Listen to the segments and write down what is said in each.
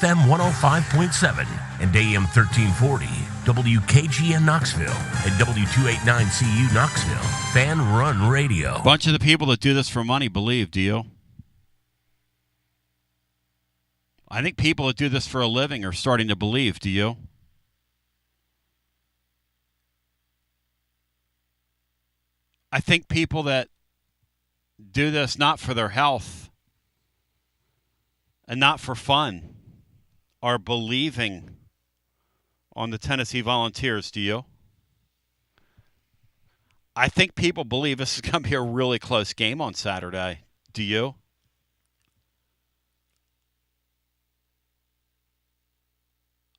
FM 105.7 and AM 1340, WKGN Knoxville and W289CU Knoxville. Fan Run Radio. A bunch of the people that do this for money believe, do you? I think people that do this for a living are starting to believe, do you? I think people that do this not for their health and not for fun are believing on the Tennessee Volunteers, do you? I think people believe this is going to be a really close game on Saturday. Do you?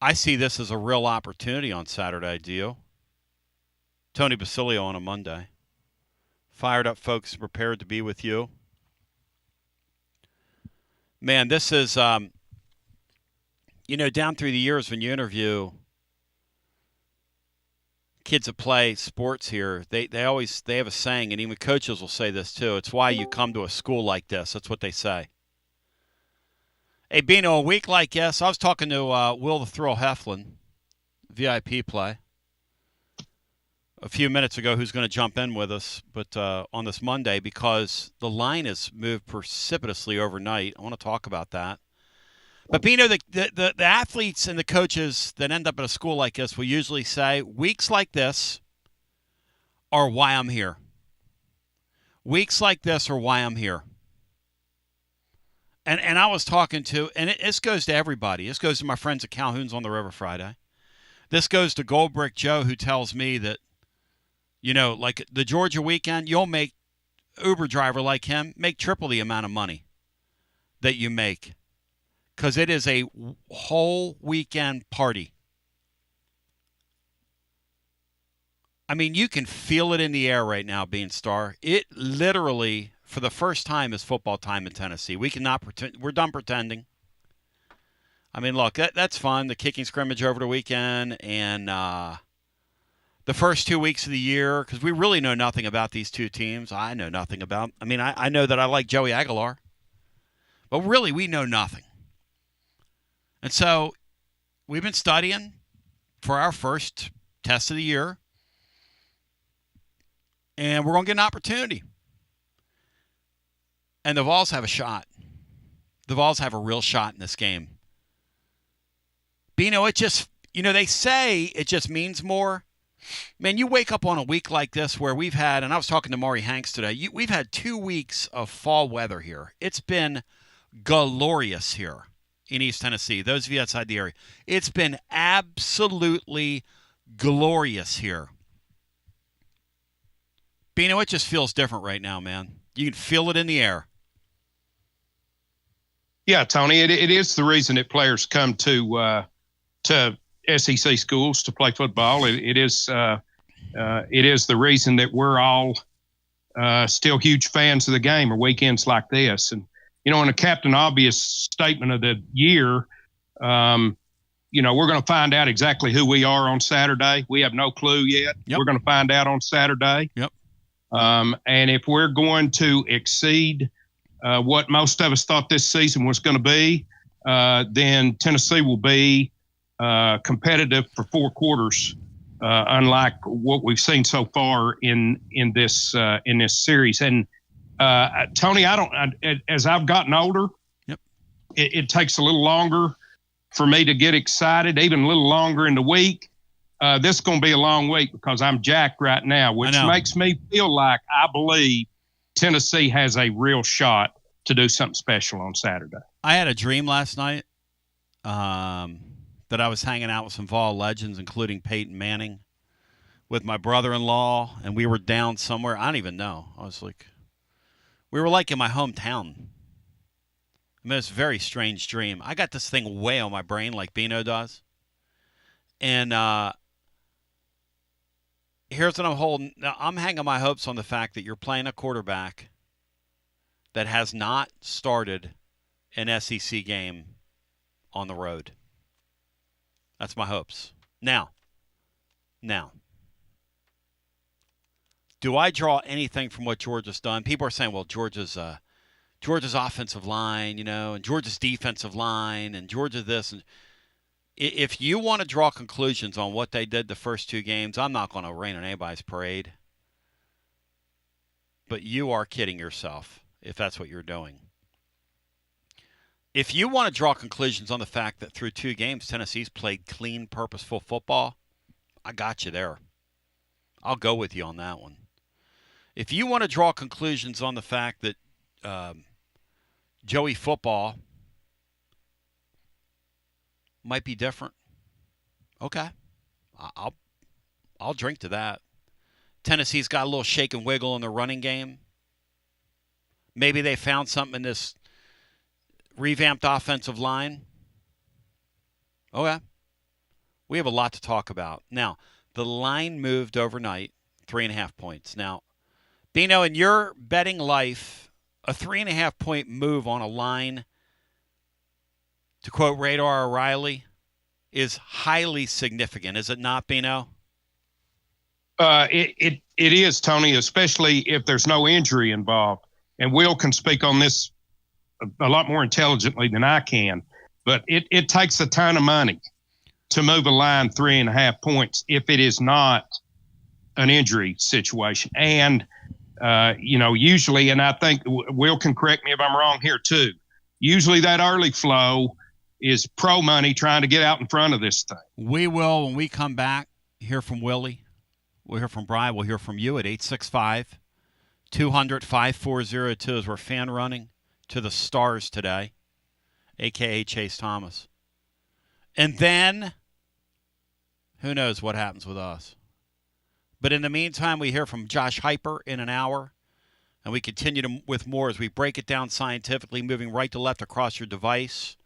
I see this as a real opportunity on Saturday, do you? Tony Basilio on a Monday. Fired up folks prepared to be with you. Man, this is, down through the years when you interview kids that play sports here, they have a saying, and even coaches will say this too. It's why you come to a school like this. That's what they say. Hey, Bino, a week like this, I was talking to Will the Thrill Heflin, VIP play, a few minutes ago, who's going to jump in with us, but on this Monday, because the line has moved precipitously overnight. I want to talk about that. But Bino, the athletes and the coaches that end up at a school like this will usually say, weeks like this are why I'm here. Weeks like this are why I'm here. And I was talking to, and this goes to everybody. This goes to my friends at Calhoun's on the River Friday. This goes to Goldbrick Joe, who tells me that, like the Georgia weekend, you'll make Uber driver like him make triple the amount of money that you make, because it is a whole weekend party. I mean, you can feel it in the air right now, Bean Star. It literally, for the first time, is football time in Tennessee. We cannot pretend. We're done pretending. I mean, look, that's fun. The kicking scrimmage over the weekend and the first 2 weeks of the year, because we really know nothing about these two teams. I know nothing about. I mean, I know that I like Joey Aguilar, but really we know nothing. And so we've been studying for our first test of the year, and we're going to get an opportunity. And the Vols have a shot. The Vols have a real shot in this game. But, it just, they say it just means more. Man, you wake up on a week like this where we've had, and I was talking to Maury Hanks today, we've had 2 weeks of fall weather here. It's been glorious here in East Tennessee. Those of you outside the area, it's been absolutely glorious here. But, it just feels different right now, man. You can feel it in the air. Yeah, Tony, it is the reason that players come to SEC schools to play football. It is the reason that we're all still huge fans of the game or weekends like this. And, in a Captain Obvious statement of the year, we're going to find out exactly who we are on Saturday. We have no clue yet. Yep. We're going to find out on Saturday. Yep. And if we're going to exceed what most of us thought this season was going to be, then Tennessee will be competitive for 4 quarters, unlike what we've seen so far in this series. And Tony, as I've gotten older, yep, it takes a little longer for me to get excited, even a little longer in the week. This is going to be a long week because I'm jacked right now, which makes me feel like I believe Tennessee has a real shot to do something special on Saturday. I had a dream last night that I was hanging out with some Vol legends, including Peyton Manning, with my brother-in-law, and we were down somewhere. I don't even know. We were like in my hometown. I mean, it's a very strange dream. I got this thing way on my brain like Bino does. And here's what I'm holding. Now, I'm hanging my hopes on the fact that you're playing a quarterback that has not started an SEC game on the road. That's my hopes. Now, do I draw anything from what Georgia's done? People are saying, well, Georgia's Georgia's offensive line, and Georgia's defensive line, and Georgia this. And if you want to draw conclusions on what they did the first 2 games, I'm not going to rain on anybody's parade. But you are kidding yourself if that's what you're doing. If you want to draw conclusions on the fact that through 2 games, Tennessee's played clean, purposeful football, I got you there. I'll go with you on that one. If you want to draw conclusions on the fact that Joey football might be different, okay, I'll drink to that. Tennessee's got a little shake and wiggle in the running game. Maybe they found something in this revamped offensive line. Okay. We have a lot to talk about. Now, the line moved overnight, 3.5 points. Now, Bino, in your betting life, a 3.5-point move on a line, to quote Radar O'Reilly, is highly significant. Is it not, Bino? It is, Tony, especially if there's no injury involved. And Will can speak on this a lot more intelligently than I can. But it takes a ton of money to move a line 3.5 points if it is not an injury situation. And, usually, and I think Will can correct me if I'm wrong here too, usually that early flow is pro money trying to get out in front of this thing. We will, when we come back, hear from Willie. We'll hear from Brian. We'll hear from you at 865-200-5402 as we're fan running to the stars today, a.k.a. Chase Thomas. And then, who knows what happens with us. But in the meantime, we hear from Josh Hyper in an hour, and we continue with more as we break it down scientifically, moving right to left across your device,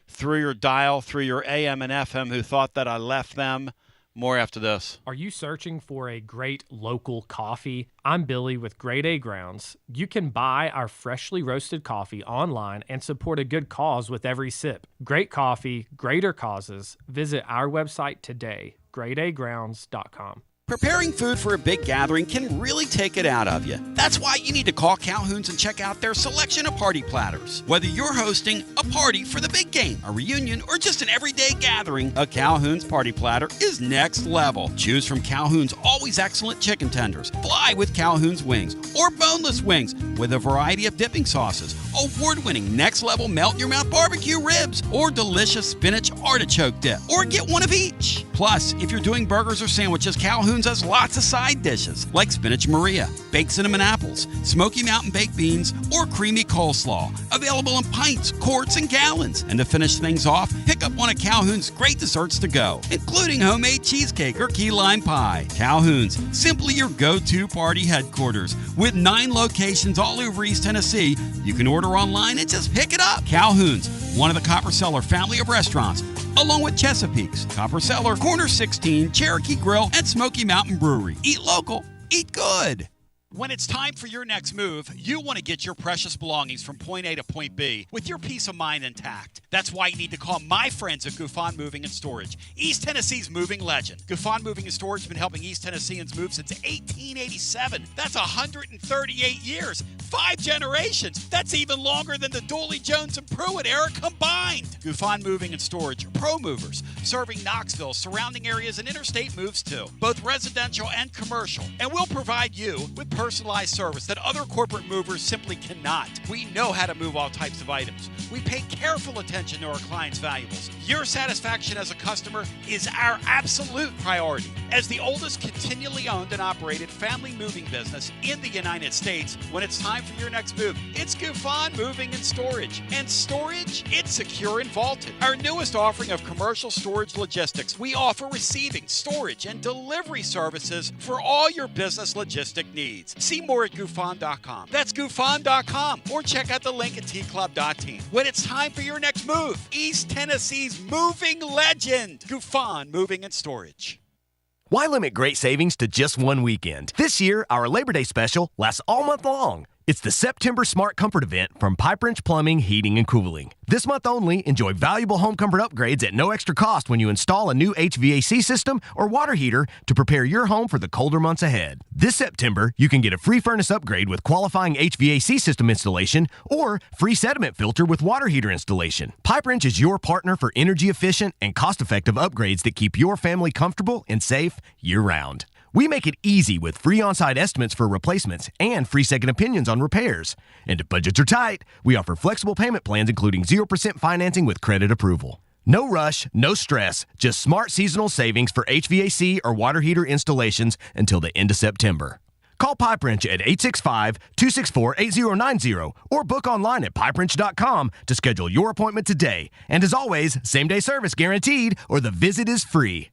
through your dial, through your AM and FM who thought that I left them. More after this. Are you searching for a great local coffee? I'm Billy with Grade A Grounds. You can buy our freshly roasted coffee online and support a good cause with every sip. Great coffee, greater causes. Visit our website today, gradeagrounds.com. Preparing food for a big gathering can really take it out of you. That's why you need to call Calhoun's and check out their selection of party platters. Whether you're hosting a party for the big game, a reunion, or just an everyday gathering, a Calhoun's party platter is next level. Choose from Calhoun's always excellent chicken tenders, fly with Calhoun's wings, or boneless wings with a variety of dipping sauces, award-winning next-level melt-in-your-mouth barbecue ribs, or delicious spinach artichoke dip, or get one of each. Plus, if you're doing burgers or sandwiches, Calhoun's has lots of side dishes like spinach Maria, baked cinnamon apples, Smoky Mountain baked beans, or creamy coleslaw. Available in pints, quarts, and gallons. And to finish things off, pick up one of Calhoun's great desserts to go, including homemade cheesecake or key lime pie. Calhoun's, simply your go-to party headquarters. With 9 locations all over East Tennessee, you can order online and just pick it up. Calhoun's, one of the Copper Cellar family of restaurants, along with Chesapeake's, Copper Cellar, Corner 16, Cherokee Grill, and Smoky Mountain Brewery. Eat local, eat good. When it's time for your next move, you want to get your precious belongings from point A to point B with your peace of mind intact. That's why you need to call my friends at Gouffon Moving and Storage, East Tennessee's moving legend. Gouffon Moving and Storage has been helping East Tennesseans move since 1887. That's 138 years, 5 generations. That's even longer than the Dooley, Jones, and Pruitt era combined. Gouffon Moving and Storage, pro movers, serving Knoxville, surrounding areas, and interstate moves too, both residential and commercial. And we'll provide you with personalized service that other corporate movers simply cannot. We know how to move all types of items. We pay careful attention to our clients' valuables. Your satisfaction as a customer is our absolute priority. As the oldest continually owned and operated family moving business in the United States, when it's time for your next move, it's Gouffon Moving and Storage. And storage, it's secure and vaulted. Our newest offering of commercial storage logistics, we offer receiving, storage, and delivery services for all your business logistic needs. See more at Gouffon.com. That's Gouffon.com. Or check out the link at tclub.team. When it's time for your next move, East Tennessee's moving legend, Gouffon Moving and Storage. Why limit great savings to just one weekend? This year, our Labor Day special lasts all month long. It's the September Smart Comfort event from Pipe Wrench Plumbing, Heating, and Cooling. This month only, enjoy valuable home comfort upgrades at no extra cost when you install a new HVAC system or water heater to prepare your home for the colder months ahead. This September, you can get a free furnace upgrade with qualifying HVAC system installation or free sediment filter with water heater installation. Pipe Wrench is your partner for energy-efficient and cost-effective upgrades that keep your family comfortable and safe year-round. We make it easy with free on-site estimates for replacements and free second opinions on repairs. And if budgets are tight, we offer flexible payment plans including 0% financing with credit approval. No rush, no stress, just smart seasonal savings for HVAC or water heater installations until the end of September. Call Pipe Wrench at 865-264-8090 or book online at pipewrench.com to schedule your appointment today. And as always, same-day service guaranteed or the visit is free.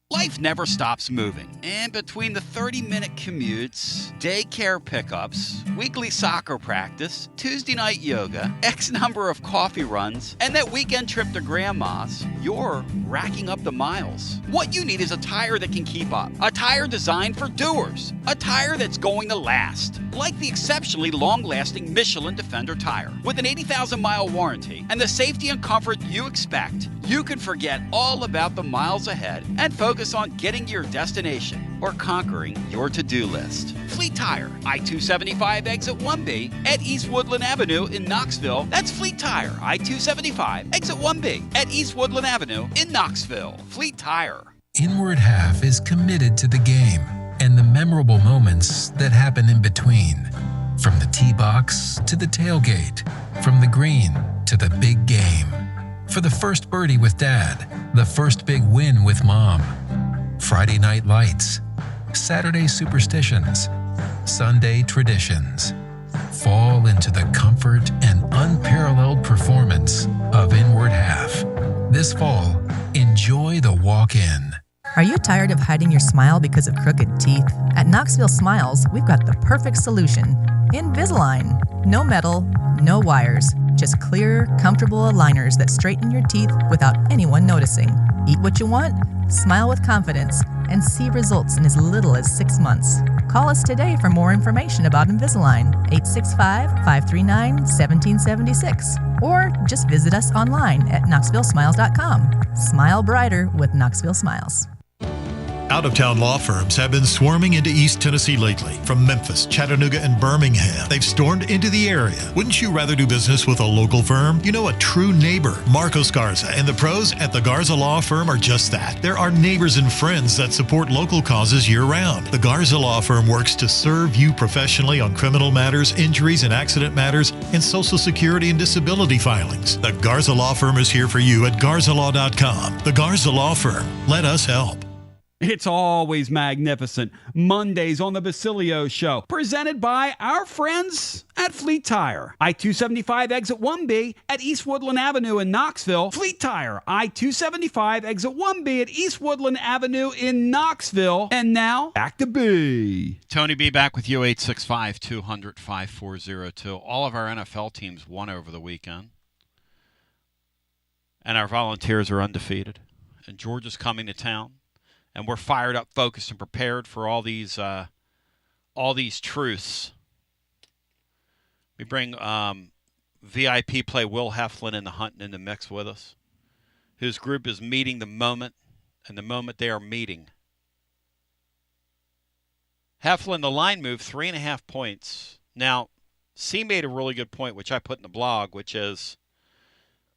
Life never stops moving. And between the 30-minute commutes, daycare pickups, weekly soccer practice, Tuesday night yoga, X number of coffee runs, and that weekend trip to grandma's, you're racking up the miles. What you need is a tire that can keep up. A tire designed for doers. A tire that's going to last. Like the exceptionally long-lasting Michelin Defender tire. With an 80,000-mile warranty and the safety and comfort you expect, you can forget all about the miles ahead and focus on getting to your destination or conquering your to-do list. Fleet Tire, I-275 exit 1B at East Woodland Avenue in Knoxville. That's Fleet Tire, I-275 exit 1B at East Woodland Avenue in Knoxville. Fleet Tire. Inward Half is committed to the game and the memorable moments that happen in between. From the tee box to the tailgate, from the green to the big game. For the first birdie with Dad, the first big win with Mom. Friday night lights, Saturday superstitions, Sunday traditions. Fall into the comfort and unparalleled performance of Inward Half. This fall, enjoy the walk-in. Are you tired of hiding your smile because of crooked teeth? At Knoxville Smiles, we've got the perfect solution. Invisalign. No metal, no wires. Just clear, comfortable aligners that straighten your teeth without anyone noticing. Eat what you want, smile with confidence, and see results in as little as 6 months. Call us today for more information about Invisalign, 865-539-1776. Or just visit us online at knoxvillesmiles.com. Smile brighter with Knoxville Smiles. Out-of-town law firms have been swarming into East Tennessee lately. From Memphis, Chattanooga, and Birmingham, they've stormed into the area. Wouldn't you rather do business with a local firm? You know, a true neighbor. Marcos Garza and the pros at the Garza Law Firm are just that. There are neighbors and friends that support local causes year-round. The Garza Law Firm works to serve you professionally on criminal matters, injuries and accident matters, and Social Security and disability filings. The Garza Law Firm is here for you at garzalaw.com. The Garza Law Firm. Let us help. It's always magnificent. Mondays on the Basilio Show, presented by our friends at Fleet Tire. I-275 exit 1B at East Woodland Avenue in Knoxville. Fleet Tire, I-275 exit 1B at East Woodland Avenue in Knoxville. And now, back to B. Tony B back with you, 865-200-5402. All of our NFL teams won over the weekend. And our Volunteers are undefeated. And Georgia's coming to town. And we're fired up, focused, and prepared for all these truths. We bring VIP play Will Heflin in the hunt and in the mix with us, whose group is meeting the moment, and the moment they are meeting. Heflin, the line moved 3.5 points. Now, C made a really good point, which I put in the blog, which is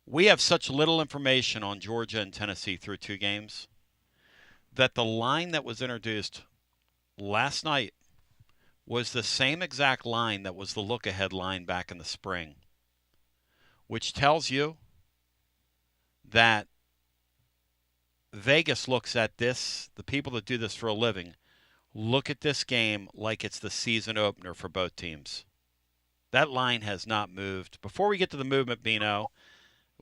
we have such little information on Georgia and Tennessee through 2 games. That the line that was introduced last night was the same exact line that was the look-ahead line back in the spring, which tells you that Vegas looks at this, the people that do this for a living, look at this game like it's the season opener for both teams. That line has not moved. Before we get to the movement, Bino,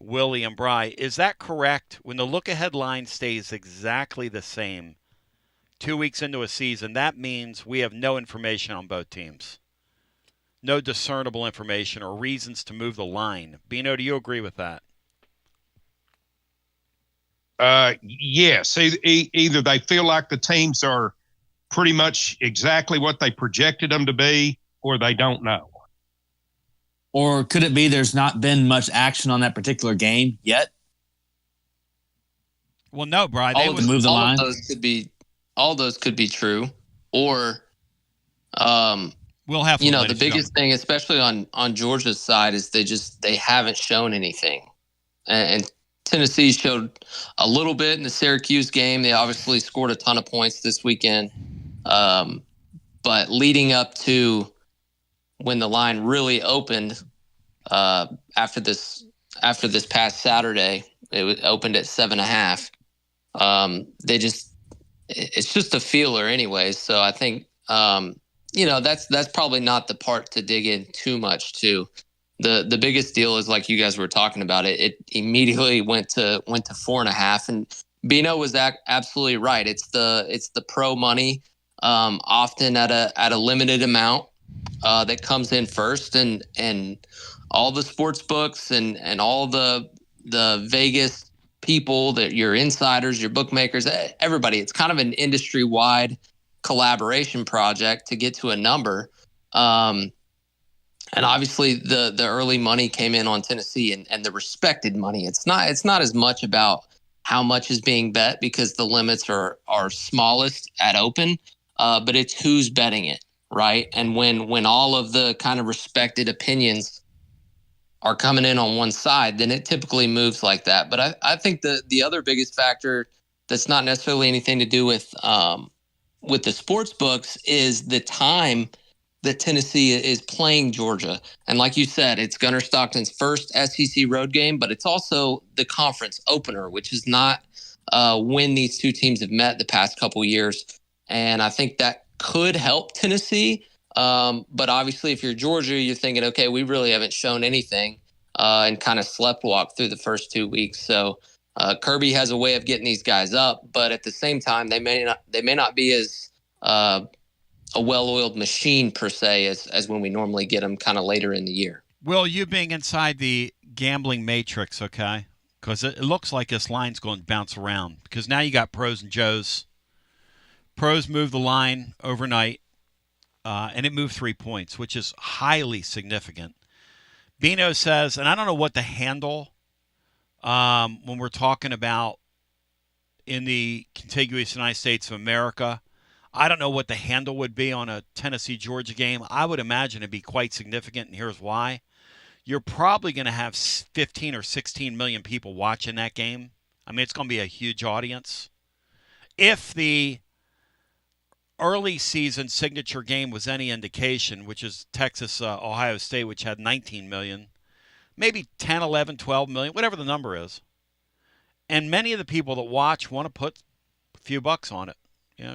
Willie and Bry, is that correct? When the look-ahead line stays exactly the same 2 weeks into a season, that means we have no information on both teams. No discernible information or reasons to move the line. Bino, do you agree with that? Yes. Either they feel like the teams are pretty much exactly what they projected them to be, or they don't know. Or could it be there's not been much action on that particular game yet? Well, no, Brian. All of those could be true. Or, we'll have the biggest thing, especially on Georgia's side, is they haven't shown anything. And Tennessee showed a little bit in the Syracuse game. They obviously scored a ton of points this weekend. But leading up to when the line really opened after this past Saturday, it opened at 7.5. It's just a feeler anyway. So I think that's probably not the part to dig in too much to. The biggest deal is, like you guys were talking about, it immediately went to 4.5, and Bino was absolutely right. It's the pro money, often at a limited amount, that comes in first, and all the sports books and all the Vegas people, that your insiders, your bookmakers, everybody. It's kind of an industry-wide collaboration project to get to a number. And obviously the early money came in on Tennessee and the respected money. It's not as much about how much is being bet, because the limits are smallest at open, but it's who's betting it, right? And when all of the kind of respected opinions are coming in on one side, then it typically moves like that. But I think the other biggest factor that's not necessarily anything to do with the sports books is the time that Tennessee is playing Georgia. And like you said, it's Gunnar Stockton's first SEC road game, but it's also the conference opener, which is not when these two teams have met the past couple years. And I think that could help Tennessee. But obviously, if you're Georgia, you're thinking, okay, we really haven't shown anything, and kind of sleptwalk through the first 2 weeks. So Kirby has a way of getting these guys up, but at the same time, they may not be as a well-oiled machine per se as when we normally get them kind of later in the year. Will, you being inside the gambling matrix, okay? Because it looks like this line's going to bounce around, because now you got pros and Joes. Pros moved the line overnight, and it moved 3 points, which is highly significant. Bino says, and I don't know what the handle, when we're talking about in the contiguous United States of America, I don't know what the handle would be on a Tennessee-Georgia game. I would imagine it'd be quite significant, and here's why. You're probably going to have 15 or 16 million people watching that game. I mean, it's going to be a huge audience. If the early season signature game was any indication, which is Texas-Ohio State, which had 19 million, maybe 10, 11, 12 million, whatever the number is. And many of the people that watch want to put a few bucks on it.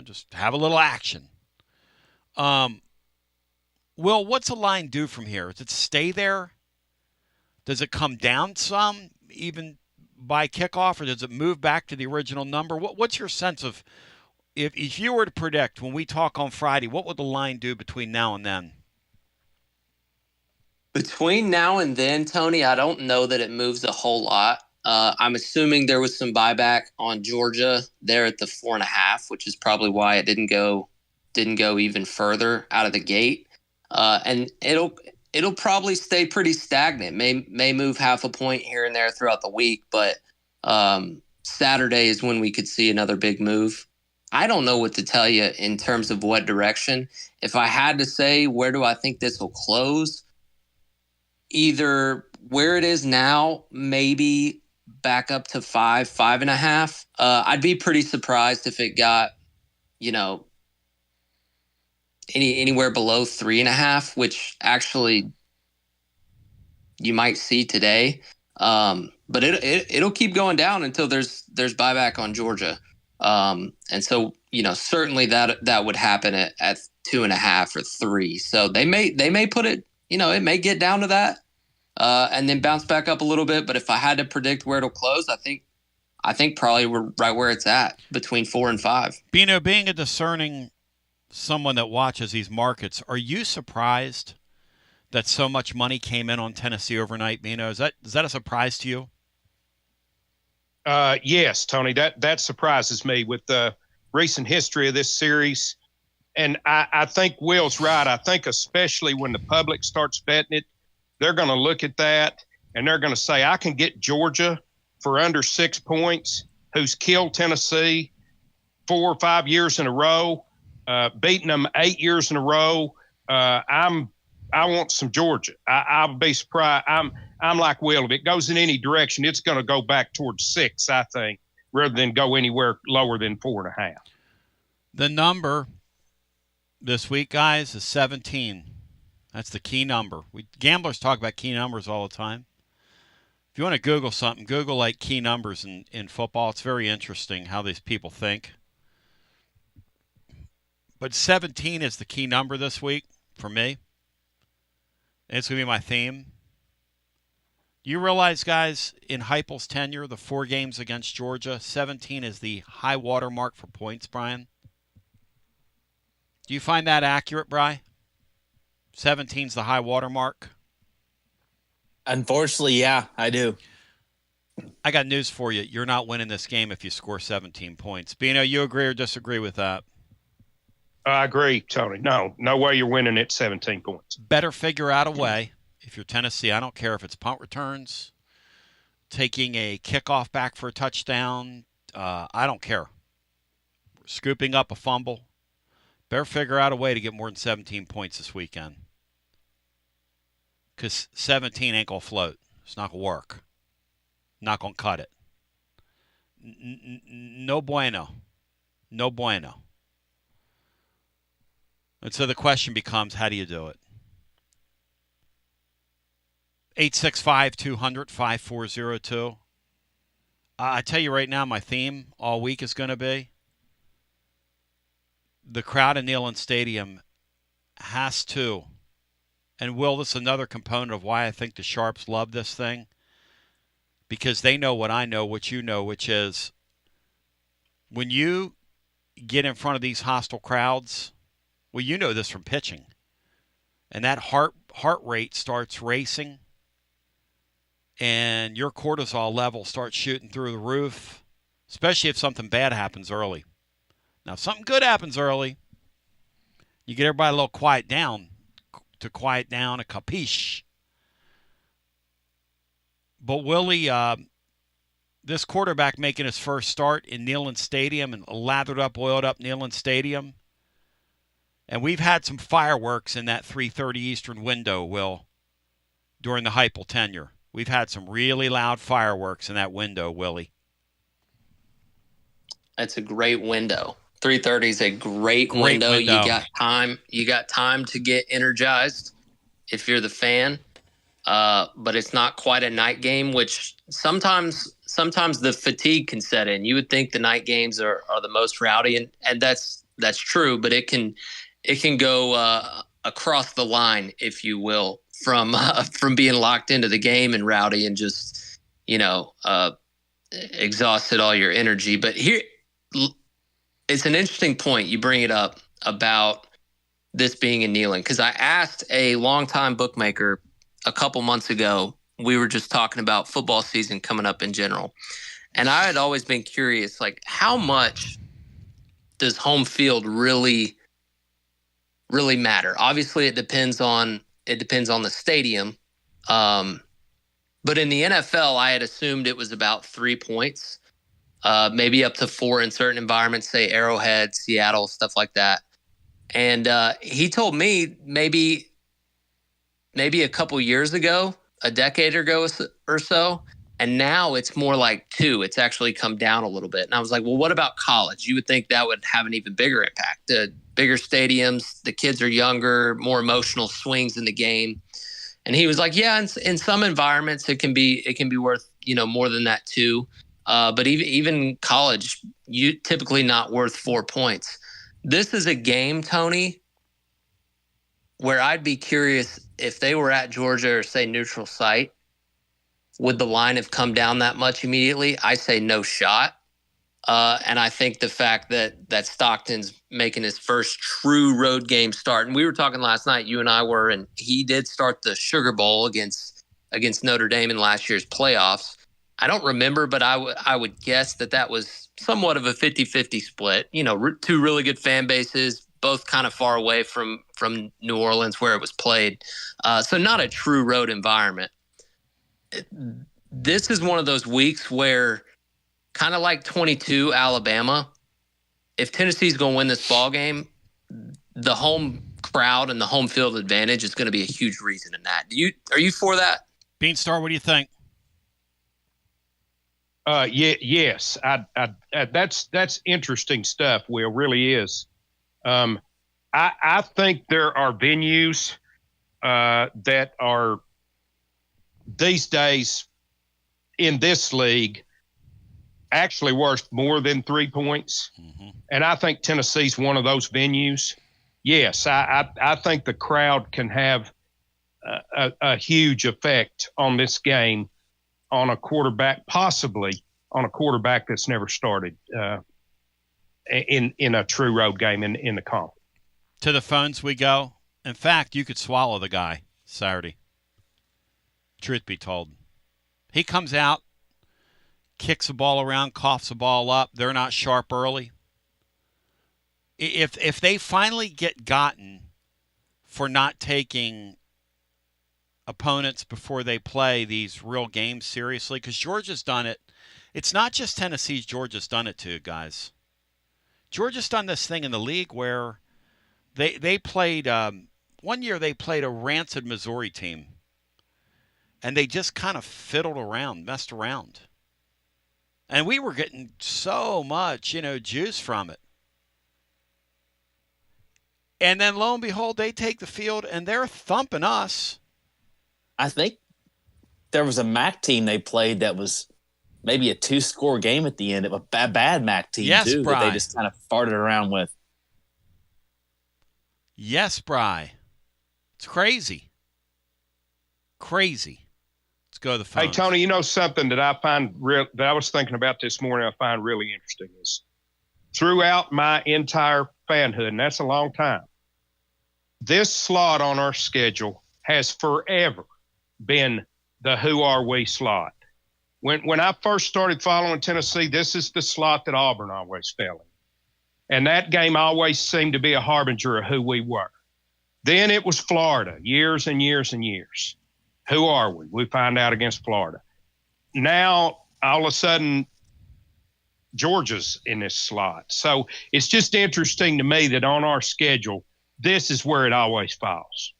Just have a little action. Will, what's the line do from here? Does it stay there? Does it come down some, even by kickoff, or does it move back to the original number? What's your sense of, if you were to predict when we talk on Friday, what would the line do between now and then? Between now and then, Tony, I don't know that it moves a whole lot. I'm assuming there was some buyback on Georgia there at the 4.5, which is probably why it didn't go even further out of the gate. And it'll probably stay pretty stagnant. May move half a point here and there throughout the week, but Saturday is when we could see another big move. I don't know what to tell you in terms of what direction. If I had to say, where do I think this will close? Either where it is now, maybe back up to 5.5. I'd be pretty surprised if it got, anywhere below 3.5, which actually you might see today. But it'll keep going down until there's buyback on Georgia. And so, certainly that would happen at 2.5 or 3. So they may put it, it may get down to that. And then bounce back up a little bit. But if I had to predict where it'll close, I think probably we're right where it's at, between 4 and 5. Bino, being a discerning someone that watches these markets, are you surprised that so much money came in on Tennessee overnight, Bino? Is that a surprise to you? Yes, Tony, that surprises me with the recent history of this series. And I think Will's right. I think especially when the public starts betting it, they're going to look at that and they're going to say, I can get Georgia for under 6 points, who's killed Tennessee 4 or 5 years in a row, beating them 8 years in a row. I want some Georgia. I'll be surprised. I'm like Will. If it goes in any direction, it's going to go back towards 6, I think, rather than go anywhere lower than 4.5. The number this week, guys, is 17. That's the key number. Gamblers talk about key numbers all the time. If you want to Google something, Google like key numbers in football. It's very interesting how these people think. But 17 is the key number this week for me. And it's going to be my theme. Do you realize, guys, in Heupel's tenure, the 4 games against Georgia, 17 is the high water mark for points, Brian? Do you find that accurate, Bri? 17's the high water mark? Unfortunately, yeah, I do. I got news for you. You're not winning this game if you score 17 points. Bino, you agree or disagree with that? I agree, Tony. No way you're winning at 17 points. Better figure out a way. If you're Tennessee, I don't care if it's punt returns, taking a kickoff back for a touchdown. I don't care. Scooping up a fumble. Better figure out a way to get more than 17 points this weekend. Because 17 ain't going to float. It's not going to work. Not going to cut it. No bueno. No bueno. And so the question becomes, how do you do it? 865-200-5402. I tell you right now, my theme all week is going to be the crowd in Neyland Stadium has to, and Will, this is another component of why I think the Sharps love this thing, because they know what I know, what you know, which is when you get in front of these hostile crowds, well, you know this from pitching, and that heart rate starts racing, and your cortisol level starts shooting through the roof, especially if something bad happens early. Now, if something good happens early, you get everybody a little quiet down, a capiche. But Willie, this quarterback making his first start in Neyland Stadium and lathered up, oiled up Neyland Stadium, and we've had some fireworks in that 3:30 Eastern window, Will, during the Heupel tenure. We've had some really loud fireworks in that window, Willie. That's a great window. 3:30 is a great window. You got time. You got time to get energized if you're the fan. But it's not quite a night game, which sometimes the fatigue can set in. You would think the night games are the most rowdy, and that's true. But it can go across the line, if you will, from being locked into the game and rowdy and just exhausted all your energy. But here, it's an interesting point you bring it up about this being in Neyland, because I asked a longtime bookmaker a couple months ago. We were just talking about football season coming up in general, and I had always been curious, like, how much does home field really matter? Obviously, it depends on the stadium, but in the NFL, I had assumed it was about 3 points. Maybe up to 4 in certain environments, say Arrowhead, Seattle, stuff like that. And he told me maybe a couple years ago, a decade ago or so, and now it's more like 2. It's actually come down a little bit. And I was like, well, what about college? You would think that would have an even bigger impact. The bigger stadiums, the kids are younger, more emotional swings in the game. And he was like, yeah, in some environments it can be worth more than that too. But even college, you typically not worth 4 points. This is a game, Tony, where I'd be curious if they were at Georgia or, say, neutral site, would the line have come down that much immediately? I say no shot. And I think the fact that Stockton's making his first true road game start, and we were talking last night, you and I were, and he did start the Sugar Bowl against Notre Dame in last year's playoffs. I don't remember, but I would guess that was somewhat of a 50-50 split. 2 really good fan bases, both kind of far away from New Orleans where it was played. So not a true road environment. This is one of those weeks where, kind of like 22 Alabama, if Tennessee's going to win this ball game, the home crowd and the home field advantage is going to be a huge reason in that. Are you for that? Beanstar, what do you think? Yes. That's interesting stuff. Will, really is. I think there are venues that are these days in this league actually worth more than 3 points. Mm-hmm. And I think Tennessee's one of those venues. Yes, I think the crowd can have a huge effect on this game on a quarterback, possibly on a quarterback that's never started in a true road game in the conference. To the phones we go. In fact, you could swallow the guy Saturday. Truth be told. He comes out, kicks the ball around, coughs the ball up. They're not sharp early. If they finally get gotten for not taking opponents before they play these real games seriously, because Georgia's done it. It's not just Tennessee. Georgia's done it too, guys. Georgia's done this thing in the league where they played one year they played a rancid Missouri team. And they just kind of fiddled around, messed around. And we were getting so much, juice from it. And then lo and behold, they take the field and they're thumping us. I think there was a MAC team they played that was maybe a 2-score game at the end of a bad MAC team, yes, too, Bri. that they just kind of farted around with. Yes, Bri. It's crazy. Crazy. Let's go to the phone. Hey, Tony, something that I find that I was thinking about this morning I find really interesting is throughout my entire fanhood, and that's a long time, this slot on our schedule has forever been the who are we slot. When I first started following Tennessee, this is the slot that Auburn always fell in. And that game always seemed to be a harbinger of who we were. Then it was Florida, years and years and years. Who are we? We find out against Florida. Now, all of a sudden, Georgia's in this slot. So it's just interesting to me that on our schedule, this is where it always falls.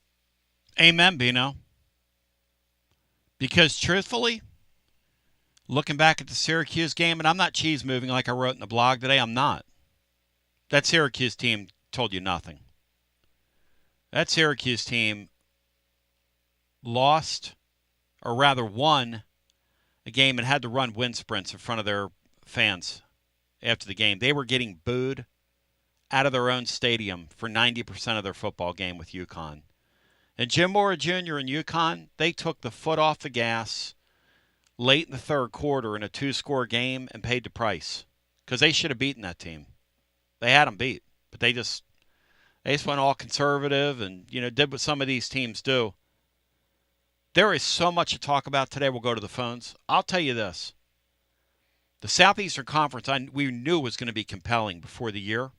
Amen, Bino. Because truthfully, looking back at the Syracuse game, and I'm not cheese moving like I wrote in the blog today, I'm not. That Syracuse team told you nothing. That Syracuse team lost, or rather won, a game and had to run wind sprints in front of their fans after the game. They were getting booed out of their own stadium for 90% of their football game with UConn. And Jim Mora Jr. and UConn, they took the foot off the gas late in the third quarter in a 2-score game and paid the price because they should have beaten that team. They had them beat, but they just went all conservative and, did what some of these teams do. There is so much to talk about today. We'll go to the phones. I'll tell you this. The Southeastern Conference, we knew was going to be compelling before the year.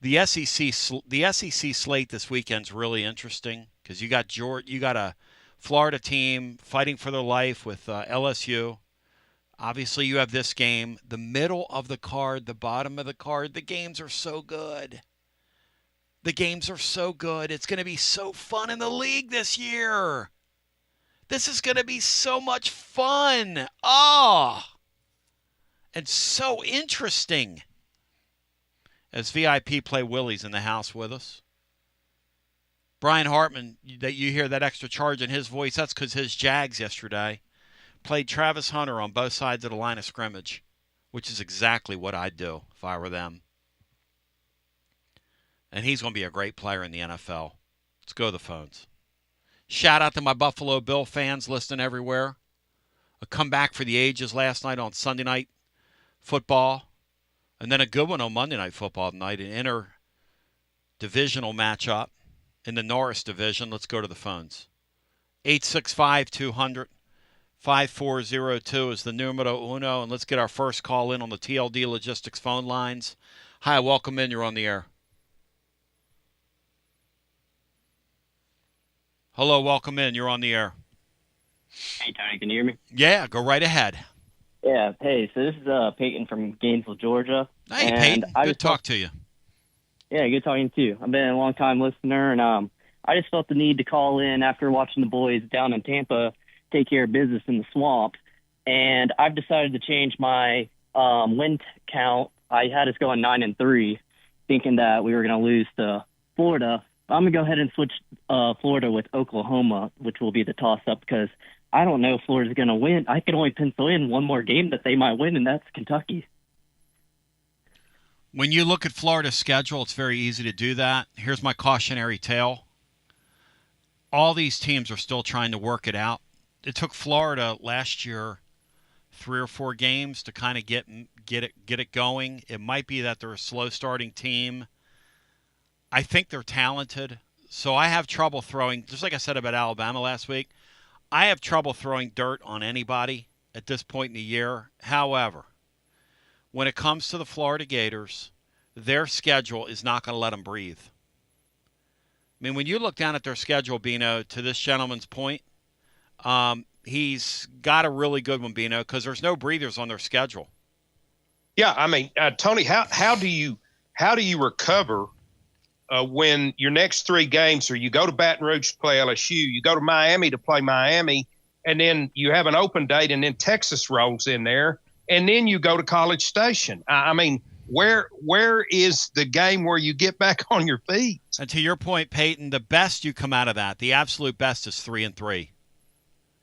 The SEC slate this weekend's really interesting because you got a Florida team fighting for their life with LSU. Obviously, you have this game. The middle of the card, the bottom of the card, the games are so good. The games are so good. It's going to be so fun in the league this year. This is going to be so much fun. Oh, and so interesting. As VIP play Willie's in the house with us. Brian Hartman, that you hear that extra charge in his voice, that's because his Jags yesterday played Travis Hunter on both sides of the line of scrimmage, which is exactly what I'd do if I were them. And he's going to be a great player in the NFL. Let's go to the phones. Shout out to my Buffalo Bill fans listening everywhere. A comeback for the ages last night on Sunday Night Football. And then a good one on Monday Night Football tonight, an inter-divisional matchup in the Norris division. Let's go to the phones. 865-200-5402 is the numero uno. And let's get our first call in on the TLD Logistics phone lines. Hi, welcome in. You're on the air. Hello, welcome in. You're on the air. Hey, Tony, can you hear me? Yeah, go right ahead. Yeah, hey, so this is Peyton from Gainesville, Georgia. Hey, Peyton. Good to talk to you. Yeah, good talking to you. I've been a long-time listener, and I just felt the need to call in after watching the boys down in Tampa take care of business in the swamp. And I've decided to change my win count. I had us going 9-3, thinking that we were going to lose to Florida. I'm going to go ahead and switch Florida with Oklahoma, which will be the toss-up, because I don't know if Florida's going to win. I can only pencil in one more game that they might win, and that's Kentucky. When you look at Florida's schedule, it's very easy to do that. Here's my cautionary tale. All these teams are still trying to work it out. It took Florida last year 3 or 4 games to kind of get it going. It might be that they're a slow-starting team. I think they're talented. So I have trouble throwing, just like I said about Alabama last week, I have trouble throwing dirt on anybody at this point in the year. However, when it comes to the Florida Gators, their schedule is not going to let them breathe. I mean, when you look down at their schedule, Bino, to this gentleman's point, he's got a really good one, Bino, because there's no breathers on their schedule. Yeah, I mean, Tony, how do you recover when your next 3 games are you go to Baton Rouge to play LSU, you go to Miami to play Miami, and then you have an open date, and then Texas rolls in there, and then you go to College Station. I mean, where is the game where you get back on your feet? And to your point, Peyton, the best you come out of that, the absolute best is 3-3.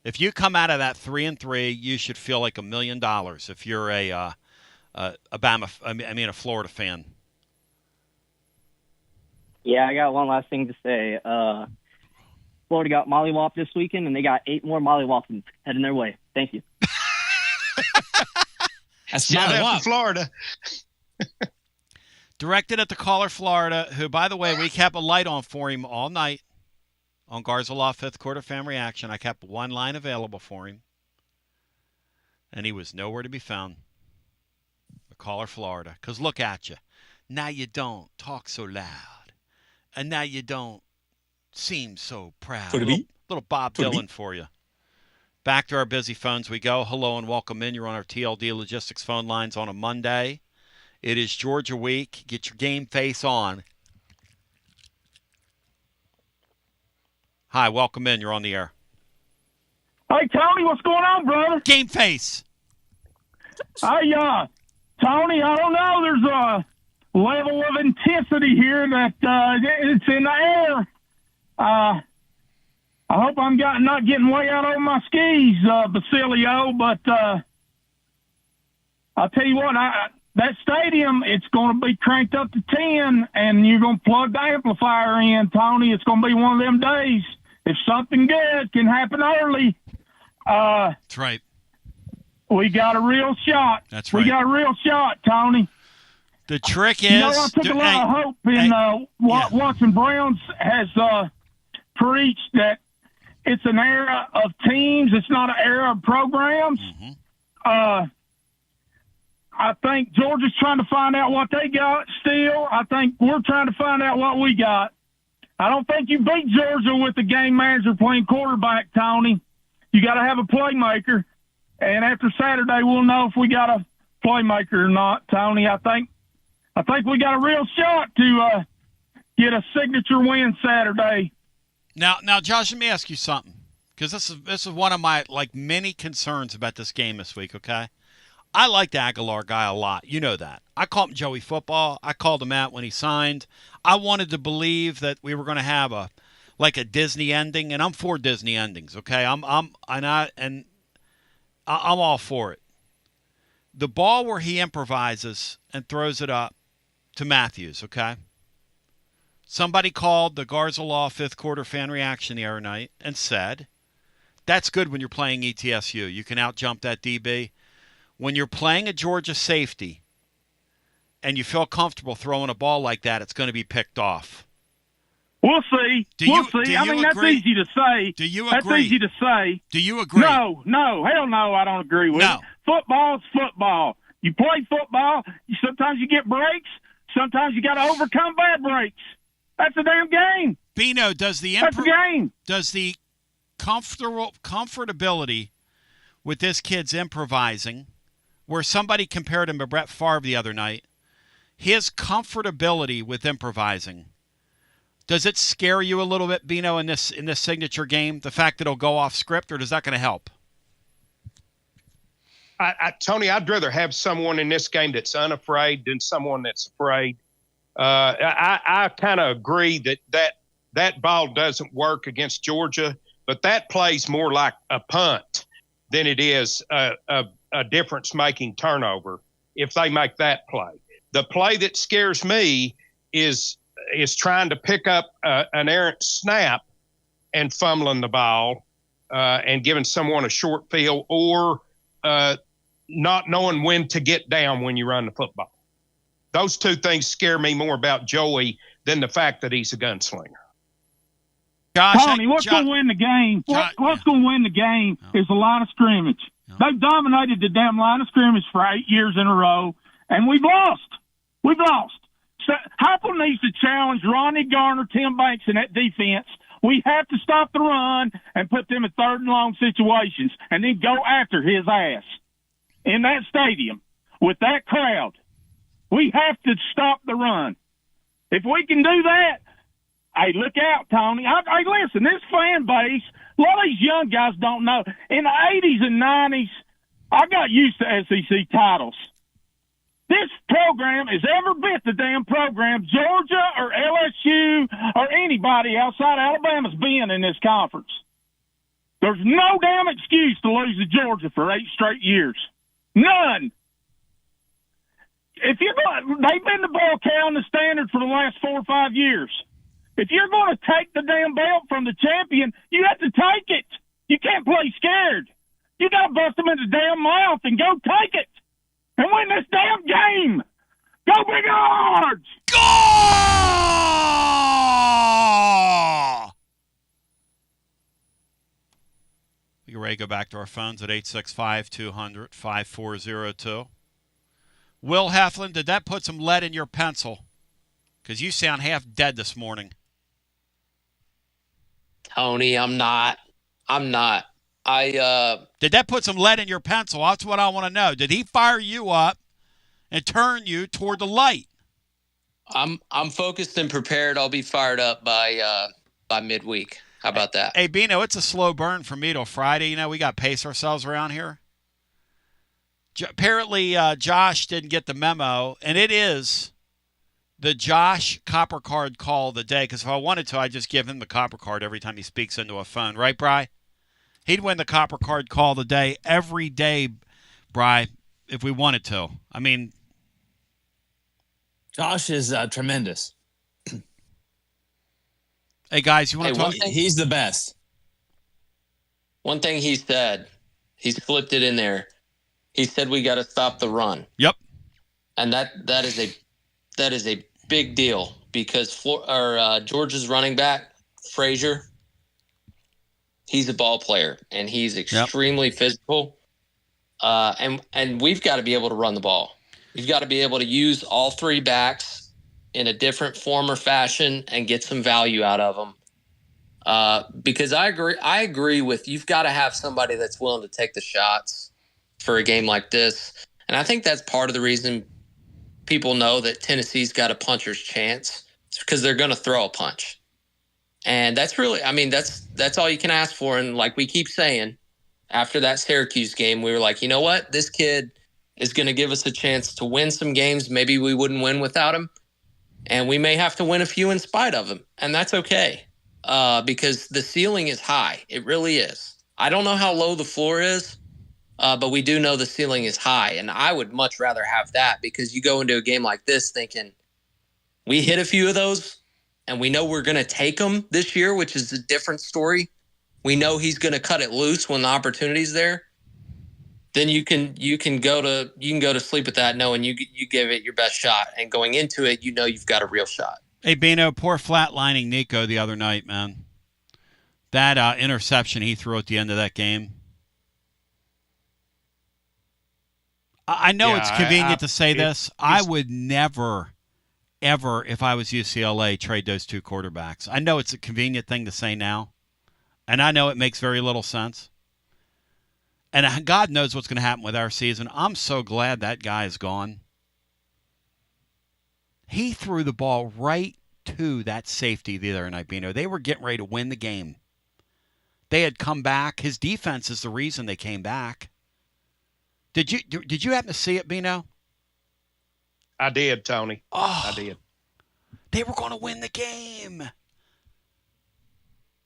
If you come out of that 3-3, you should feel like $1 million if you're a Florida fan. Yeah, I got one last thing to say. Florida got mollywopped this weekend, and they got 8 more mollywoppings heading their way. Thank you. That's Shout not out to Florida. Directed at the caller, Florida, who, by the way, we kept a light on for him all night on Garzaloff Fifth Quarter Fan Reaction. I kept one line available for him, and he was nowhere to be found. The caller, Florida. Because look at you. Now you don't talk so loud, and now you don't seem so proud. Little Bob Dylan for you. Back to our busy phones we go. Hello and welcome in. You're on our TLD Logistics phone lines on a Monday. It is Georgia week. Get your game face on. Hi, welcome in. You're on the air. Hey, Tony, what's going on, brother? Game face. Hey, Tony, I don't know. There's a level of intensity here that it's in the air. I hope I'm not getting way out over my skis, Basilio, but I'll tell you what, that stadium, it's going to be cranked up to 10, and you're going to plug the amplifier in, Tony. It's going to be one of them days. If something good can happen early, that's right. We got a real shot. That's right. We got a real shot, Tony. The trick is... I took a lot of hope in Watson Browns has preached that it's an era of teams. It's not an era of programs. Mm-hmm. I think Georgia's trying to find out what they got still. I think we're trying to find out what we got. I don't think you beat Georgia with the game manager playing quarterback, Tony. You got to have a playmaker. And after Saturday, we'll know if we got a playmaker or not, Tony. I think we got a real shot to get a signature win Saturday. Now, Josh, let me ask you something, because this is one of my many concerns about this game this week. Okay, I like the Aguilar guy a lot. You know that. I called him Joey Football. I called him out when he signed. I wanted to believe that we were going to have a Disney ending, and I'm for Disney endings. Okay, I'm all for it. The ball where he improvises and throws it up to Matthews. Okay. Somebody called the Garzaloff Fifth Quarter Fan Reaction the other night and said, that's good when you're playing ETSU. You can out-jump that DB. When you're playing a Georgia safety and you feel comfortable throwing a ball like that, it's going to be picked off. We'll see. We'll see. I mean, that's easy to say. Do you agree? That's easy to say. Do you agree? No. Hell no, I don't agree with it. Football's football. You play football. Sometimes you get breaks. Sometimes you got to overcome bad breaks. That's a damn game. Bino, does the That's a game. Does the comfortability with this kid's improvising, where somebody compared him to Brett Favre the other night, his comfortability with improvising, does it scare you a little bit, Bino, in this signature game? The fact that it'll go off script, or is that going to help? Tony, I'd rather have someone in this game that's unafraid than someone that's afraid. I kind of agree that ball doesn't work against Georgia, but that plays more like a punt than it is a difference-making turnover if they make that play. The play that scares me is trying to pick up an errant snap and fumbling the ball and giving someone a short field, or not knowing when to get down when you run the football. Those two things scare me more about Joey than the fact that he's a gunslinger. Tony, what's going to win the game? What's going to win the game is the line of scrimmage. They've dominated the damn line of scrimmage for 8 years in a row, and we've lost. We've lost. So Heupel needs to challenge Ronnie Garner, Tim Banks, and that defense. We have to stop the run and put them in third and long situations and then go after his ass in that stadium with that crowd. We have to stop the run. If we can do that, hey, look out, Tony. Hey, listen, this fan base, a lot of these young guys don't know. In the 80s and 90s, I got used to SEC titles. This program is every bit the damn program Georgia or LSU or anybody outside Alabama's been in this conference. There's no damn excuse to lose to Georgia for 8 straight years. None. If you're going, they've been the ball cow and the standard for the last 4 or 5 years. If you're going to take the damn belt from the champion, you have to take it. You can't play scared. You got to bust them in the damn mouth and go take it and win this damn game. Go Big Ards! Go! We can ready to go back to our phones at 865-200-5402. Will Heflin, did that put some lead in your pencil? Because you sound half dead this morning. Tony, I'm not. Did that put some lead in your pencil? That's what I want to know. Did he fire you up and turn you toward the light? I'm focused and prepared. I'll be fired up by midweek. How about that? Hey, Bino, it's a slow burn for me till Friday. You know, we got to pace ourselves around here. Apparently, Josh didn't get the memo, and it is the Josh Copper Card call of the day, because if I wanted to, I'd just give him the Copper Card every time he speaks into a phone. Right, Bri? He'd win the Copper Card call of the day every day, Bri, if we wanted to. I mean, Josh is tremendous. Hey, guys, you want to talk? He's the best. One thing he said, he's flipped it in there. He said we got to stop the run. Yep. And that is a big deal because Georgia's running back, Frazier, he's a ball player and he's extremely physical. And we've got to be able to run the ball. We've got to be able to use all 3 backs in a different form or fashion and get some value out of them. Because I agree with you've got to have somebody that's willing to take the shots for a game like this. And I think that's part of the reason people know that Tennessee's got a puncher's chance. It's because they're going to throw a punch. And that's really, I mean, that's all you can ask for. And like we keep saying, after that Syracuse game, we were like, you know what? This kid is going to give us a chance to win some games. Maybe we wouldn't win without him. And we may have to win a few in spite of him. And that's okay because the ceiling is high. It really is. I don't know how low the floor is, but we do know the ceiling is high. And I would much rather have that because you go into a game like this thinking we hit a few of those and we know we're going to take them this year, which is a different story. We know he's going to cut it loose when the opportunity's there. Then you can go to sleep with that knowing you give it your best shot. And going into it, you know you've got a real shot. Hey, Bino, poor flatlining Nico the other night, man. That interception he threw at the end of that game. I know it's convenient to say this. I would never, ever, if I was UCLA, trade those two quarterbacks. I know it's a convenient thing to say now, and I know it makes very little sense. And God knows what's going to happen with our season. I'm so glad that guy is gone. He threw the ball right to that safety the other night, Bino. They were getting ready to win the game. They had come back. His defense is the reason they came back. Did you happen to see it, Bino? I did, Tony. Oh, I did. They were going to win the game.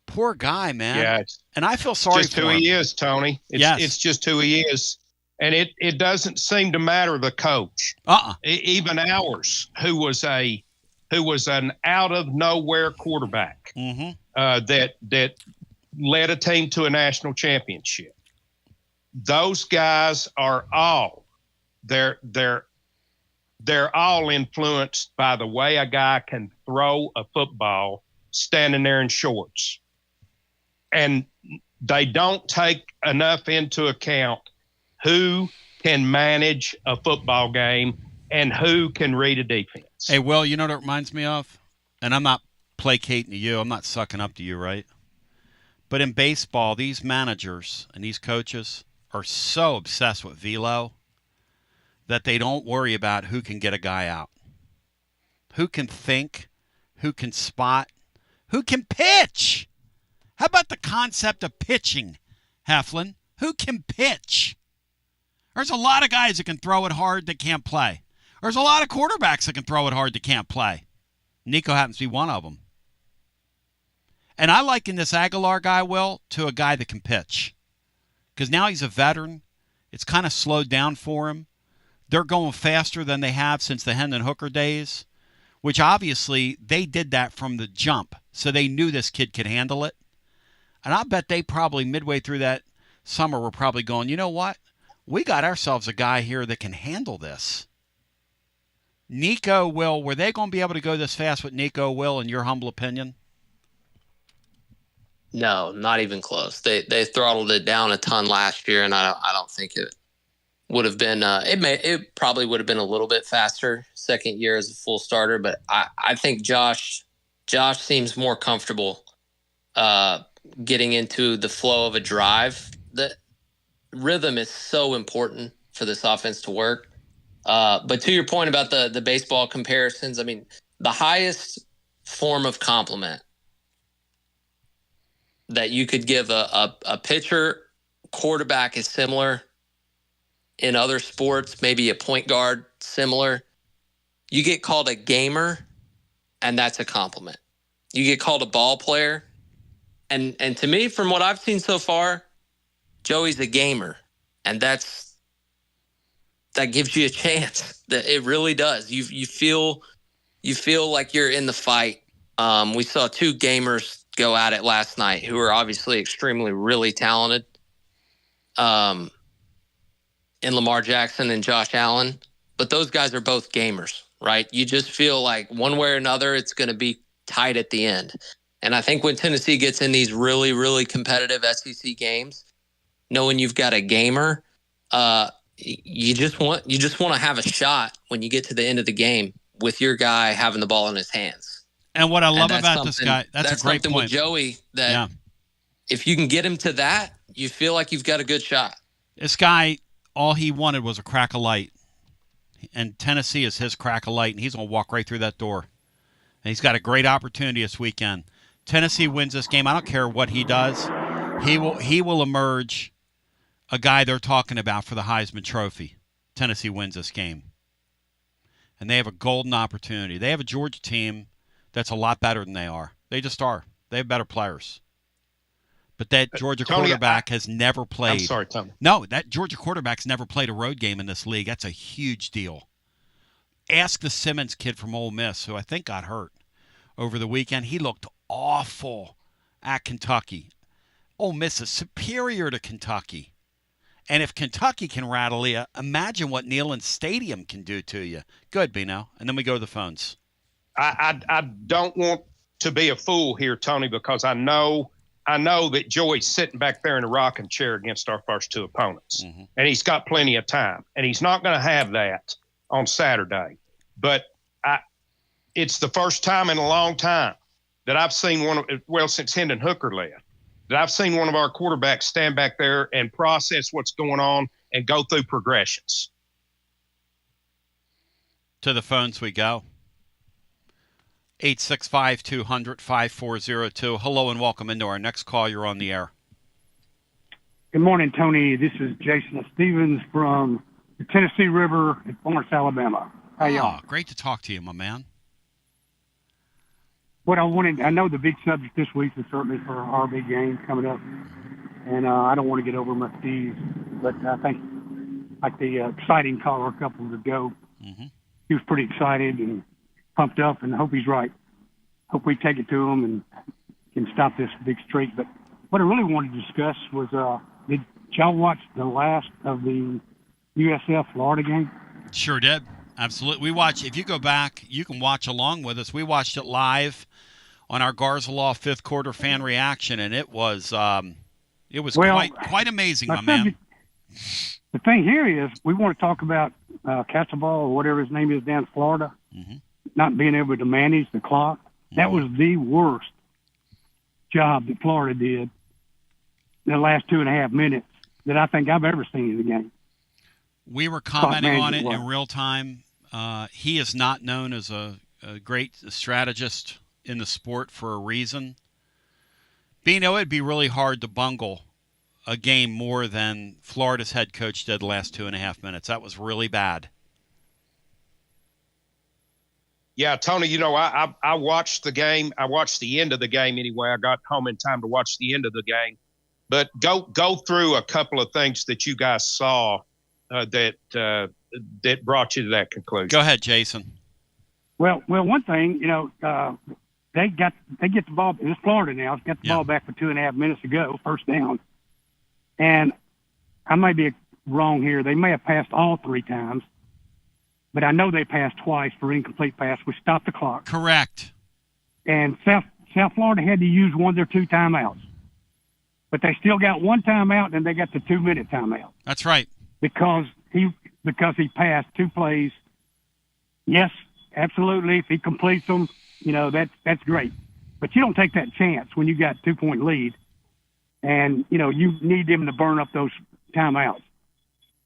Poor guy, man. Yeah, and I feel sorry just for who him. he is, Tony. It's just who he is. And it doesn't seem to matter the coach. Even ours, who was an out of nowhere quarterback that led a team to a national championship. Those guys are all they're all influenced by the way a guy can throw a football standing there in shorts. And they don't take enough into account who can manage a football game and who can read a defense. Hey, Will, you know what it reminds me of? And I'm not placating to you. I'm not sucking up to you, right? But in baseball, these managers and these coaches are so obsessed with velo that they don't worry about who can get a guy out, who can think, who can spot, who can pitch. How about the concept of pitching, Heflin? Who can pitch? There's a lot of guys that can throw it hard that can't play. There's a lot of quarterbacks that can throw it hard that can't play. Nico happens to be one of them. And I liken this Aguilar guy, Will, to a guy that can pitch. Because now he's a veteran. It's kind of slowed down for him. They're going faster than they have since the Hendon Hooker days, which obviously they did that from the jump. So they knew this kid could handle it. And I bet they probably midway through that summer were probably going, you know what? We got ourselves a guy here that can handle this. Nico, Will, were they going to be able to go this fast with Nico, Will, in your humble opinion? No, not even close. They throttled it down a ton last year, and I don't think it would have been. It probably would have been a little bit faster second year as a full starter, but I think Josh seems more comfortable getting into the flow of a drive. The rhythm is so important for this offense to work. But to your point about the baseball comparisons, I mean, the highest form of compliment that you could give a pitcher, quarterback is similar. In other sports, maybe a point guard, similar. You get called a gamer, and that's a compliment. You get called a ball player, and to me, from what I've seen so far, Joey's a gamer, and that gives you a chance. That it really does. You feel like you're in the fight. We saw two gamers go at it last night who are obviously extremely, really talented. In Lamar Jackson and Josh Allen, but those guys are both gamers, right? You just feel like one way or another, it's going to be tight at the end. And I think when Tennessee gets in these really, really competitive SEC games, knowing you've got a gamer, you just want to have a shot when you get to the end of the game with your guy having the ball in his hands. And what I love about this guy, that's a great point. With Joey, that if you can get him to that, you feel like you've got a good shot. This guy, all he wanted was a crack of light. And Tennessee is his crack of light, and he's going to walk right through that door. And he's got a great opportunity this weekend. Tennessee wins this game. I don't care what he does. He will emerge a guy they're talking about for the Heisman Trophy. Tennessee wins this game. And they have a golden opportunity. They have a Georgia team that's a lot better than they are. They just are. They have better players. But that Georgia quarterback has never played. I'm sorry, Tony. No, that Georgia quarterback's never played a road game in this league. That's a huge deal. Ask the Simmons kid from Ole Miss, who I think got hurt over the weekend. He looked awful at Kentucky. Ole Miss is superior to Kentucky. And if Kentucky can rattle you, imagine what Neyland Stadium can do to you. Good, Bino. And then we go to the phones. I don't want to be a fool here, Tony, because I know that Joey's sitting back there in a rocking chair against our first two opponents. Mm-hmm. And he's got plenty of time. And he's not going to have that on Saturday. But it's the first time in a long time that I've seen since Hendon Hooker left, that I've seen one of our quarterbacks stand back there and process what's going on and go through progressions. To the phones we go. 865-200-5402. Hello and welcome into our next call. You're on the air. Good morning, Tony. This is Jason Stevens from the Tennessee River in Florence, Alabama. How y'all? Great to talk to you, my man. What I know the big subject this week is certainly for our big game coming up, and I don't want to get over my skis, but I think like the exciting caller a couple ago, he was pretty excited and pumped up, and I hope he's right. Hope we take it to him and can stop this big streak. But what I really wanted to discuss was, did y'all watch the last of the USF Florida game? Sure did. Absolutely. We watch. If you go back, you can watch along with us. We watched it live on our Garza Law fifth quarter fan reaction, and it was quite amazing, my man. The thing here is we want to talk about Castaball or whatever his name is down in Florida, not being able to manage the clock. That was the worst job that Florida did in the last 2.5 minutes that I think I've ever seen in the game. We were commenting on it in real time. He is not known as a great strategist in the sport for a reason. Bino, it'd be really hard to bungle a game more than Florida's head coach did the last 2.5 minutes. That was really bad. Yeah, Tony, I watched the game. I watched the end of the game anyway. I got home in time to watch the end of the game. But go through a couple of things that you guys saw that brought you to that conclusion. Go ahead, Jason. Well, one thing, they get the ball. It's Florida now. It's got the ball back for 2.5 minutes to go, first down. And I may be wrong here. They may have passed all 3 times, but I know they passed twice for incomplete pass, which stopped the clock. Correct. And South Florida had to use one of their 2 timeouts, but they still got 1 timeout, and they got the 2-minute timeout. That's right. Because he passed 2 plays. Yes, absolutely. If he completes them, that's great. But you don't take that chance when you got 2-point lead, and you need them to burn up those timeouts.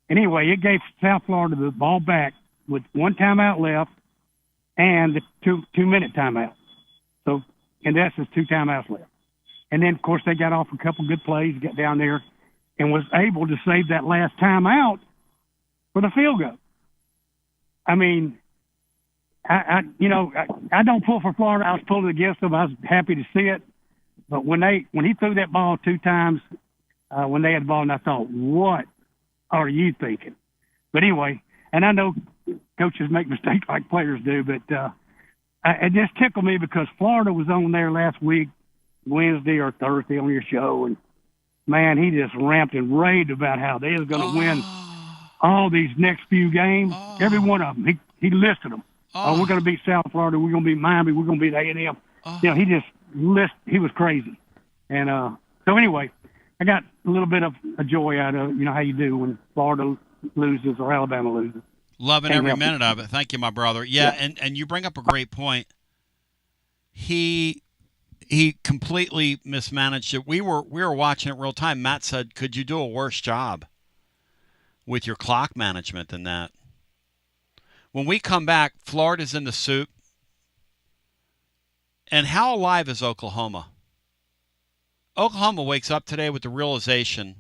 Anyway, it gave South Florida the ball back with 1 timeout left and the 2-minute timeout. So in essence, 2 timeouts left. And then of course they got off a couple good plays, got down there, and was able to save that last timeout for the field goal. I mean, I don't pull for Florida. I was pulling against them. I was happy to see it. But when he threw that ball 2 times, when they had the ball, and I thought, what are you thinking? But anyway, and I know coaches make mistakes like players do, but it just tickled me because Florida was on there last week, Wednesday or Thursday on your show, and man, he just ramped and raved about how they was going to win all these next few games, every one of them. He listed them. We're going to beat South Florida. We're going to beat Miami. We're going to beat A&M. He just he was crazy. And so anyway, I got a little bit of a joy out of how you do when Florida loses or Alabama loses. Loving every minute of it. Thank you, my brother. Yeah. And you bring up a great point. He completely mismanaged it. We were watching it real time. Matt said, "Could you do a worse job with your clock management than that?" When we come back, Florida's in the soup. And how alive is Oklahoma? Oklahoma wakes up today with the realization,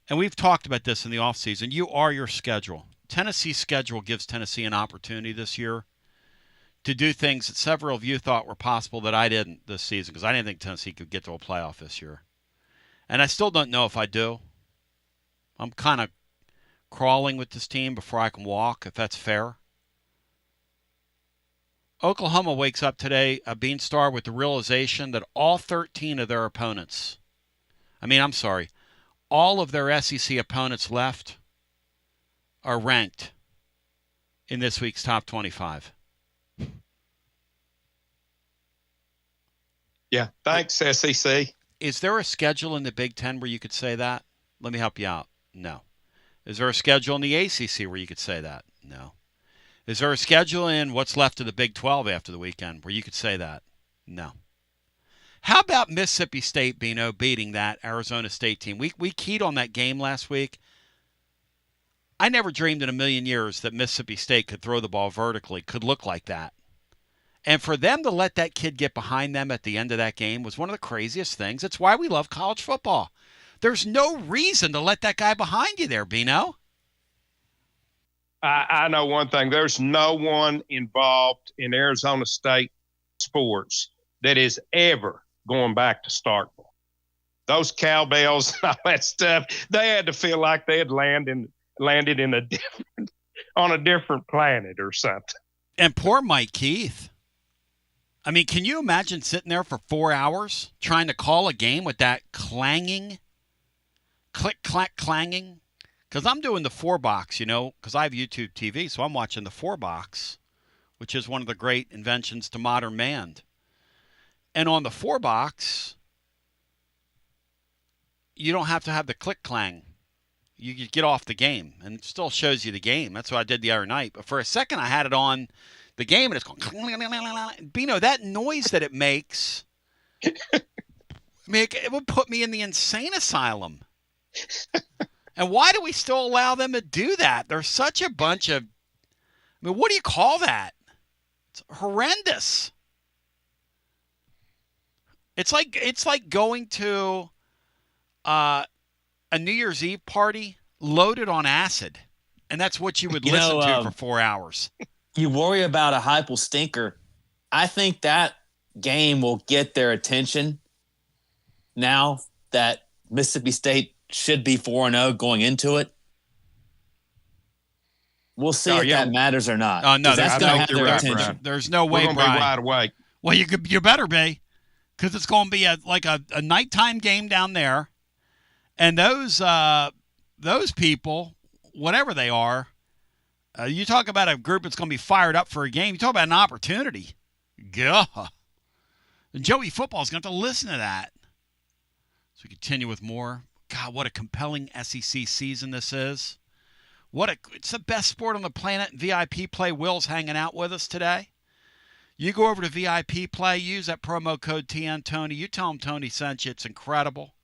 and we've talked about this in the offseason, you are your schedule. Tennessee's schedule gives Tennessee an opportunity this year to do things that several of you thought were possible that I didn't this season, because I didn't think Tennessee could get to a playoff this year. And I still don't know if I do. I'm kind of crawling with this team before I can walk, if that's fair. Oklahoma wakes up today, a Beanstar, with the realization that all 13 of their opponents, all of their SEC opponents left are ranked in this week's top 25. Yeah, thanks, SEC. Is there a schedule in the Big Ten where you could say that? Let me help you out. No. Is there a schedule in the ACC where you could say that? No. Is there a schedule in what's left of the Big 12 after the weekend where you could say that? No. How about Mississippi State, Bino, beating that Arizona State team? We keyed on that game last week. I never dreamed in a million years that Mississippi State could throw the ball vertically, could look like that. And for them to let that kid get behind them at the end of that game was one of the craziest things. It's why we love college football. There's no reason to let that guy behind you there, Bino. I know one thing. There's no one involved in Arizona State sports that is ever going back to Starkville. Those cowbells and all that stuff, they had to feel like they had landed in on a different planet or something. And poor Mike Keith. I mean, can you imagine sitting there for 4 hours trying to call a game with that clanging, click, clack, clanging? Because I'm doing the 4-box, because I have YouTube TV, so I'm watching the 4-box, which is one of the great inventions to modern man. And on the 4-box, you don't have to have the click clang. You get off the game, and it still shows you the game. That's what I did the other night. But for a second, I had it on the game, and it's going, Bino, that noise that it makes, it would put me in the insane asylum. And why do we still allow them to do that? They're such a bunch of, what do you call that? It's horrendous. It's like going to a New Year's Eve party loaded on acid, and that's what you would listen to for 4 hours. You worry about a Heupel stinker. I think that game will get their attention now that Mississippi State should be 4-0 going into it. We'll see if that matters or not. Oh, no, that's going to have their attention. Brian. There's no way, We're going to be wide awake. Well, you better be, because it's going to be a nighttime game down there, and those people, whatever they are, you talk about a group that's going to be fired up for a game. You talk about an opportunity. Gah. And Joey Football is going to have to listen to that. So we continue with more. God, what a compelling SEC season this is. It's the best sport on the planet. VIP Play. Will's hanging out with us today. You go over to VIP Play, use that promo code TNTony. You tell them Tony sent you. It's incredible.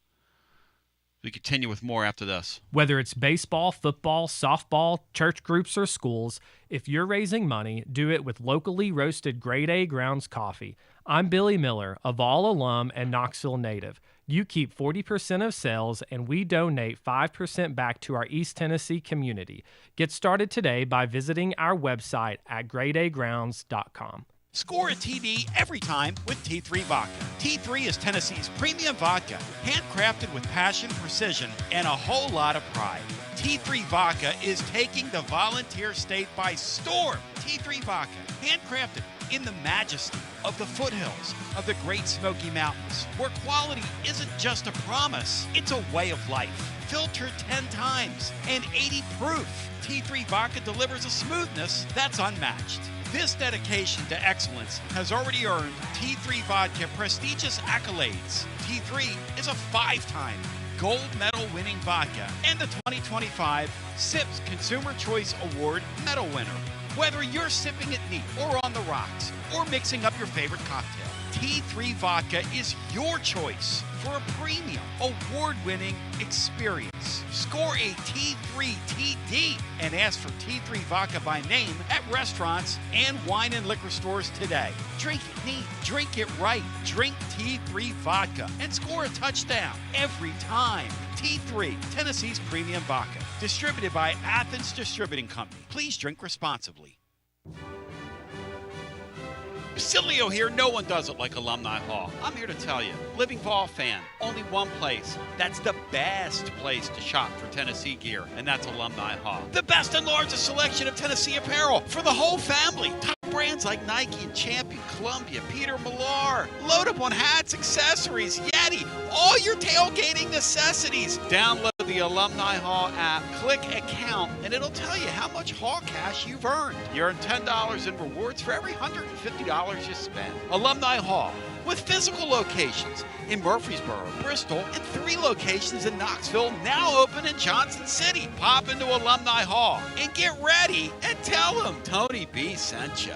We continue with more after this. Whether it's baseball, football, softball, church groups, or schools, if you're raising money, do it with locally roasted Grade A Grounds coffee. I'm Billy Miller, a Vol alum and Knoxville native. You keep 40% of sales, and we donate 5% back to our East Tennessee community. Get started today by visiting our website at gradeagrounds.com. Score a TD every time with T3 Vodka. T3 is Tennessee's premium vodka, handcrafted with passion, precision, and a whole lot of pride. T3 Vodka is taking the Volunteer State by storm. T3 Vodka, handcrafted in the majesty of the foothills of the Great Smoky Mountains, where quality isn't just a promise, it's a way of life. Filtered 10 times and 80 proof. T3 Vodka delivers a smoothness that's unmatched. This dedication to excellence has already earned T3 Vodka prestigious accolades. T3 is a 5-time gold medal winning vodka and the 2025 SIPS Consumer Choice Award medal winner. Whether you're sipping it neat or on the rocks or mixing up your favorite cocktail, T3 Vodka is your choice for a premium, award-winning experience. Score a T3 TD and ask for T3 Vodka by name at restaurants and wine and liquor stores today. Drink it neat, drink it right, drink T3 Vodka and score a touchdown every time. T3, Tennessee's premium vodka. Distributed by Athens Distributing Company. Please drink responsibly. Basilio here. No one does it like Alumni Hall. I'm here to tell you, living Vol fan, only one place that's the best place to shop for Tennessee gear, and that's Alumni Hall. The best and largest selection of Tennessee apparel for the whole family. Top brands like Nike and Champion, Columbia, Peter Millar. Load up on hats, accessories, Yeti, all your tailgating necessities. Download the Alumni Hall app, click account, and it'll tell you how much Hall cash you've earned. You earn $10 in rewards for every $150 you spend. Alumni Hall, with physical locations in Murfreesboro, Bristol, and 3 locations in Knoxville, now open in Johnson City. Pop into Alumni Hall and get ready and tell them Tony B sent you.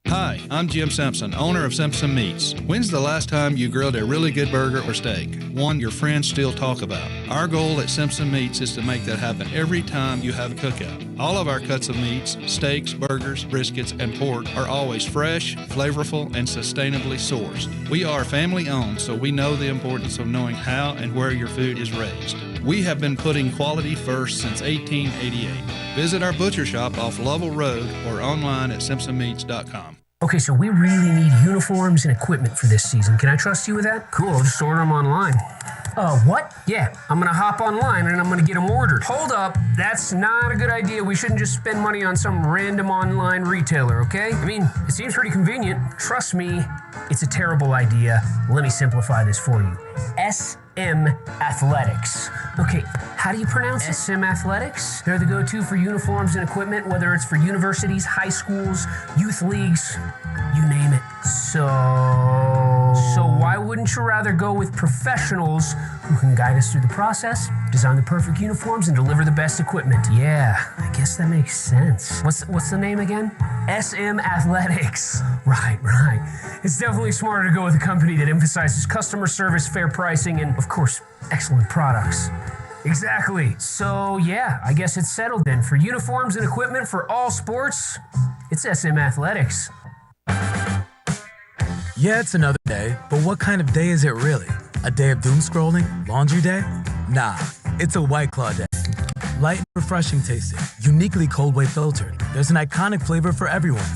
Hi, I'm Jim Simpson, owner of Simpson Meats. When's the last time you grilled a really good burger or steak? One your friends still talk about. Our goal at Simpson Meats is to make that happen every time you have a cookout. All of our cuts of meats, steaks, burgers, briskets, and pork are always fresh, flavorful, and sustainably sourced. We are family owned, so we know the importance of knowing how and where your food is raised. We have been putting quality first since 1888. Visit our butcher shop off Lovell Road or online at simpsonmeats.com. Okay, so we really need uniforms and equipment for this season. Can I trust you with that? Cool, I'll just order them online. What? Yeah, I'm gonna hop online and I'm gonna get them ordered. Hold up, that's not a good idea. We shouldn't just spend money on some random online retailer, okay? I mean, it seems pretty convenient. Trust me, it's a terrible idea. Let me simplify this for you. SM Athletics. Okay, how do you pronounce it? SM Athletics? They're the go-to for uniforms and equipment, whether it's for universities, high schools, youth leagues, you name it. So why wouldn't you rather go with professionals who can guide us through the process, design the perfect uniforms, and deliver the best equipment? Yeah, I guess that makes sense. What's the name again? SM Athletics. Right. It's definitely smarter to go with a company that emphasizes customer service, fair pricing, and, of course, excellent products. Exactly. So, yeah, I guess it's settled then. For uniforms and equipment for all sports, it's SM Athletics. Yeah, it's another day, but what kind of day is it really? A day of doom scrolling? Laundry day? Nah, it's a White Claw day. Light and refreshing tasting, uniquely cold way filtered. There's an iconic flavor for everyone.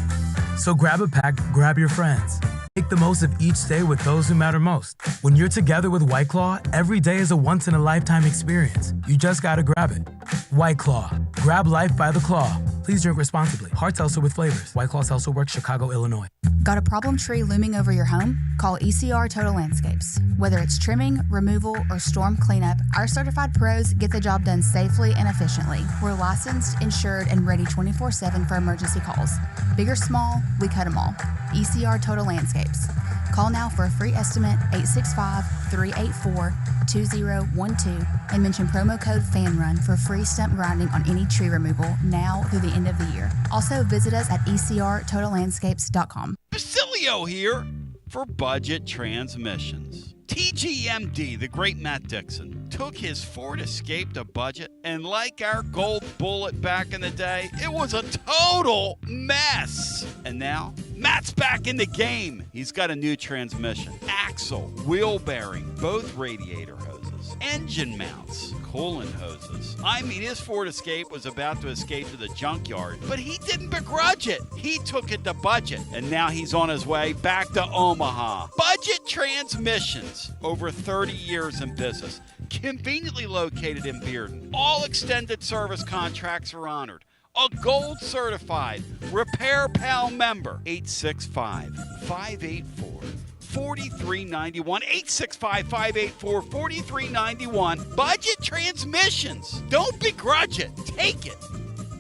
So grab a pack, grab your friends. Make the most of each day with those who matter most. When you're together with White Claw, every day is a once-in-a-lifetime experience. You just gotta grab it. White Claw. Grab life by the claw. Please drink responsibly. Hard seltzer with flavors. White Claw Seltzer Works, Chicago, Illinois. Got a problem tree looming over your home? Call ECR Total Landscapes. Whether it's trimming, removal, or storm cleanup, our certified pros get the job done safely and efficiently. We're licensed, insured, and ready 24/7 for emergency calls. Big or small, we cut them all. ECR Total Landscapes. Call now for a free estimate, 865-384-2012, and mention promo code FANRUN for free stump grinding on any tree removal now through the end of the year. Also, visit us at ecrtotallandscapes.com. Basilio here for Budget Transmissions. TGMD, the great Matt Dixon, took his Ford Escape to budget, and like our gold bullet back in the day, it was a total mess. And now, Matt's back in the game. He's got a new transmission, axle, wheel bearing, both radiator hoses, engine mounts, coolant hoses. I mean, his Ford Escape was about to escape to the junkyard, but he didn't begrudge it. He took it to budget, and now he's on his way back to Omaha. Budget Transmissions, over 30 years in business, conveniently located in Bearden. All extended service contracts are honored. A gold certified Repair Pal member. 865-584-4391. 865-584-4391. Budget Transmissions. Don't begrudge it. Take it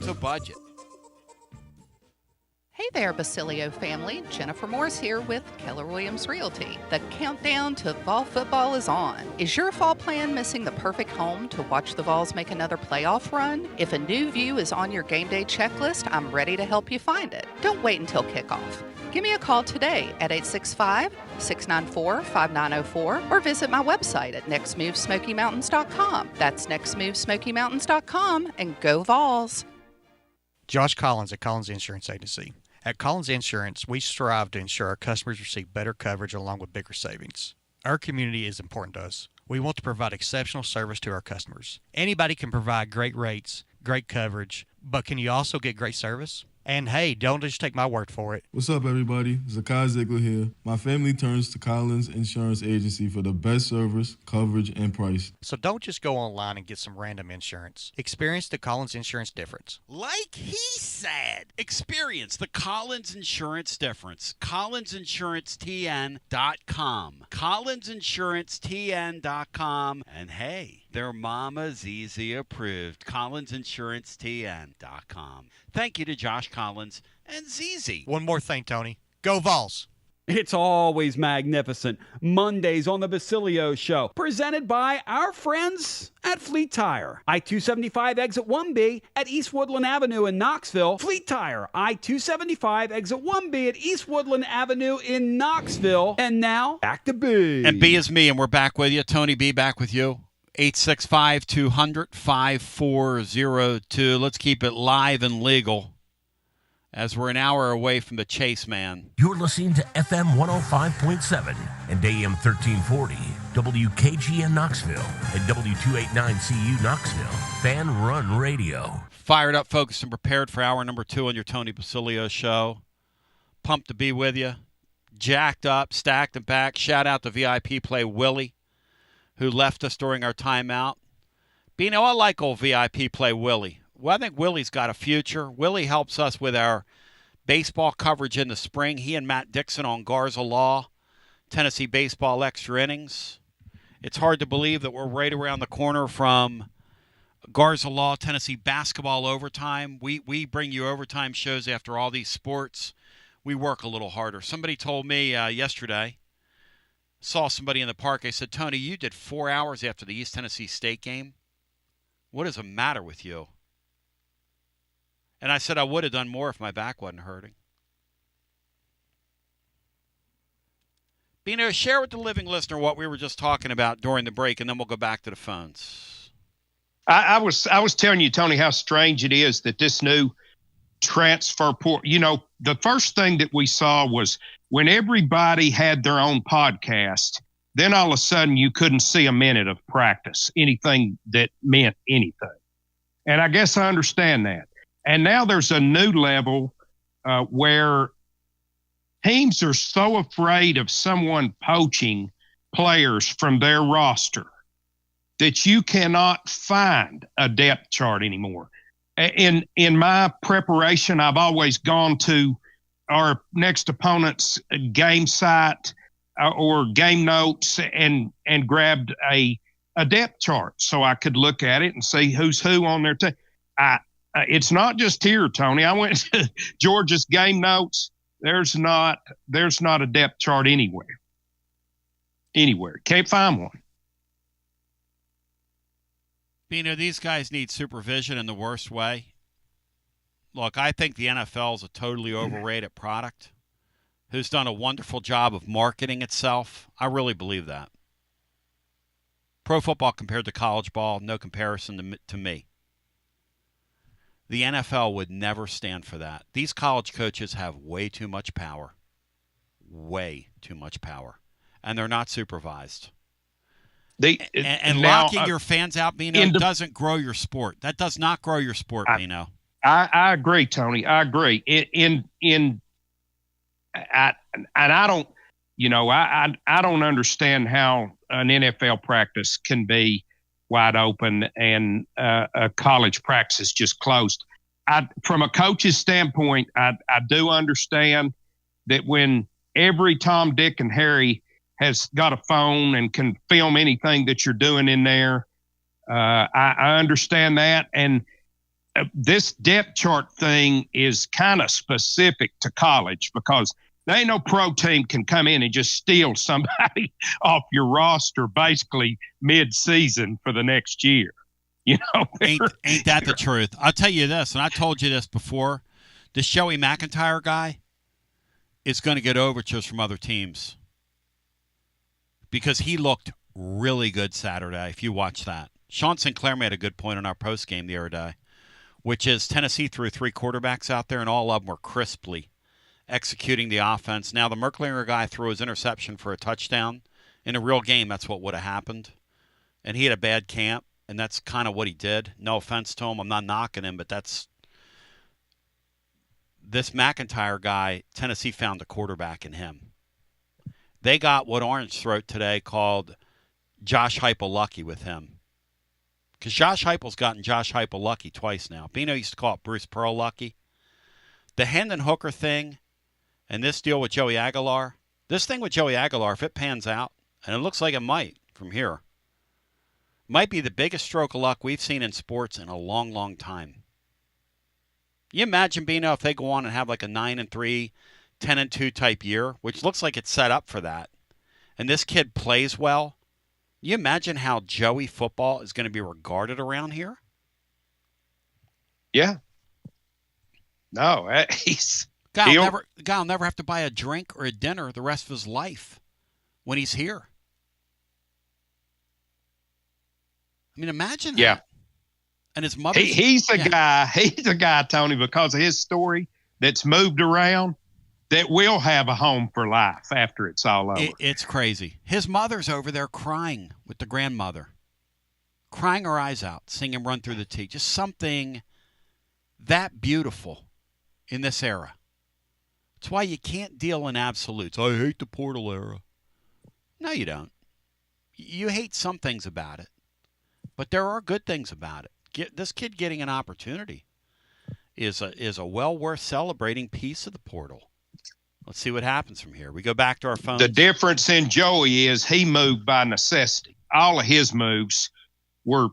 to budget. Hey there, Basilio family. Jennifer Morris here with Keller Williams Realty. The countdown to fall football is on. Is your fall plan missing the perfect home to watch the Vols make another playoff run? If a new view is on your game day checklist, I'm ready to help you find it. Don't wait until kickoff. Give me a call today at 865-694-5904 or visit my website at nextmovesmokymountains.com. That's nextmovesmokymountains.com, and go Vols. Josh Collins at Collins Insurance Agency. At Collins Insurance, we strive to ensure our customers receive better coverage along with bigger savings. Our community is important to us. We want to provide exceptional service to our customers. Anybody can provide great rates, great coverage, but can you also get great service? And hey, don't just take my word for it. What's up, everybody? Zakai Ziegler here. My family turns to Collins Insurance Agency for the best service, coverage, and price. So don't just go online and get some random insurance. Experience the Collins Insurance difference. Like he said, experience the Collins Insurance difference. CollinsInsuranceTN.com. CollinsInsuranceTN.com. And hey, their Mama's Easy approved. CollinsInsuranceTN.com. Thank you to Josh Collins and ZZ. One more thing, Tony. Go Vols. It's always magnificent. Mondays on the Basilio Show, presented by our friends at Fleet Tire. I-275 exit 1B at East Woodland Avenue in Knoxville. Fleet Tire, I-275 exit 1B at East Woodland Avenue in Knoxville. And now, back to B. And B is me, and we're back with you. Tony B, back with you. 865-200-5402. Let's keep it live and legal, as we're an hour away from the Chase Man. You're listening to FM 105.7 and AM 1340, WKGN Knoxville, and W289CU Knoxville, Fan Run Radio. Fired up, focused, and prepared for hour number 2 on your Tony Basilio Show. Pumped to be with you. Jacked up, stacked and back. Shout out to VIP play Willie, who left us during our timeout. Bino, I like old VIP play Willie. Well, I think Willie's got a future. Willie helps us with our baseball coverage in the spring. He and Matt Dixon on Garza Law, Tennessee Baseball Extra Innings. It's hard to believe that we're right around the corner from Garza Law, Tennessee Basketball Overtime. We bring you overtime shows after all these sports. We work a little harder. Somebody told me yesterday, saw somebody in the park. They said, Tony, you did 4 hours after the East Tennessee State game. What is the matter with you? And I said I would have done more if my back wasn't hurting. Bino, share with the living listener what we were just talking about during the break, and then we'll go back to the phones. I was telling you, Tony, how strange it is that this new transfer port, the first thing that we saw was when everybody had their own podcast, then all of a sudden you couldn't see a minute of practice, anything that meant anything. And I guess I understand that. And now there's a new level where teams are so afraid of someone poaching players from their roster that you cannot find a depth chart anymore. In my preparation, I've always gone to our next opponent's game site or game notes and grabbed a depth chart so I could look at it and see who's who on their team. It's not just here, Tony. I went to Georgia's game notes. There's not a depth chart anywhere. Can't find one. These guys need supervision in the worst way. Look, I think the NFL is a totally overrated product who's done a wonderful job of marketing itself. I really believe that. Pro football compared to college ball, no comparison to me. The NFL would never stand for that. These college coaches have way too much power. Way too much power. And they're not supervised. And locking your fans out, Bino, doesn't grow your sport. That does not grow your sport, Bino. I agree, Tony. I agree. I don't understand how an NFL practice can be wide open and a college practice is just closed. From a coach's standpoint, I do understand that when every Tom, Dick, and Harry has got a phone and can film anything that you're doing in there, I understand that. And this depth chart thing is kind of specific to college because there ain't no pro team can come in and just steal somebody off your roster basically mid-season for the next year. Ain't that the truth? I'll tell you this, and I told you this before. This Joey McIntyre guy is going to get overtures from other teams because he looked really good Saturday, if you watch that. Sean Sinclair made a good point on our post game the other day, which is Tennessee threw 3 quarterbacks out there, and all of them were crisply executing the offense. Now, the Merklinger guy threw his interception for a touchdown. In a real game, that's what would have happened. And he had a bad camp, and that's kind of what he did. No offense to him. I'm not knocking him, but that's this McIntyre guy, Tennessee found a quarterback in him. They got what Orange Throat today called Josh Heupel lucky with him. Because Josh Heupel's gotten Josh Heupel lucky twice now. Bino used to call it Bruce Pearl lucky. The Hendon Hooker thing and this deal with Joey Aguilar, this thing with Joey Aguilar, if it pans out, and it looks like it might from here, might be the biggest stroke of luck we've seen in sports in a long, long time. You imagine, Bino, if they go on and have like a 9-3, 10-2 type year, which looks like it's set up for that, and this kid plays well, you imagine how Joey football is going to be regarded around here? Yeah. No, he's... Guy will never have to buy a drink or a dinner the rest of his life when he's here. I mean, imagine that. Yeah. And his mother. He's a guy, Tony, because of his story that's moved around, that will have a home for life after it's all over. It's crazy. His mother's over there crying with the grandmother, crying her eyes out, seeing him run through the tee. Just something that beautiful in this era. It's why you can't deal in absolutes. I hate the portal era. No, you don't. You hate some things about it, but there are good things about it. This kid getting an opportunity is a well worth celebrating piece of the portal. Let's see what happens from here. We go back to our phones. The difference in Joey is he moved by necessity. All of his moves were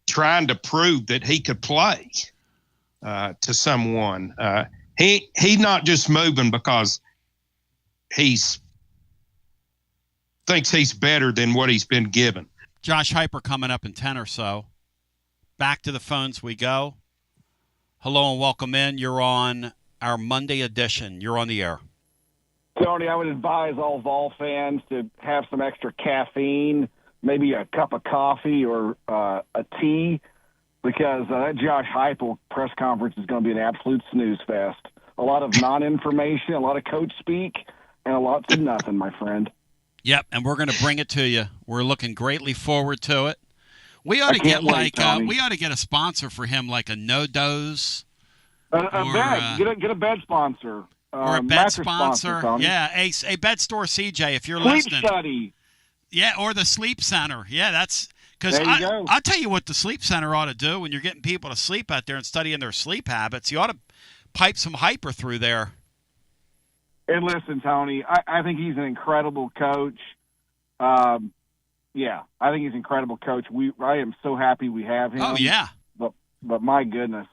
trying to prove that he could play to someone. He not just moving because thinks he's better than what he's been given. Josh Hyper coming up in 10 or so. Back to the phones we go. Hello and welcome in. You're on our Monday edition. You're on the air. Tony, I would advise all Vol fans to have some extra caffeine, maybe a cup of coffee or a tea, because that Josh Heupel press conference is going to be an absolute snooze fest. A lot of non-information, a lot of coach speak, and a lot of nothing, my friend. Yep, and we're going to bring it to you. We're looking greatly forward to it. We ought to get we ought to get a sponsor for him, like a No Doze. A bed. Get a bed sponsor. Or a bed sponsor. Yeah, a bed store, CJ, if you're listening. Sleep study. Yeah, or the sleep center. Yeah, that's because I'll tell you what the sleep center ought to do when you're getting people to sleep out there and studying their sleep habits. You ought to pipe some Hyper through there. And listen, Tony, I think he's an incredible coach. Yeah, I think he's an incredible coach. I am so happy we have him. Oh, yeah. But my goodness,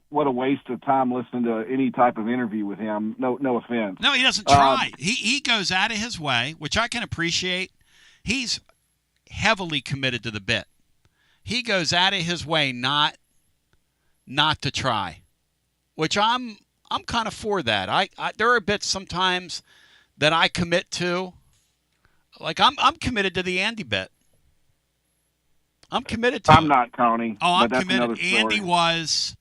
what a waste of time listening to any type of interview with him. No offense. No, he doesn't try. He goes out of his way, which I can appreciate. He's heavily committed to the bit. He goes out of his way not to try, which I'm kind of for that. I there are bits sometimes that I commit to. Like I'm committed to the Andy bit. I'm committed to it. I'm not, Tony. Oh, I'm committed. Andy was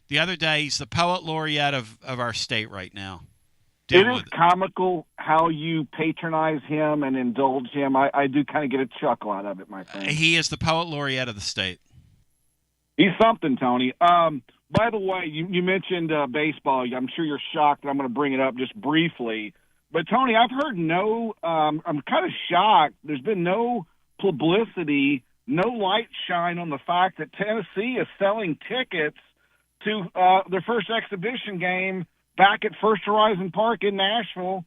the other day. He's the poet laureate of our state right now. It is comical how you patronize him and indulge him. I do kind of get a chuckle out of it, my friend. He is the poet laureate of the state. He's something, Tony. By the way, you mentioned baseball. I'm sure you're shocked that I'm going to bring it up just briefly. But, Tony, I've heard I'm kind of shocked. There's been no publicity, no light shine on the fact that Tennessee is selling tickets to their first exhibition game back at First Horizon Park in Nashville,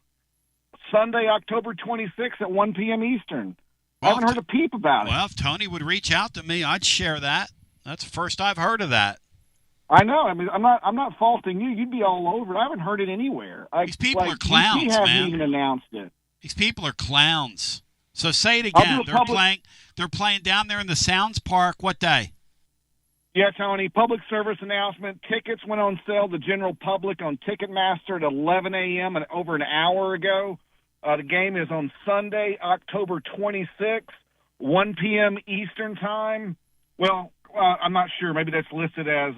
Sunday, October 26th at 1 p.m. Eastern. I haven't heard a peep about it. Well, if Tony would reach out to me, I'd share that. That's the first I've heard of that. I know. I mean, I'm not faulting you. You'd be all over it. I haven't heard it anywhere. These people are clowns, he hasn't even announced it. These people are clowns. So say it again. They're playing down there in the Sounds Park. What day? Yeah, Tony. Public service announcement. Tickets went on sale to the general public on Ticketmaster at 11 a.m. and over an hour ago. The game is on Sunday, October 26th, 1 p.m. Eastern time. Well, I'm not sure. Maybe that's listed as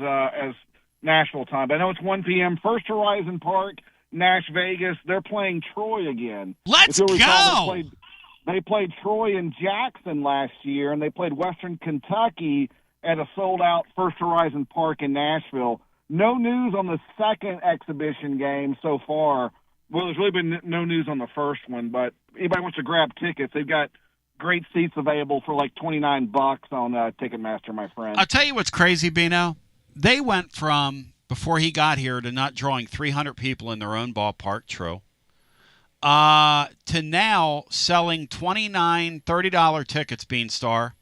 Nashville time. But I know it's 1 p.m. First Horizon Park, Nash Vegas. They're playing Troy again. Let's go! They played Troy and Jackson last year, and they played Western Kentucky at a sold-out First Horizon Park in Nashville. No news on the second exhibition game so far. Well, there's really been no news on the first one, but anybody wants to grab tickets, they've got great seats available for like $29 on Ticketmaster, my friend. I'll tell you what's crazy, Bino. They went from, before he got here, to not drawing 300 people in their own ballpark, true, to now selling $29, $30 tickets, Beanstar,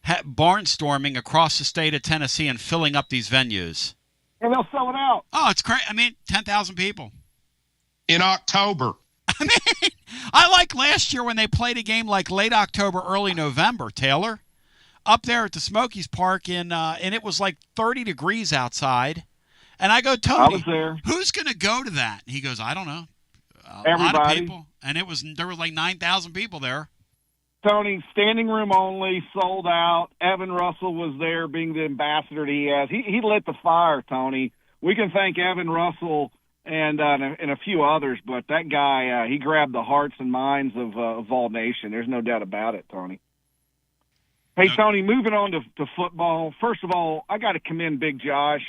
barnstorming across the state of Tennessee and filling up these venues. And they'll sell it out. Oh, it's crazy. I mean, 10,000 people. in October. I like last year when they played a game like late October, early November, Taylor, up there at the Smokies Park, and it was like 30 degrees outside. And I go, Tony, I was there. Who's going to go to that? And he goes, I don't know. A Everybody. lot of people. And there were like 9,000 people there. Tony, standing room only, sold out. Evan Russell was there being the ambassador that he has. He lit the fire, Tony. We can thank Evan Russell and a few others, but that guy, he grabbed the hearts and minds of Vol Nation. There's no doubt about it, Tony. Hey, Tony, moving on to football. First of all, I got to commend Big Josh.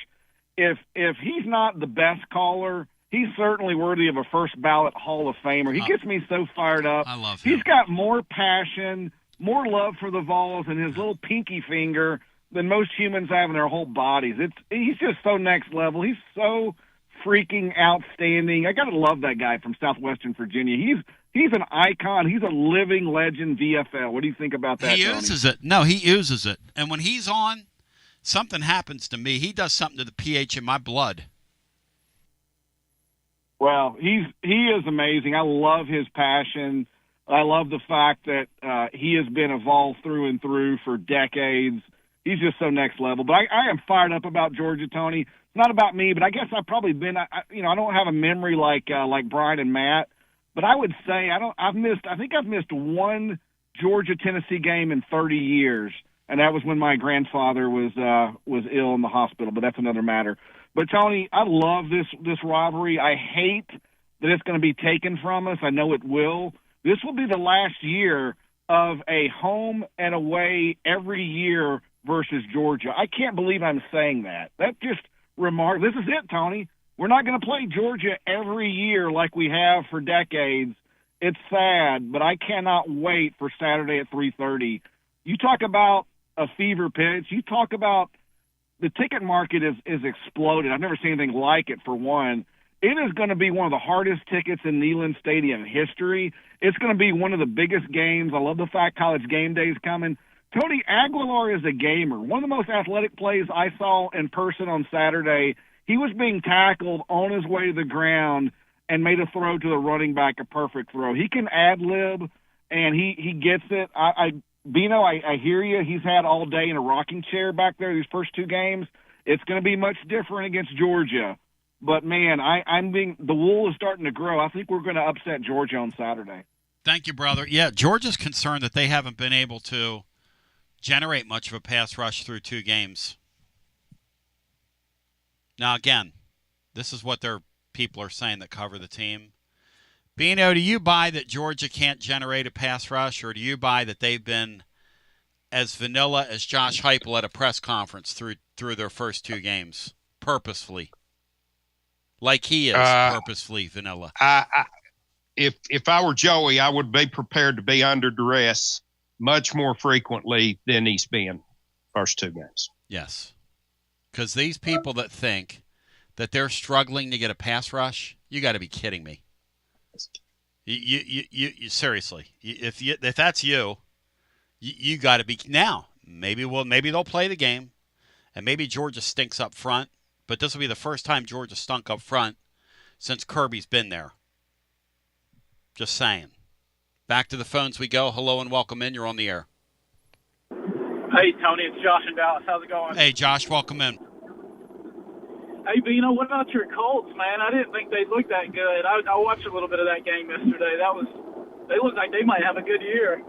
If he's not the best caller, he's certainly worthy of a first ballot Hall of Famer. He gets me so fired up. I love him. He's got more passion, more love for the Vols and his little pinky finger than most humans have in their whole bodies. He's just so next level. He's so freaking outstanding. I got to love that guy from Southwestern Virginia. He's an icon. He's a living legend VFL. What do you think about that, He Tony? uses it. No, he uses it. And when he's on, something happens to me. He does something to the pH in my blood. Well, he is amazing. I love his passion. I love the fact that he has been a Vol through and through for decades. He's just so next level. But I am fired up about Georgia, Tony. It's not about me, but I guess I've probably been. I don't have a memory like Brian and Matt, but I would say I think I've missed one Georgia-Tennessee game in 30 years, and that was when my grandfather was ill in the hospital. But that's another matter. But Tony, I love this rivalry. I hate that it's going to be taken from us. I know it will. This will be the last year of a home and away every year versus Georgia. I can't believe I'm saying that. That's just remarkable. This is it, Tony. We're not going to play Georgia every year like we have for decades. It's sad, but I cannot wait for Saturday at 3:30. You talk about a fever pitch. You talk about the ticket market is exploded. I've never seen anything like it, for one. It is going to be one of the hardest tickets in Neyland Stadium history. It's going to be one of the biggest games. I love the fact College Game Day is coming. Tony Aguilar is a gamer. One of the most athletic plays I saw in person on Saturday, he was being tackled on his way to the ground and made a throw to the running back, a perfect throw. He can ad-lib, and he gets it. Bino, I hear you. He's had all day in a rocking chair back there these first two games. It's going to be much different against Georgia. But, man, the wool is starting to grow. I think we're going to upset Georgia on Saturday. Thank you, brother. Yeah, Georgia's concerned that they haven't been able to generate much of a pass rush through two games. Now, again, this is what their people are saying that cover the team. Bino, do you buy that Georgia can't generate a pass rush, or do you buy that they've been as vanilla as Josh Heupel at a press conference through their first two games, purposefully? Like he is purposefully vanilla. If I were Joey, I would be prepared to be under duress much more frequently than he's been first two games. Yes. Because these people that think that they're struggling to get a pass rush, you got to be kidding me. You seriously, if that's you got to be now. Maybe they'll play the game, and maybe Georgia stinks up front. But this will be the first time Georgia stunk up front since Kirby's been there. Just saying. Back to the phones we go. Hello and welcome in. You're on the air. Hey, Tony. It's Josh in Dallas. How's it going? Hey, Josh. Welcome in. Hey, Bino, what about your Colts, man? I didn't think they looked that good. I watched a little bit of that game yesterday. They look like they might have a good year.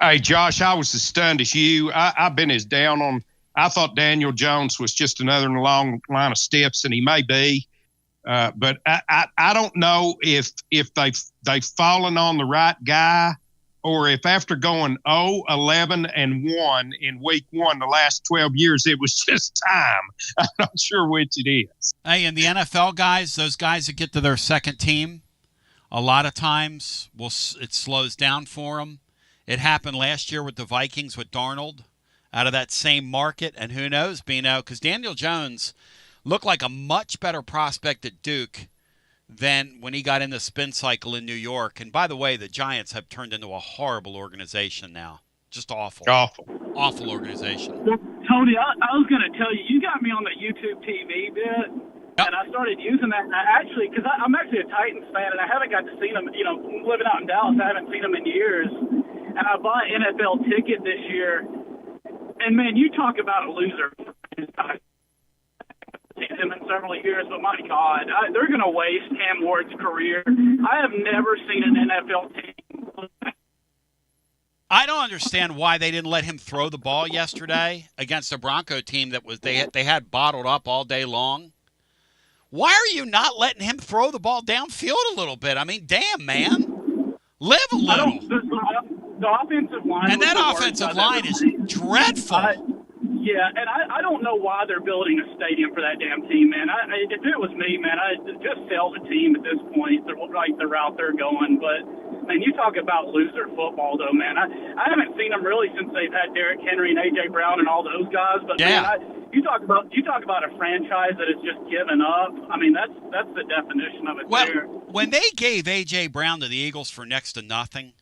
Hey, Josh, I was as stunned as you. I've been as down on – I thought Daniel Jones was just another long line of steps, and he may be. But I don't know if they've fallen on the right guy, or if after going 0-11-1 in week one the last 12 years, it was just time. I'm not sure which it is. Hey, and the NFL guys, those guys that get to their second team, a lot of times it slows down for them. It happened last year with the Vikings with Darnold out of that same market. And who knows, Bino, because Daniel Jones looked like a much better prospect at Duke than when he got in the spin cycle in New York. And by the way, the Giants have turned into a horrible organization now. Just awful. Awful organization. Well, Tony, I was going to tell you, you got me on the YouTube TV bit. And I started using that. And because I'm actually a Titans fan, and I haven't got to see them. Living out in Dallas, I haven't seen them in years. And I bought an NFL ticket this year. And man, you talk about a loser. I've seen him in several years, but my God, they're going to waste Cam Ward's career. I have never seen an NFL team. I don't understand why they didn't let him throw the ball yesterday against a Bronco team that was they had bottled up all day long. Why are you not letting him throw the ball downfield a little bit? I mean, damn, man. Live a little. The offensive line. And that offensive line is dreadful. Yeah, and I don't know why they're building a stadium for that damn team, man. If it was me, man, I'd just sell the team at this point. They're like the route they're going. But, man, you talk about loser football, though, man. I haven't seen them really since they've had Derrick Henry and A.J. Brown and all those guys. But, yeah. man, you talk about a franchise that has just given up. I mean, that's the definition of it there. When they gave A.J. Brown to the Eagles for next to nothing,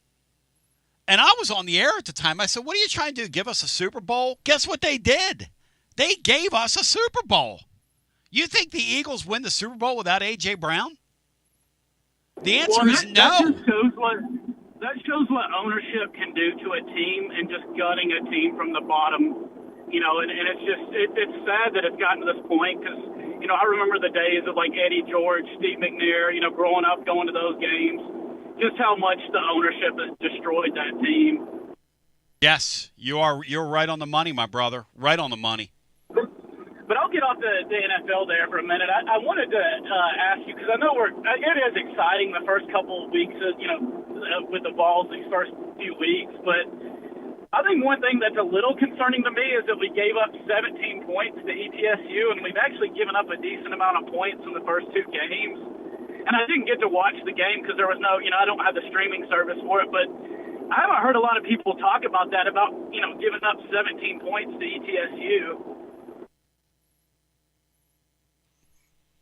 and I was on the air at the time. I said, what are you trying to do, give us a Super Bowl? Guess what they did? They gave us a Super Bowl. You think the Eagles win the Super Bowl without A.J. Brown? The answer is no. That shows what ownership can do to a team and just gutting a team from the bottom. And it's sad that it's gotten to this point because, I remember the days of like Eddie George, Steve McNair, growing up, going to those games. Just how much the ownership has destroyed that team. Yes, you're right on the money, my brother. Right on the money. But I'll get off the NFL there for a minute. I wanted to ask you, because I know it is exciting the first couple of weeks, with the Vols these first few weeks. But I think one thing that's a little concerning to me is that we gave up 17 points to ETSU, and we've actually given up a decent amount of points in the first two games. And I didn't get to watch the game because there was no, I don't have the streaming service for it. But I haven't heard a lot of people talk about that, about, giving up 17 points to ETSU.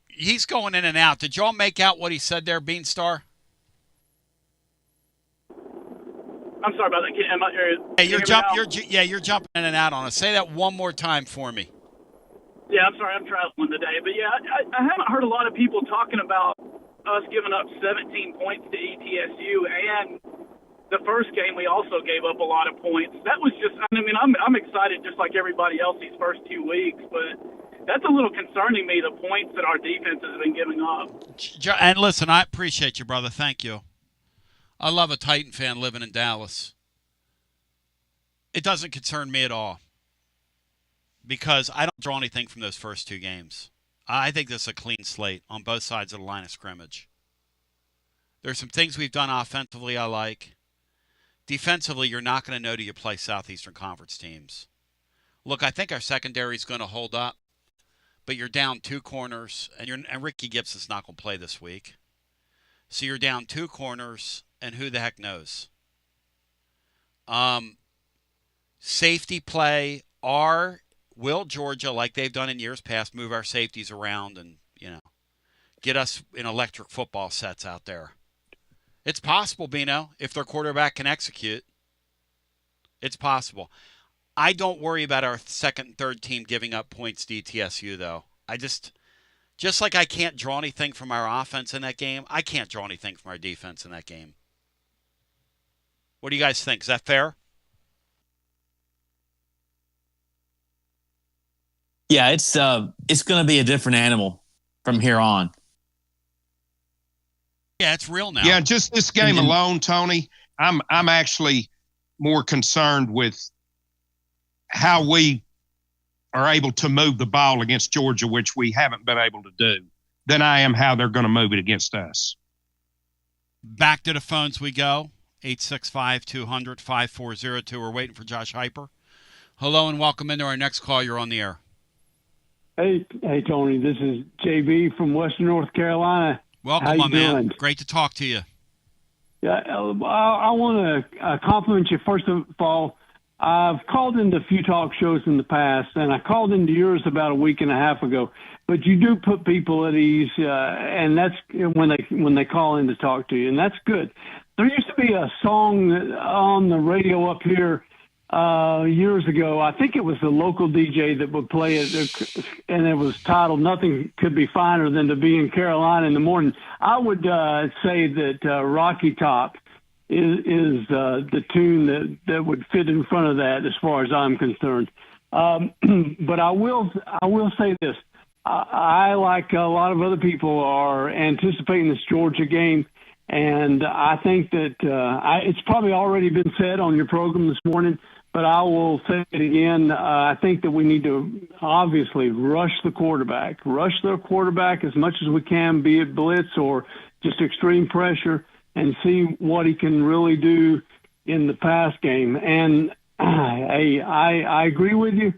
He's going in and out. Did y'all make out what he said there, Beanstar? I'm sorry about that. You're jumping in and out on us. Say that one more time for me. Yeah, I'm sorry. I'm traveling today. But, yeah, I haven't heard a lot of people talking about us giving up 17 points to ETSU, and the first game we also gave up a lot of points. That was just, I'm excited just like everybody else these first 2 weeks, but that's a little concerning me, the points that our defense has been giving up. And listen, I appreciate you, brother. Thank you. I love a Titan fan living in Dallas. It doesn't concern me at all because I don't draw anything from those first two games. I think this is a clean slate on both sides of the line of scrimmage. There's some things we've done offensively I like. Defensively, you're not going to know till you play Southeastern Conference teams. Look, I think our secondary is going to hold up, but you're down two corners, and Ricky Gibson's not going to play this week. So you're down two corners, and who the heck knows? Safety play, will Georgia, like they've done in years past, move our safeties around and, get us in electric football sets out there? It's possible, Bino, if their quarterback can execute. It's possible. I don't worry about our second and third team giving up points to ETSU, though. I just like I can't draw anything from our offense in that game, I can't draw anything from our defense in that game. What do you guys think? Is that fair? Yeah, it's going to be a different animal from here on. Yeah, it's real now. Yeah, just this game alone, Tony, I'm actually more concerned with how we are able to move the ball against Georgia, which we haven't been able to do, than I am how they're going to move it against us. Back to the phones we go. 865-200-5402. We're waiting for Josh Hyper. Hello and welcome into our next call. You're on the air. Hey, Tony. This is JB from Western North Carolina. Welcome, my man. Great to talk to you. Yeah, I want to compliment you. First of all, I've called into a few talk shows in the past, and I called into yours about a week and a half ago. But you do put people at ease, and that's when they call in to talk to you, and that's good. There used to be a song on the radio up here years ago. I think it was the local DJ that would play it, and it was titled "Nothing Could Be Finer Than to Be in Carolina in the Morning." I would say that Rocky Top is the tune that would fit in front of that, as far as I'm concerned. But I will say this: I, like a lot of other people, are anticipating this Georgia game. And I think that it's probably already been said on your program this morning, but I will say it again. I think that we need to obviously rush their quarterback as much as we can, be it blitz or just extreme pressure, and see what he can really do in the pass game. And I agree with you.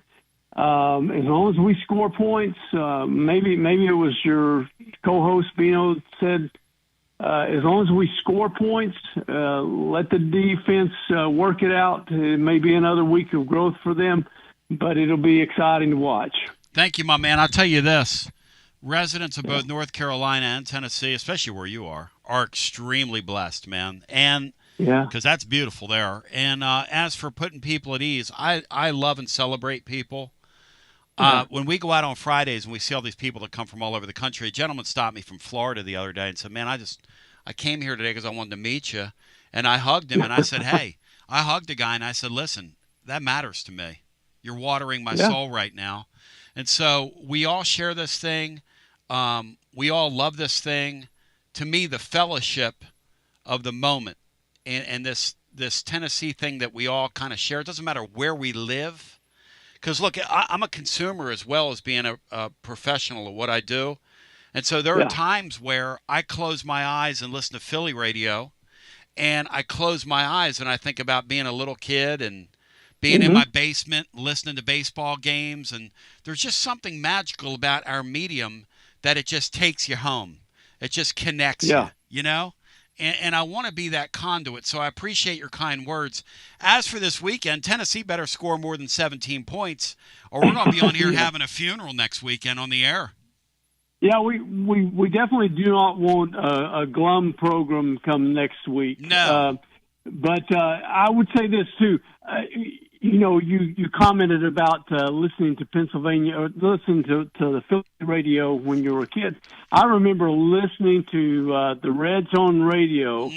As long as we score points, maybe it was your co-host Bino said, as long as we score points, let the defense work it out. It may be another week of growth for them, but it'll be exciting to watch. Thank you, my man. I'll tell you this. Residents of both North Carolina and Tennessee, especially where you are extremely blessed, man. And because that's beautiful there. And as for putting people at ease, I love and celebrate people. When we go out on Fridays and we see all these people that come from all over the country, a gentleman stopped me from Florida the other day and said, man, I came here today because I wanted to meet you. And I hugged him and I said, hey, I hugged a guy and I said, listen, that matters to me. You're watering my soul right now. And so we all share this thing. We all love this thing. To me, the fellowship of the moment and this Tennessee thing that we all kind of share, it doesn't matter where we live. Because, look, I'm a consumer as well as being a professional at what I do. And so there are times where I close my eyes and listen to Philly radio, and I close my eyes and I think about being a little kid and being in my basement, listening to baseball games. And there's just something magical about our medium that it just takes you home. It just connects you, you know? And I want to be that conduit, so I appreciate your kind words. As for this weekend, Tennessee better score more than 17 points, or we're going to be on here having a funeral next weekend on the air. Yeah, we definitely do not want a glum program come next week. No. But I would say this, too. You commented about listening to Pennsylvania or listening to the Philly radio when you were a kid. I remember listening to the Red Zone radio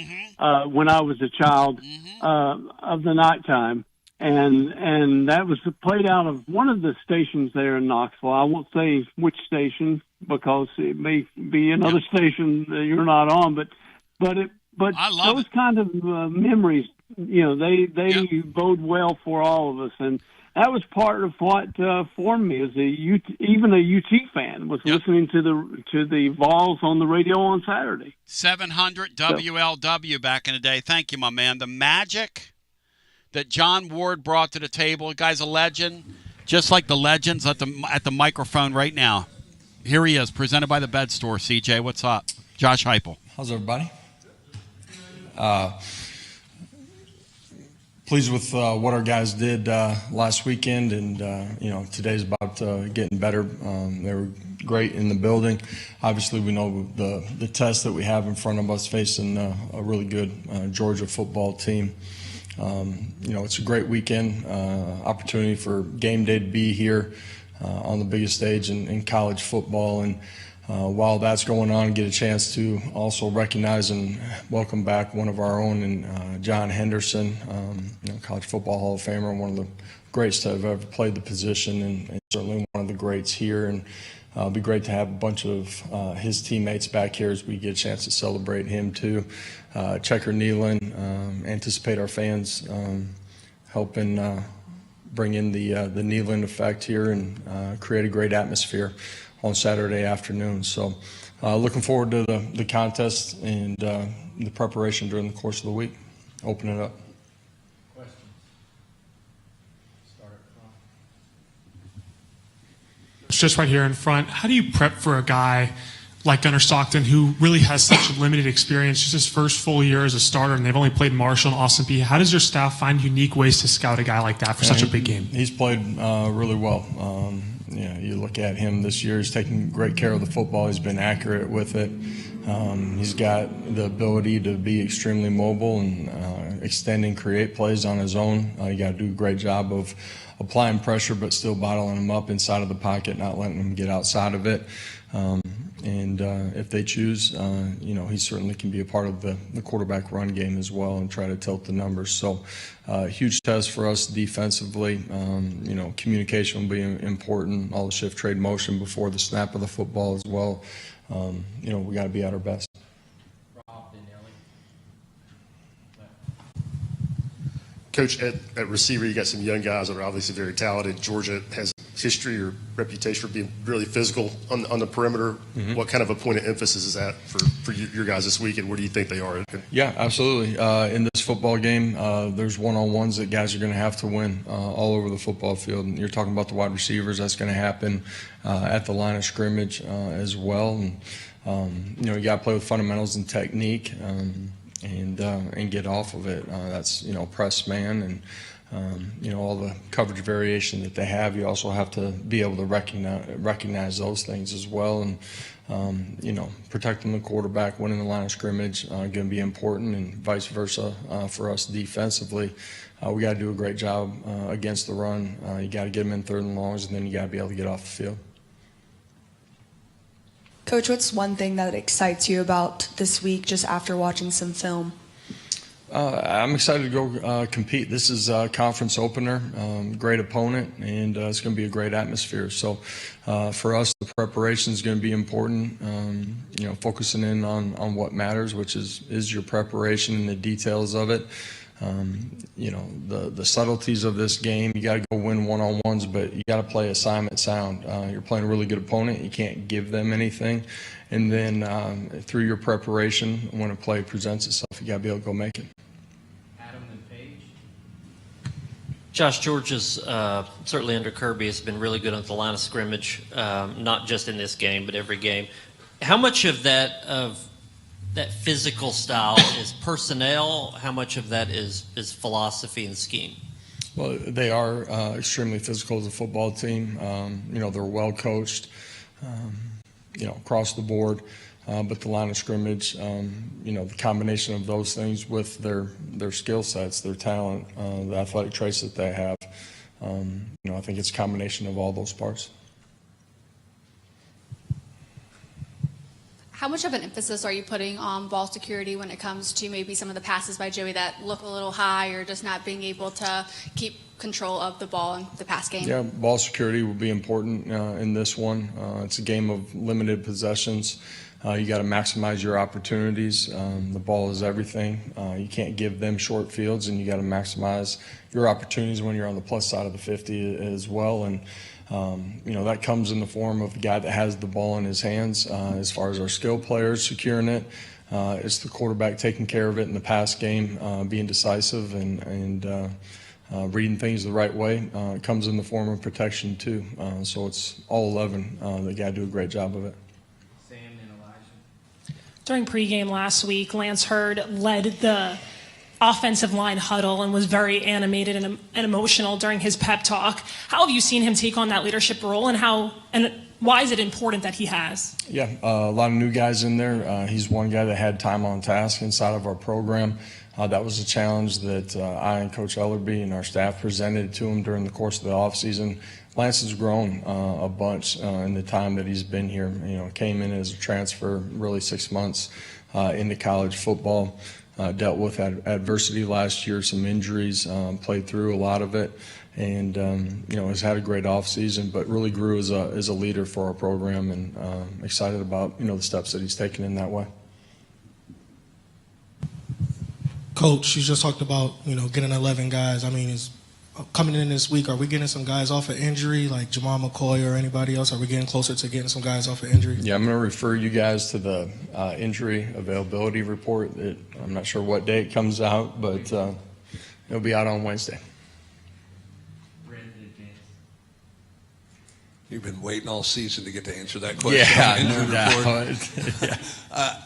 when I was a child of the nighttime, and that was played out of one of the stations there in Knoxville. I won't say which station because it may be another station that you're not on, but those kind of memories, they bode well for all of us, and that was part of what formed me as even a UT fan was listening to the Vols on the radio on Saturday. 700 WLW back in the day. Thank you, my man. The magic that John Ward brought to the table. The guy's a legend, just like the legends at the microphone right now. Here he is, presented by the Bed Store. CJ, what's up? Josh Heupel. How's everybody? Pleased with what our guys did last weekend, and today's about getting better. They were great in the building. Obviously, we know the test that we have in front of us facing a really good Georgia football team. It's a great weekend, opportunity for game day to be here on the biggest stage in college football, and while that's going on, get a chance to also recognize and welcome back one of our own, and John Henderson, College Football Hall of Famer, one of the greats to have ever played the position, and certainly one of the greats here. And it'll be great to have a bunch of his teammates back here as we get a chance to celebrate him too. Checker Nealon, anticipate our fans helping bring in the Nealon effect here and create a great atmosphere on Saturday afternoon. So looking forward to the contest and the preparation during the course of the week. Open it up. Questions? Start at front. It's just right here in front. How do you prep for a guy like Gunnar Stockton, who really has such a limited experience, just his first full year as a starter, and they've only played Marshall and Austin Peay? How does your staff find unique ways to scout a guy like that for such a big game? He's played really well. You look at him this year, he's taking great care of the football. He's been accurate with it. He's got the ability to be extremely mobile and extend and create plays on his own. You got to do a great job of applying pressure, but still bottling him up inside of the pocket, not letting him get outside of it. And if they choose, he certainly can be a part of the quarterback run game as well and try to tilt the numbers. So huge test for us defensively. Communication will be important. All the shift trade motion before the snap of the football as well. We got to be at our best. Coach, at receiver, you got some young guys that are obviously very talented. Georgia has history or reputation for being really physical on the perimeter. Mm-hmm. What kind of a point of emphasis is that for your guys this week, and where do you think they are? Yeah, absolutely. In this football game, there's one-on-ones that guys are going to have to win all over the football field. And you're talking about the wide receivers. That's going to happen at the line of scrimmage as well. And, you got to play with fundamentals and technique. And get off of it. That's press man and all the coverage variation that they have. You also have to be able to recognize those things as well. And protecting the quarterback, winning the line of scrimmage, going to be important, and vice versa for us defensively. We got to do a great job against the run. You got to get them in third and longs, and then you got to be able to get off the field. Coach, what's one thing that excites you about this week just after watching some film? I'm excited to go compete. This is a conference opener, great opponent, and it's going to be a great atmosphere. So for us, the preparation is going to be important, focusing in on what matters, which is your preparation and the details of it. The subtleties of this game, you got to go win one-on-ones, but you got to play assignment sound. You're playing a really good opponent. You can't give them anything. And then through your preparation, when a play presents itself, you got to be able to go make it. Adam and Paige. Josh, Georgia's certainly under Kirby has been really good on the line of scrimmage, not just in this game, but every game. How much of that physical style is personnel? How much of that is philosophy and scheme? Well, they are extremely physical as a football team. They're well coached, across the board. But the line of scrimmage, the combination of those things with their skill sets, their talent, the athletic traits that they have, I think it's a combination of all those parts. How much of an emphasis are you putting on ball security when it comes to maybe some of the passes by Joey that look a little high, or just not being able to keep control of the ball in the pass game? Yeah, ball security will be important in this one. It's a game of limited possessions. You got to maximize your opportunities. The ball is everything. You can't give them short fields, and you got to maximize your opportunities when you're on the plus side of the 50 as well. And that comes in the form of the guy that has the ball in his hands. As far as our skill players securing it, it's the quarterback taking care of it in the pass game, being decisive and reading things the right way. It comes in the form of protection too. So it's all 11. They got to do a great job of it. Sam and Elijah. During pregame last week, Lance Hurd led the offensive line huddle and was very animated and emotional during his pep talk. How have you seen him take on that leadership role, and why is it important that he has? Yeah, a lot of new guys in there. He's one guy that had time on task inside of our program. That was a challenge that I and Coach Ellerby and our staff presented to him during the course of the offseason. Lance has grown a bunch in the time that he's been here. Came in as a transfer, really 6 months into college football. Dealt with adversity last year, some injuries, played through a lot of it, and has had a great offseason, but really grew as a leader for our program, and excited about the steps that he's taken in that way. Coach, you just talked about getting 11 guys. I mean, is coming in this week, are we getting some guys off of injury, like Jamal McCoy or anybody else? Are we getting closer to getting some guys off of injury? Yeah, I'm going to refer you guys to the injury availability report. I'm not sure what day it comes out, but it'll be out on Wednesday. You've been waiting all season to get to answer that question. Yeah, no doubt.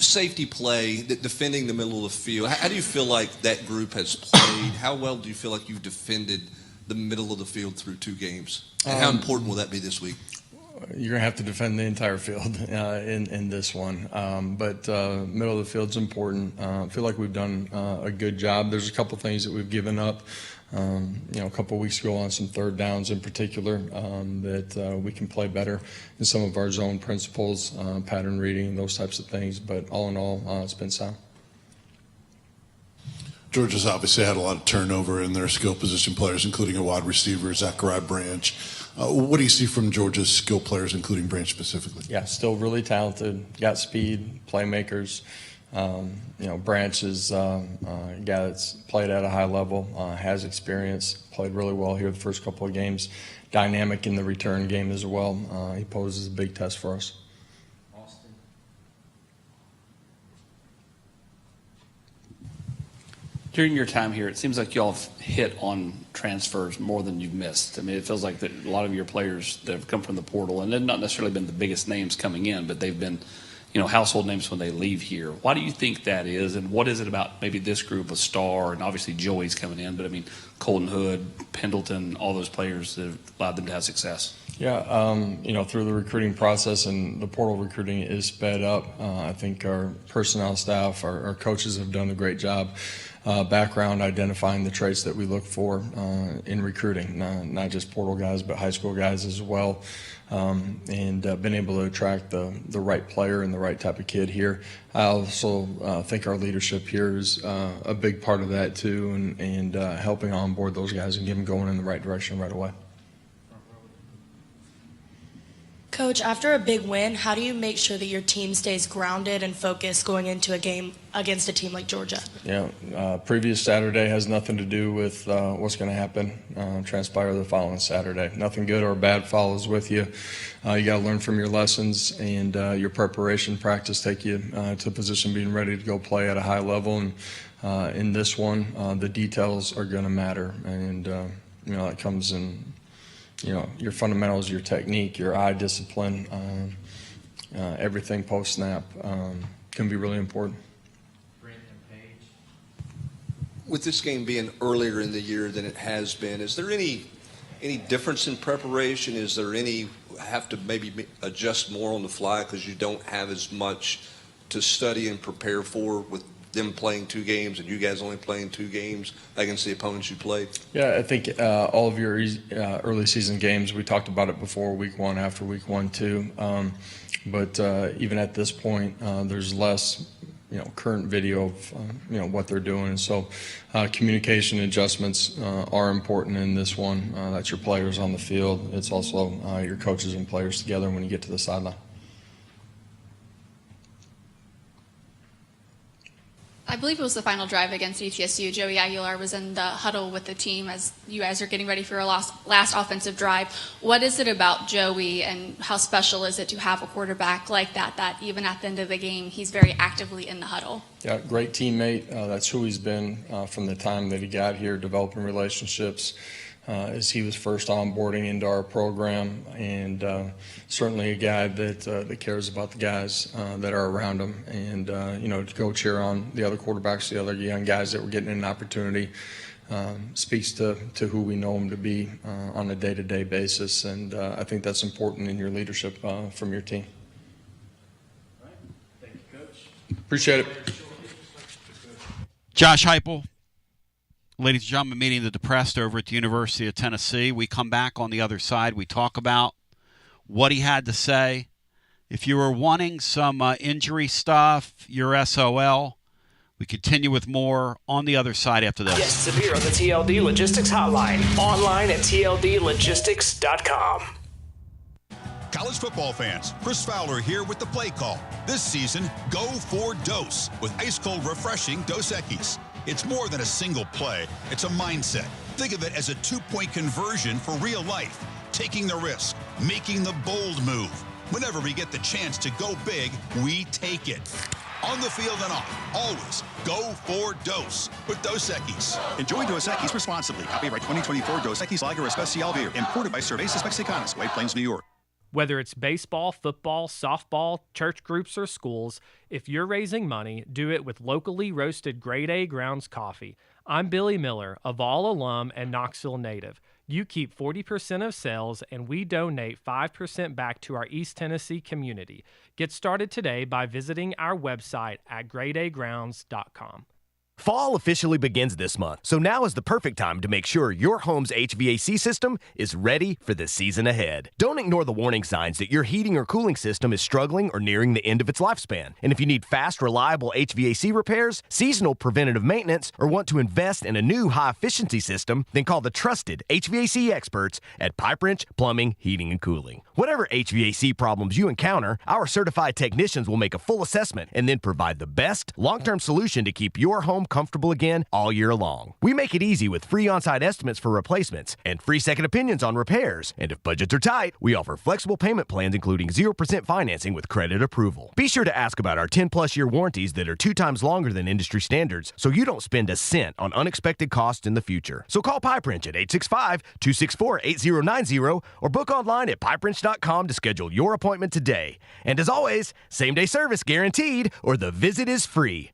Safety play, defending the middle of the field. How do you feel like that group has played? How well do you feel like you've defended the middle of the field through 2 games? And how important will that be this week? you're going to have to defend the entire field in this one. But middle of the field's important. I feel like we've done a good job. There's a couple things that we've given up, a couple of weeks ago on some third downs in particular, that we can play better in some of our zone principles, pattern reading, those types of things. But all in all, it's been sound. Georgia's obviously had a lot of turnover in their skill position players, including a wide receiver, Zachariah Branch. What do you see from Georgia's skill players, including Branch specifically? Yeah, still really talented, got speed, playmakers. Branch is a guy that's played at a high level, has experience, played really well here the first couple of games, dynamic in the return game as well. He poses a big test for us. During your time here, it seems like y'all have hit on transfers more than you've missed. I mean, it feels like that a lot of your players that have come from the portal, and they've not necessarily been the biggest names coming in, but they've been, household names when they leave here. Why do you think that is, and what is it about maybe this group of Star, and obviously Joey's coming in, but I mean, Colton Hood, Pendleton, all those players that have allowed them to have success? Yeah, through the recruiting process, and the portal recruiting is sped up. I think our personnel staff, our coaches have done a great job. Background identifying the traits that we look for in recruiting, not just portal guys, but high school guys as well, and been able to attract the right player and the right type of kid here. I also think our leadership here is a big part of that too, and helping onboard those guys and get them going in the right direction right away. Coach, after a big win, how do you make sure that your team stays grounded and focused going into a game against a team like Georgia? Yeah, previous Saturday has nothing to do with what's going to happen, transpire the following Saturday. Nothing good or bad follows with you. You got to learn from your lessons, and your preparation practice take you to a position being ready to go play at a high level. And in this one, the details are going to matter, and that comes in. Your fundamentals, your technique, your eye discipline, everything post-snap can be really important. With this game being earlier in the year than it has been, is there any difference in preparation? Is there any have to maybe adjust more on the fly because you don't have as much to study and prepare for with them playing 2 games and you guys only playing 2 games against the opponents you played? Yeah, I think all of your early season games, we talked about it before week 1, after week 1 too. But even at this point, there's less, current video of, what they're doing. And so communication adjustments are important in this one. That's your players on the field. It's also your coaches and players together when you get to the sideline. I believe it was the final drive against ETSU. Joey Aguilar was in the huddle with the team as you guys are getting ready for your last offensive drive. What is it about Joey, and how special is it to have a quarterback like that even at the end of the game, he's very actively in the huddle? Yeah, great teammate. That's who he's been from the time that he got here, developing relationships as he was first onboarding into our program, and certainly a guy that cares about the guys that are around him, and to go cheer on the other quarterbacks, the other young guys that were getting an opportunity, speaks to who we know him to be on a day-to-day basis, and I think that's important in your leadership from your team. All right. Thank you, Coach. Appreciate it. Josh Heupel. Ladies and gentlemen, meeting the depressed over at the University of Tennessee. We come back on the other side. We talk about what he had to say. If you were wanting some injury stuff, your SOL. We continue with more on the other side after this. Guests appear on the TLD Logistics Hotline. Online at tldlogistics.com. College football fans, Chris Fowler here with the play call. This season, go for Dose with ice-cold, refreshing Dos Equis. It's more than a single play. It's a mindset. Think of it as a 2-point conversion for real life. Taking the risk, making the bold move. Whenever we get the chance to go big, we take it. On the field and off, always go for Dose with Dos Equis. Enjoy Dos Equis responsibly. Copyright 2024 Dos Equis Lager Especial Beer. Imported by Cervezas Mexicanas, White Plains, New York. Whether it's baseball, football, softball, church groups, or schools, if you're raising money, do it with locally roasted grade A grounds coffee. I'm Billy Miller, a Vol alum and Knoxville native. You keep 40% of sales, and we donate 5% back to our East Tennessee community. Get started today by visiting our website at greatagrounds.com. Fall officially begins this month, so now is the perfect time to make sure your home's HVAC system is ready for the season ahead. Don't ignore the warning signs that your heating or cooling system is struggling or nearing the end of its lifespan. And if you need fast, reliable HVAC repairs, seasonal preventative maintenance, or want to invest in a new high-efficiency system, then call the trusted HVAC experts at Pipe Wrench Plumbing, Heating, and Cooling. Whatever HVAC problems you encounter, our certified technicians will make a full assessment and then provide the best long-term solution to keep your home comfortable again all year long. We make it easy with free on-site estimates for replacements and free second opinions on repairs. And if budgets are tight, we offer flexible payment plans including 0% financing with credit approval. Be sure to ask about our 10-plus year warranties that are 2 times longer than industry standards so you don't spend a cent on unexpected costs in the future. So call Pipe Wrench at 865-264-8090 or book online at pipewrench.com to schedule your appointment today. And as always, same-day service guaranteed or the visit is free.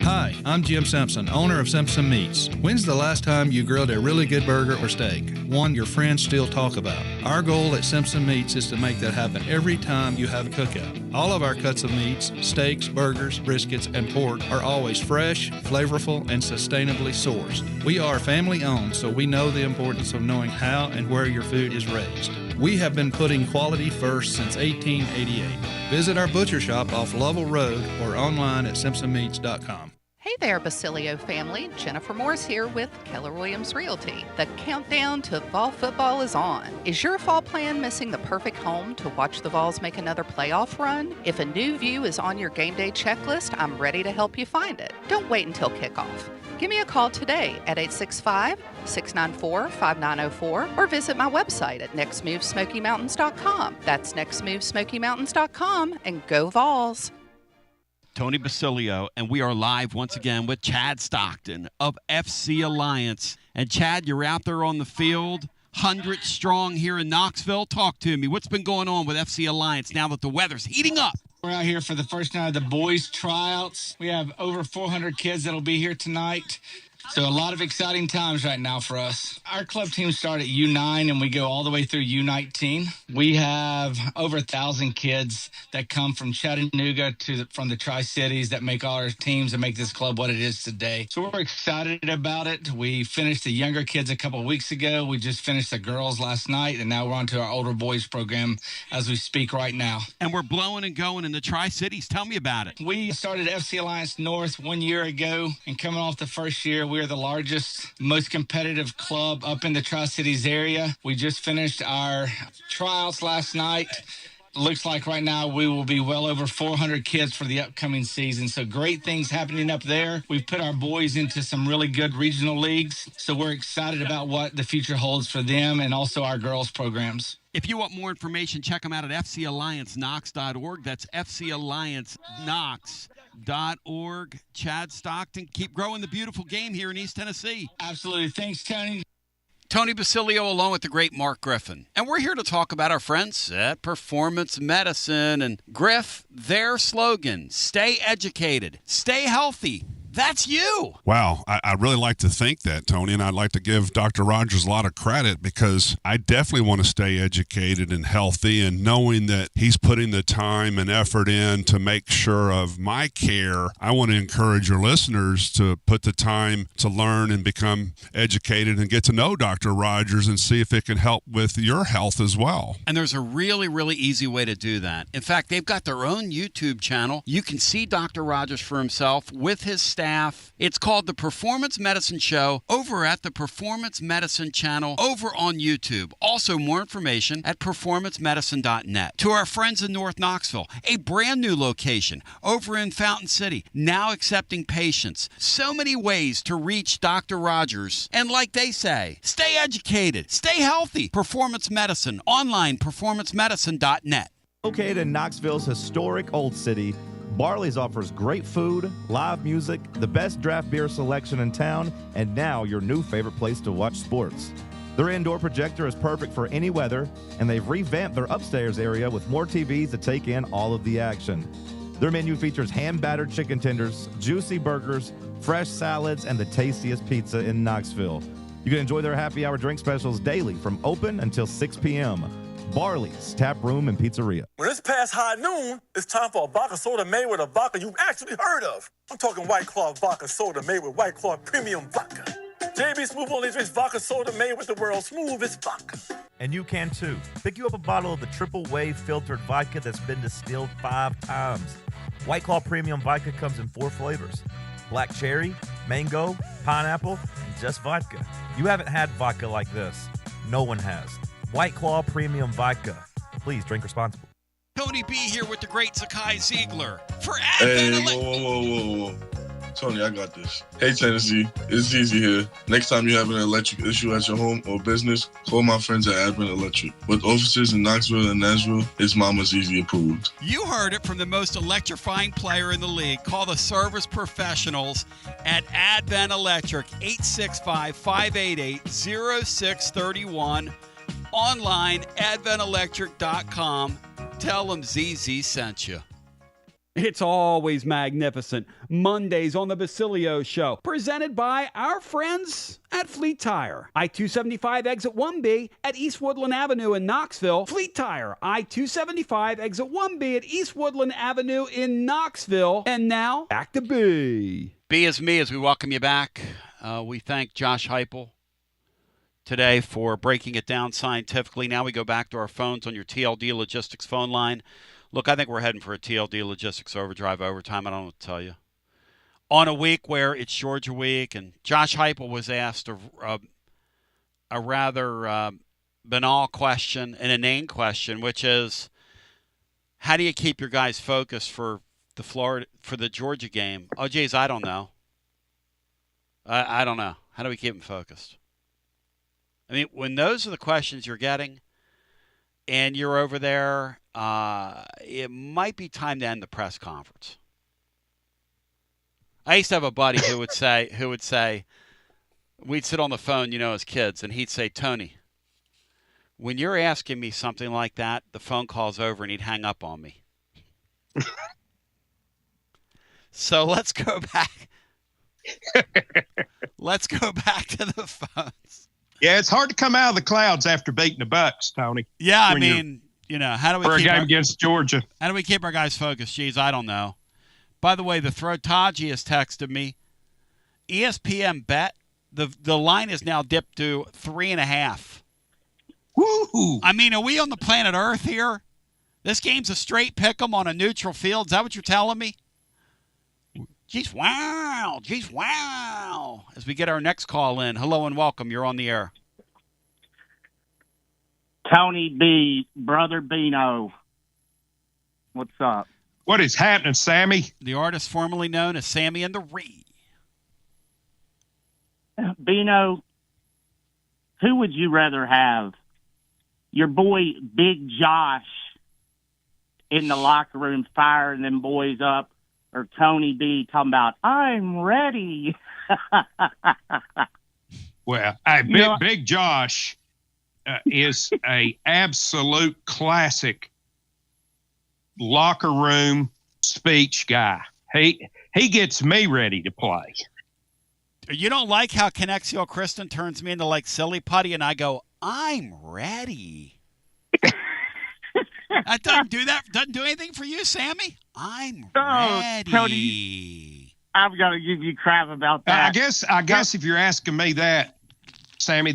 Hi, I'm Jim Simpson, owner of Simpson Meats. When's the last time you grilled a really good burger or steak? One your friends still talk about. Our goal at Simpson Meats is to make that happen every time you have a cookout. All of our cuts of meats, steaks, burgers, briskets, and pork are always fresh, flavorful, and sustainably sourced. We are family owned, so we know the importance of knowing how and where your food is raised. We have been putting quality first since 1888. Visit our butcher shop off Lovell Road or online at simpsonmeats.com. Hey there, Basilio family. Jennifer Morris here with Keller Williams Realty. The countdown to fall football is on. Is your fall plan missing the perfect home to watch the Vols make another playoff run? If a new view is on your game day checklist, I'm ready to help you find it. Don't wait until kickoff. Give me a call today at 865-694-5904 or visit my website at nextmovesmokymountains.com. That's nextmovesmokymountains.com, and go Vols. Tony Basilio, and we are live once again with Chad Stockton of FC Alliance. And Chad, you're out there on the field, 100 strong here in Knoxville. Talk to me. What's been going on with FC Alliance now that the weather's heating up? We're out here for the first night of the boys' tryouts. We have over 400 kids that'll be here tonight. So a lot of exciting times right now for us. Our club team start at U9 and we go all the way through U19. We have over 1,000 kids that come from Chattanooga from the Tri-Cities that make all our teams and make this club what it is today. So we're excited about it. We finished the younger kids a couple of weeks ago. We just finished the girls last night, and now we're on to our older boys program as we speak right now. And we're blowing and going in the Tri-Cities. Tell me about it. We started FC Alliance North 1 year ago, and coming off the first year, we are the largest, most competitive club up in the Tri-Cities area. We just finished our tryouts last night. Looks like right now we will be well over 400 kids for the upcoming season. So great things happening up there. We've put our boys into some really good regional leagues. So we're excited about what the future holds for them and also our girls programs. If you want more information, check them out at fcallianceknox.org. That's fcallianceknox.org. Chad Stockton, keep growing the beautiful game here in East Tennessee. Absolutely. Thanks, Tony. Tony Basilio along with the great Mark Griffin. And we're here to talk about our friends at Performance Medicine. And Griff, their slogan, stay educated, stay healthy. That's you. Wow. I really like to think that, Tony, and I'd like to give Dr. Rogers a lot of credit because I definitely want to stay educated and healthy, and knowing that he's putting the time and effort in to make sure of my care. I want to encourage your listeners to put the time to learn and become educated and get to know Dr. Rogers and see if it can help with your health as well. And there's a really, really easy way to do that. In fact, they've got their own YouTube channel. You can see Dr. Rogers for himself with his staff. It's called The Performance Medicine Show over at the Performance Medicine channel over on YouTube. Also, more information at performancemedicine.net. To our friends in North Knoxville, a brand new location over in Fountain City, now accepting patients. So many ways to reach Dr. Rogers. And like they say, stay educated, stay healthy. Performance Medicine, online, performancemedicine.net. Located in Knoxville's historic Old City, Barley's offers great food, live music, the best draft beer selection in town, and now your new favorite place to watch sports. Their indoor projector is perfect for any weather, and they've revamped their upstairs area with more TVs to take in all of the action. Their menu features hand-battered chicken tenders, juicy burgers, fresh salads, and the tastiest pizza in Knoxville. You can enjoy their happy hour drink specials daily from open until 6 p.m. Barley's Tap Room and Pizzeria. When it's past high noon, it's time for a vodka soda made with a vodka you've actually heard of. I'm talking White Claw vodka soda made with White Claw premium vodka. JB Smooth only drinks vodka soda made with the world's smoothest vodka. And you can too. Pick you up a bottle of the triple wave filtered vodka that's been distilled 5 times. White Claw premium vodka comes in 4 flavors: black cherry, mango, pineapple, and just vodka. You haven't had vodka like this. No one has. White Claw premium vodka. Please drink responsibly. Tony B here with the great Zakai Ziegler for Hey, Advent. whoa. Tony, I got this. Hey, Tennessee, it's Easy here. Next time you have an electric issue at your home or business, call my friends at Advent Electric. With offices in Knoxville and Nashville, it's Mama's Easy approved. You heard it from the most electrifying player in the league. Call the service professionals at Advent Electric, 865-588-0631. Online, adventelectric.com. Tell them ZZ sent you. It's always magnificent. Mondays on the Basilio Show, presented by our friends at Fleet Tire. I-275 exit 1B at East Woodland Avenue in Knoxville. Fleet Tire, I-275 exit 1B at East Woodland Avenue in Knoxville. And now, back to B. B is me as we welcome you back. We thank Josh Heupel today for breaking it down scientifically. Now we go back to our phones on your TLD Logistics phone line. Look, I think we're heading for a TLD Logistics overdrive overtime. I don't know what to tell you. On a week where it's Georgia week, and Josh Heupel was asked a rather banal question, an inane question, which is, how do you keep your guys focused for the Georgia game? Oh, geez, I don't know. I don't know. How do we keep them focused? I mean, when those are the questions you're getting, and you're over there, it might be time to end the press conference. I used to have a buddy who would say, we'd sit on the phone, as kids, and he'd say, Tony, when you're asking me something like that, the phone call's over, and he'd hang up on me. So let's go back. Let's go back to the phones. Yeah, it's hard to come out of the clouds after beating the Bucks, Tony. Yeah, I mean, how do we for keep a game against Georgia? How do we keep our guys focused? Jeez, I don't know. By the way, the Throtaji has texted me. ESPN bet the line is now dipped to 3.5. Woo! I mean, are we on the planet Earth here? This game's a straight pick'em on a neutral field. Is that what you're telling me? Jeez, wow. Jeez, wow. As we get our next call in. Hello and welcome. You're on the air. Tony B, Brother Bino. What's up? What is happening, Sammy? The artist formerly known as Sammy and the Ree. Bino, who would you rather have? Your boy Big Josh in the locker room firing them boys up, or Tony B talking about, I'm ready? Well, Big Josh is a absolute classic locker room speech guy. He gets me ready to play. You don't like how Connexio Kristen turns me into like silly putty, and I go, I'm ready. That doesn't do that. Doesn't do anything for you, Sammy. I'm ready. Tony, I've got to give you crap about that. I guess if you're asking me that, Sammy,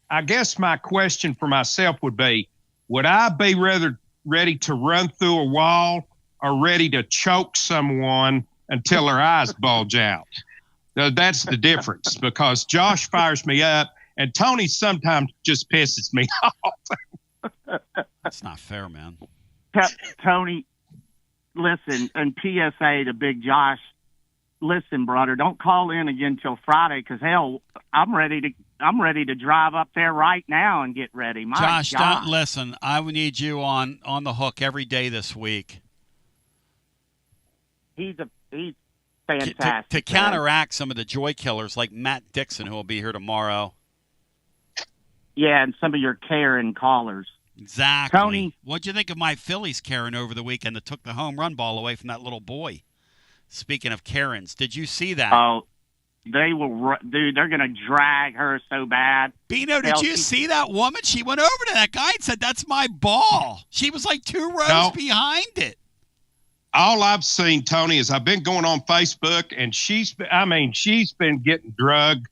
I guess my question for myself would be, would I be rather ready to run through a wall or ready to choke someone until their eyes bulge out? Now, that's the difference, because Josh fires me up and Tony sometimes just pisses me off. That's not fair, man. Tony, listen, and PSA to Big Josh, listen, brother, don't call in again till Friday, because hell, I'm ready to drive up there right now and get ready. My Josh, God. don't listen. I would need you on the hook every day this week. He's fantastic. To counteract some of the joy killers like Matt Dixon, who will be here tomorrow. Yeah, and some of your Karen callers. Exactly. Tony, what'd you think of my Phillies Karen over the weekend that took the home run ball away from that little boy? Speaking of Karens, did you see that? Oh, They will, dude. They're gonna drag her so bad. Bino, did you see that woman? She went over to that guy and said, "That's my ball." She was like 2 rows behind it. All I've seen, Tony, is I've been going on Facebook, and she's been getting drugged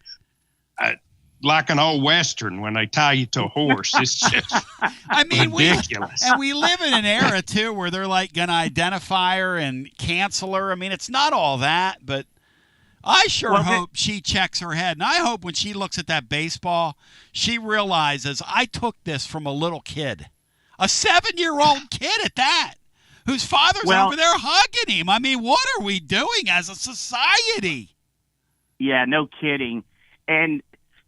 like an old Western when they tie you to a horse. It's just ridiculous. We live in an era, too, where they're like going to identify her and cancel her. I mean, it's not all that, but I sure hope she checks her head. And I hope when she looks at that baseball, she realizes I took this from a little kid, a 7-year-old kid at that, whose father's over there hugging him. I mean, what are we doing as a society? Yeah, no kidding. And,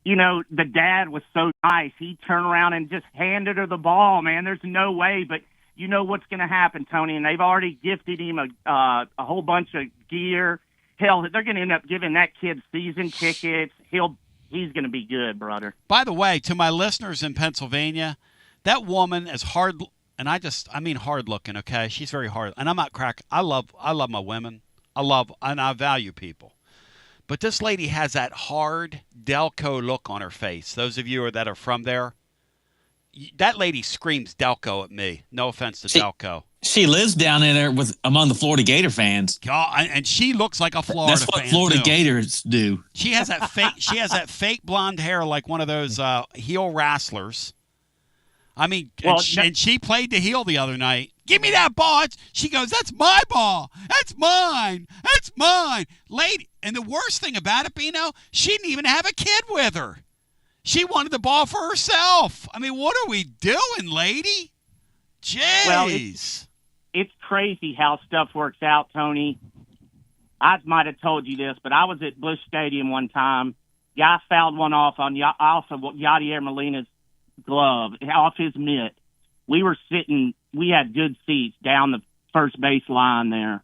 you know, the dad was so nice. He turned around and just handed her the ball, man. There's no way. But you know what's going to happen, Tony, and they've already gifted him a whole bunch of gear. Hell, they're going to end up giving that kid season tickets. He's going to be good, brother. By the way, to my listeners in Pennsylvania, that woman is hard, and I mean hard looking, okay? She's very hard. And I'm not cracking. I love my women. And I value people. But this lady has that hard Delco look on her face. Those of you that are from there, that lady screams Delco at me. No offense to Delco. She lives down in there among the Florida Gator fans. And she looks like a Florida fan. That's what Florida Gators do. She has that fake blonde hair like one of those heel wrestlers. I mean, and she played the heel the other night. Give me that ball. She goes, "That's my ball. That's mine. That's mine." Lady, and the worst thing about it, Bino, she didn't even have a kid with her. She wanted the ball for herself. I mean, what are we doing, lady? Jeez. Well, it's crazy how stuff works out, Tony. I might have told you this, but I was at Busch Stadium one time. Guy fouled one off of Yadier Molina's glove, off his mitt. We had good seats down the first base line there.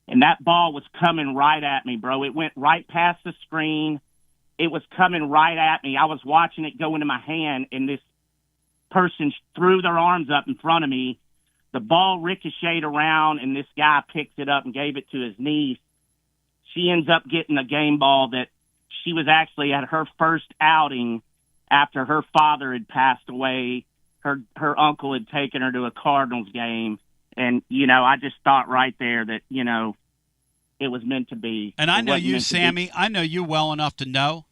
And that ball was coming right at me, bro. It went right past the screen. It was coming right at me. I was watching it go into my hand, and this person threw their arms up in front of me. The ball ricocheted around, and this guy picked it up and gave it to his niece. She ends up getting a game ball that she was actually at her first outing after her father had passed away. Her uncle had taken her to a Cardinals game. And, you know, I just thought right there that, you know, it was meant to be. And I know you, Sammy, I know you well enough to know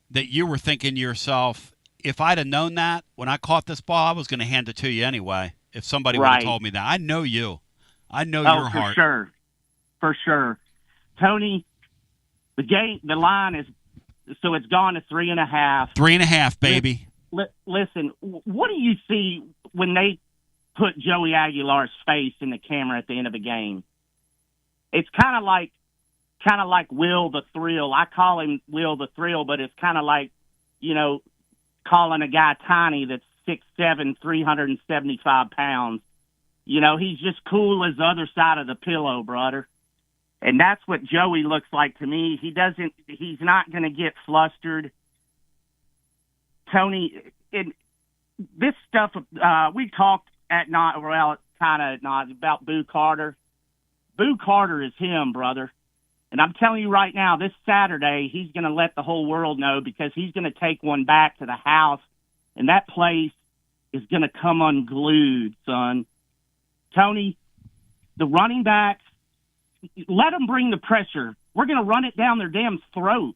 that you were thinking to yourself, if I'd have known that when I caught this ball, I was going to hand it to you anyway. If somebody would have told me that. I know you. I know your heart. For sure. Tony, the line is, so it's gone to 3.5. 3.5, baby. Listen, what do you see when they put Joey Aguilar's face in the camera at the end of a game? It's kind of like Will the Thrill. I call him Will the Thrill, but it's kind of like, you know, calling a guy tiny that's 6'7", 375 pounds. You know, he's just cool as the other side of the pillow, brother. And that's what Joey looks like to me. He's not going to get flustered. Tony, this stuff, we talked about Boo Carter. Boo Carter is him, brother. And I'm telling you right now, this Saturday, he's going to let the whole world know, because he's going to take one back to the house, and that place is going to come unglued, son. Tony, the running backs, let them bring the pressure. We're going to run it down their damn throat.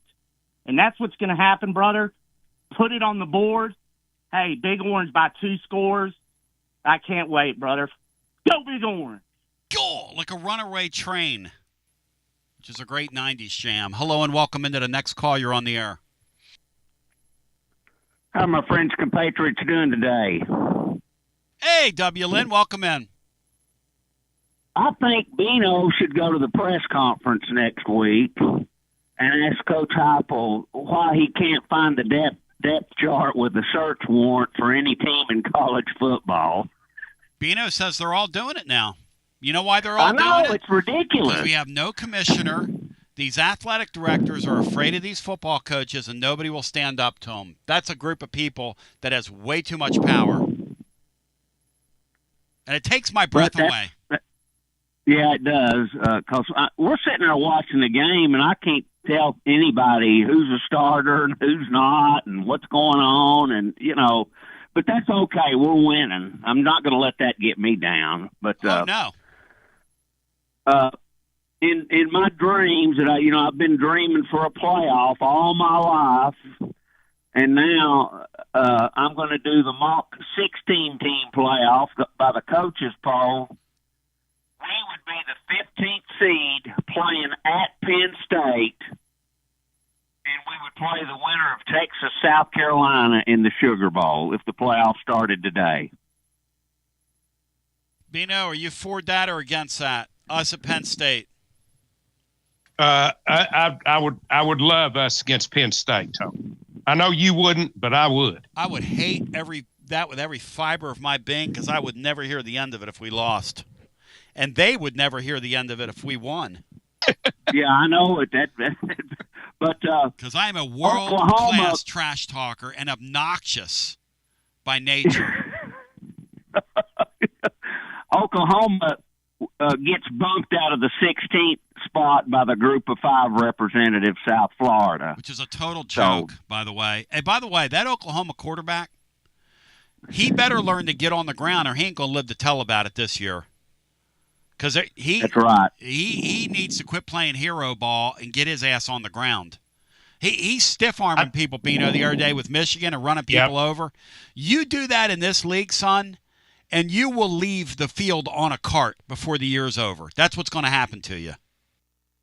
And that's what's going to happen, brother. Put it on the board. Hey, Big Orange by 2 scores. I can't wait, brother. Go Big Orange. Go like a runaway train, which is a great 90s jam. Hello and welcome into the next call. You're on the air. How are my French compatriots doing today? Hey, W. Lynn, welcome in. I think Bino should go to the press conference next week and ask Coach Heupel why he can't find the depth chart with the search warrant for any team in college football. Bino says they're all doing it now. You know why they're all doing it? I know, it's ridiculous. Because we have no commissioner. These athletic directors are afraid of these football coaches, and nobody will stand up to them. That's a group of people that has way too much power. And it takes my breath away. Yeah, it does. Because we're sitting there watching the game, and I can't tell anybody who's a starter and who's not and what's going on, and but that's okay. We're winning. I'm not going to let that get me down. But no. In my dreams that I've been dreaming for a playoff all my life, and now I'm going to do the mock 16-team playoff by the coaches poll. We would be the 15th seed playing at Penn State, and we would play the winner of Texas, South Carolina in the Sugar Bowl if the playoff started today. Bino, are you for that or against that? Us at Penn State. I would love us against Penn State, Tony. I know you wouldn't, but I would. I would hate that with every fiber of my being, because I would never hear the end of it if we lost. And they would never hear the end of it if we won. Yeah, I know it. But because I am a world-class trash talker and obnoxious by nature. Oklahoma gets bumped out of the 16th spot by the Group of 5 representative, South Florida. Which is a total joke, by the way. Hey, by the way, that Oklahoma quarterback, he better learn to get on the ground or he ain't going to live to tell about it this year. Because that's right. He needs to quit playing hero ball and get his ass on the ground. He's stiff-arming people, Bino, the other day with Michigan and running people over. You do that in this league, son, and you will leave the field on a cart before the year's over. That's what's going to happen to you.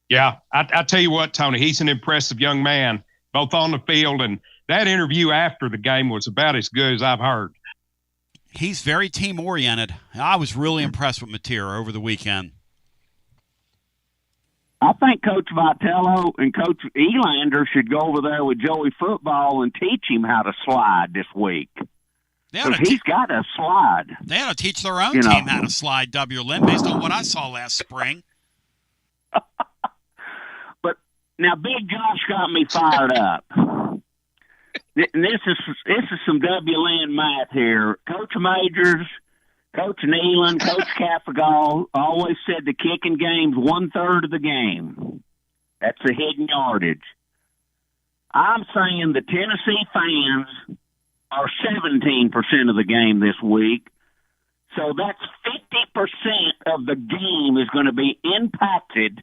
Yeah, I tell you what, Tony, he's an impressive young man, both on the field, and that interview after the game was about as good as I've heard. He's very team-oriented. I was really impressed with Mateer over the weekend. I think Coach Vitello and Coach Elander should go over there with Joey Football and teach him how to slide this week. Because he's got to slide. They ought to teach their own team how to slide, W. Lynn, based on what I saw last spring. But now Big Josh got me fired up. This is some W. Lynn math here. Coach Majors, Coach Nealon, Coach Caffagall always said the kicking game's 1/3 of the game. That's the hidden yardage. I'm saying the Tennessee fans are 17% of the game this week. So that's 50% of the game is going to be impacted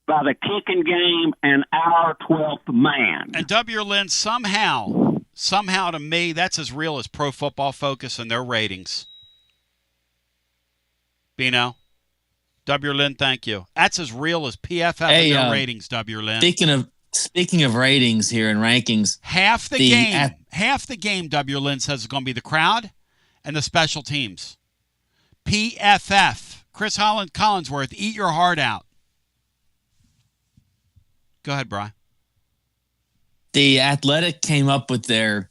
by the kicking game and our 12th man. And W. Lynn, somehow to me, that's as real as Pro Football Focus and their ratings. Bino, W. Lynn, thank you. That's as real as PFF and their ratings, W. Lynn. Speaking of ratings here and rankings, half the game, W. Lynn says is going to be the crowd and the special teams. PFF, Chris Collinsworth, eat your heart out. Go ahead, Brian. The Athletic came up with their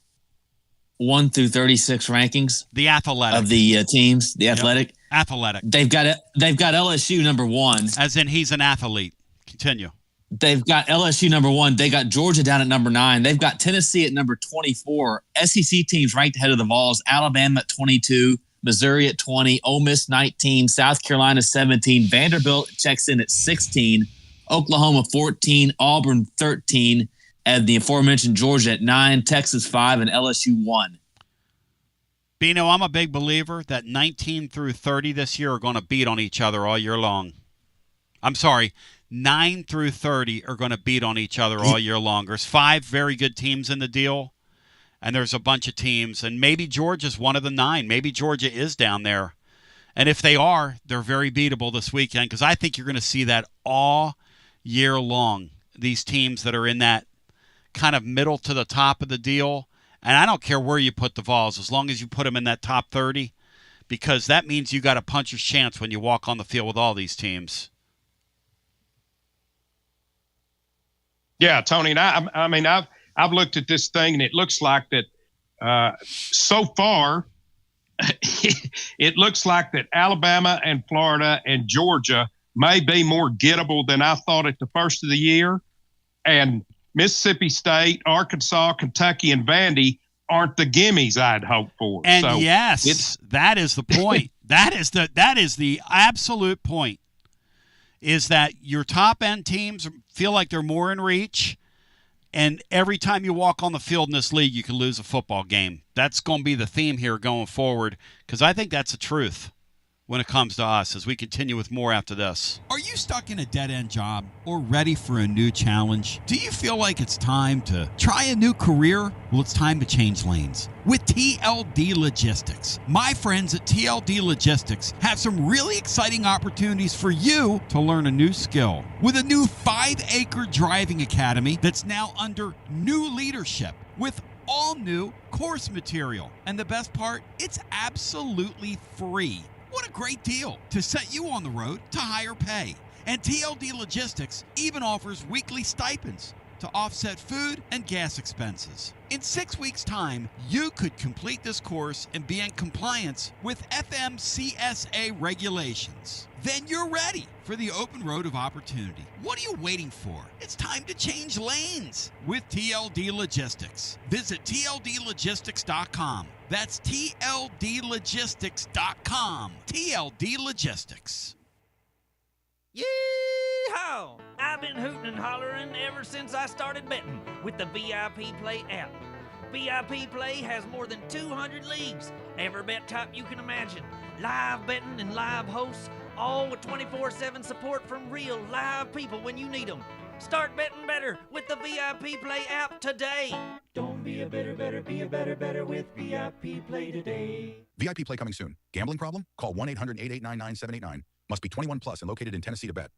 1 through 36 rankings. The Athletic of the teams. The Athletic. Yep. Athletic. They've got LSU number 1. As in, he's an athlete. Continue. They've got LSU number 1. They got Georgia down at number 9. They've got Tennessee at number 24. SEC teams ranked ahead of the Vols. Alabama at 22. Missouri at 20. Ole Miss 19. South Carolina 17. Vanderbilt checks in at 16. Oklahoma 14. Auburn 13. And the aforementioned Georgia at 9. Texas 5. And LSU 1. Bino, I'm a big believer that 19 through 30 this year are going to beat on each other all year long. I'm sorry, 9 through 30 are going to beat on each other all year long. There's 5 very good teams in the deal, and there's a bunch of teams. And maybe Georgia's one of the 9. Maybe Georgia is down there. And if they are, they're very beatable this weekend, because I think you're going to see that all year long, these teams that are in that kind of middle to the top of the deal. And I don't care where you put the Vols, as long as you put them in that top 30, because that means you got a puncher's chance when you walk on the field with all these teams. Yeah, Tony, and I mean, I've looked at this thing, and it looks like that so far, it looks like that Alabama and Florida and Georgia may be more gettable than I thought at the first of the year, and Mississippi State, Arkansas, Kentucky, and Vandy aren't the gimmies I'd hoped for. And so yes, that is the point. that is the absolute point. is that your top-end teams feel like they're more in reach, and every time you walk on the field in this league, you can lose a football game. That's going to be the theme here going forward, because I think that's the truth when it comes to us as we continue with more after this. Are you stuck in a dead-end job or ready for a new challenge? Do you feel like it's time to try a new career? Well, it's time to change lanes with TLD Logistics. My friends at TLD Logistics have some really exciting opportunities for you to learn a new skill. With a new 5-acre driving academy that's now under new leadership with all new course material. And the best part, it's absolutely free. What a great deal to set you on the road to higher pay. And TLD Logistics even offers weekly stipends to offset food and gas expenses. In 6 weeks' time, you could complete this course and be in compliance with FMCSA regulations. Then you're ready for the open road of opportunity. What are you waiting for? It's time to change lanes with TLD Logistics. Visit TLDlogistics.com. That's TLDlogistics.com. TLD Logistics. Yee-haw! I've been hooting and hollering ever since I started betting with the VIP Play app. VIP Play has more than 200 leagues, every bet type you can imagine, live betting and live hosts, all with 24/7 support from real live people when you need them. Start betting better with the VIP Play app today. Don't be a better, be a better with VIP Play today. VIP Play coming soon. Gambling problem? Call 1-800-889-9789. Must be 21 plus and located in Tennessee to bet.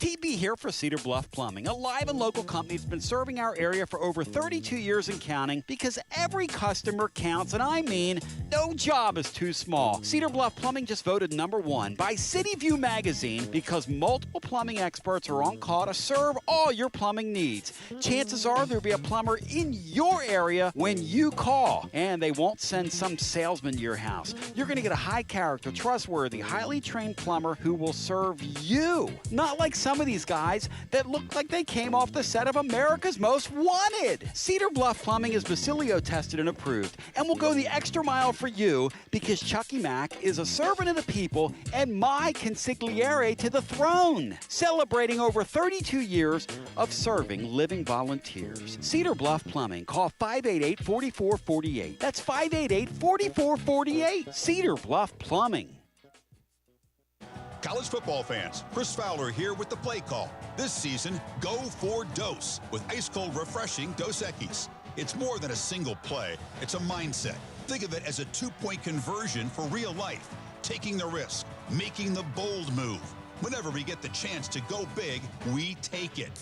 TB here for Cedar Bluff Plumbing, a live and local company that's been serving our area for over 32 years and counting, because every customer counts, and I mean no job is too small. Cedar Bluff Plumbing just voted #1 by City View magazine because multiple plumbing experts are on call to serve all your plumbing needs. Chances are there'll be a plumber in your area when you call, and they won't send some salesman to your house. You're going to get a high character, trustworthy, highly trained plumber who will serve you. Not like some of these guys that look like they came off the set of America's Most Wanted. Cedar Bluff Plumbing is Basilio tested and approved and will go the extra mile for you because Chucky Mack is a servant of the people and my consigliere to the throne, celebrating over 32 years of serving living volunteers. Cedar Bluff Plumbing. Call 588-4448. That's 588-4448. Cedar Bluff Plumbing. College football fans, Chris Fowler here with the play call. This season, go for Dose with ice-cold, refreshing Dos Equis. It's more than a single play. It's a mindset. Think of it as a 2-point conversion for real life. Taking the risk, making the bold move. Whenever we get the chance to go big, we take it.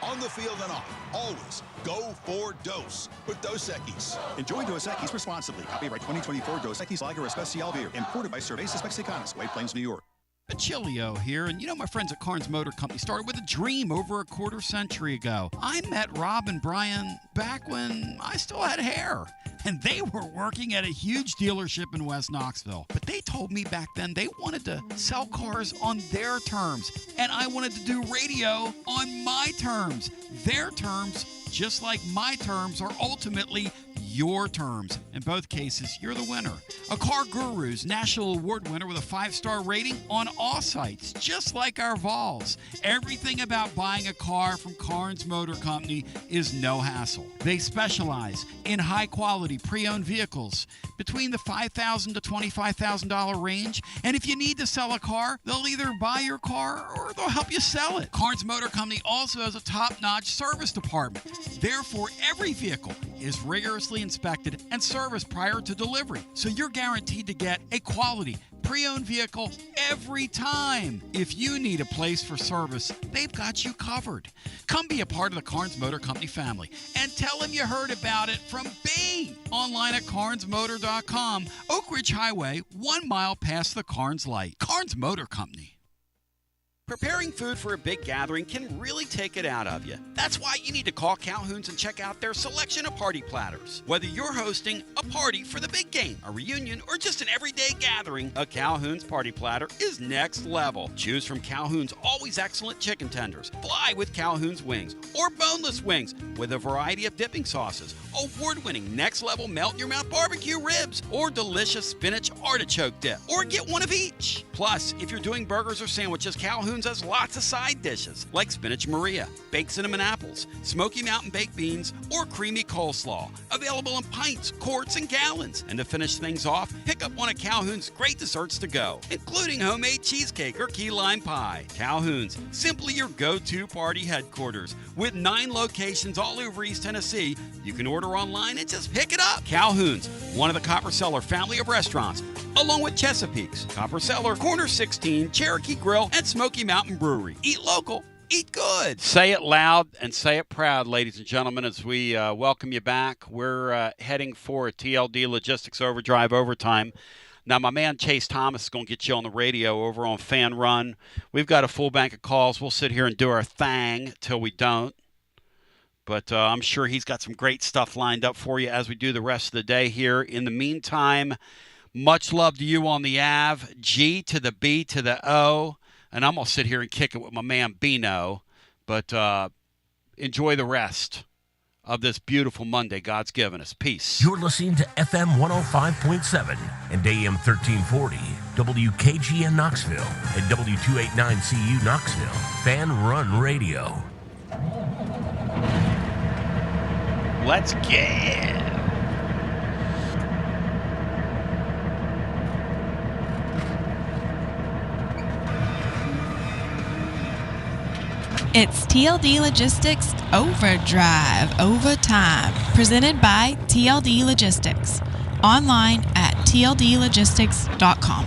On the field and off, always go for Dose with Dos Equis. Enjoy Dos Equis responsibly. Copyright 2024 Dos Equis Lager Especial Beer. Imported by Cervezas Mexicanas, White Plains, New York. Basilio here, and my friends at Carnes Motor Company started with a dream over a quarter century ago. I met Rob and Brian back when I still had hair, and they were working at a huge dealership in West Knoxville. But they told me back then they wanted to sell cars on their terms, and I wanted to do radio on my terms. Their terms, just like my terms, are ultimately your terms. In both cases, you're the winner. A Car Guru's National Award winner with a 5-star rating on all sites, just like our Vols. Everything about buying a car from Carnes Motor Company is no hassle. They specialize in high-quality pre-owned vehicles between the $5,000 to $25,000 range. And if you need to sell a car, they'll either buy your car or they'll help you sell it. Carnes Motor Company also has a top-notch service department. Therefore, every vehicle is rigorously inspected and serviced prior to delivery. So you're guaranteed to get a quality pre-owned vehicle every time. If you need a place for service, they've got you covered. Come be a part of the Carnes Motor Company family and tell them you heard about it from me. Online at carnesmotor.com. Oak Ridge Highway, 1 mile past the Carnes light. Carnes Motor Company. Preparing food for a big gathering can really take it out of you. That's why you need to call Calhoun's and check out their selection of party platters. Whether you're hosting a party for the big game, a reunion, or just an everyday gathering, a Calhoun's party platter is next level. Choose from Calhoun's always excellent chicken tenders, fly with Calhoun's wings, or boneless wings with a variety of dipping sauces, award-winning next-level melt-in-your-mouth barbecue ribs, or delicious spinach artichoke dip, or get one of each. Plus, if you're doing burgers or sandwiches, Calhoun's has lots of side dishes like spinach Maria, baked cinnamon apples, Smoky Mountain baked beans, or creamy coleslaw. Available in pints, quarts, and gallons. And to finish things off, pick up one of Calhoun's great desserts to go, including homemade cheesecake or key lime pie. Calhoun's, simply your go-to party headquarters. With 9 locations all over East Tennessee, you can order online and just pick it up. Calhoun's, one of the Copper Cellar family of restaurants, along with Chesapeake's, Copper Cellar, Corner 16, Cherokee Grill, and Smoky Mountain Brewery. Eat local, eat good. Say it loud and say it proud, ladies and gentlemen, as we welcome you back. We're heading for a TLD Logistics Overdrive Overtime. Now, my man Chase Thomas is going to get you on the radio over on Fan Run. We've got a full bank of calls. We'll sit here and do our thing till we don't. But I'm sure he's got some great stuff lined up for you as we do the rest of the day here. In the meantime, much love to you on the Ave, G to the B to the O. And I'm going to sit here and kick it with my man Bino. But enjoy the rest of this beautiful Monday God's given us. Peace. You're listening to FM 105.7 and AM 1340, WKGN Knoxville, and W289CU Knoxville, Fan Run Radio. Let's get. It's TLD Logistics Overdrive Overtime, presented by TLD Logistics. Online at tldlogistics.com.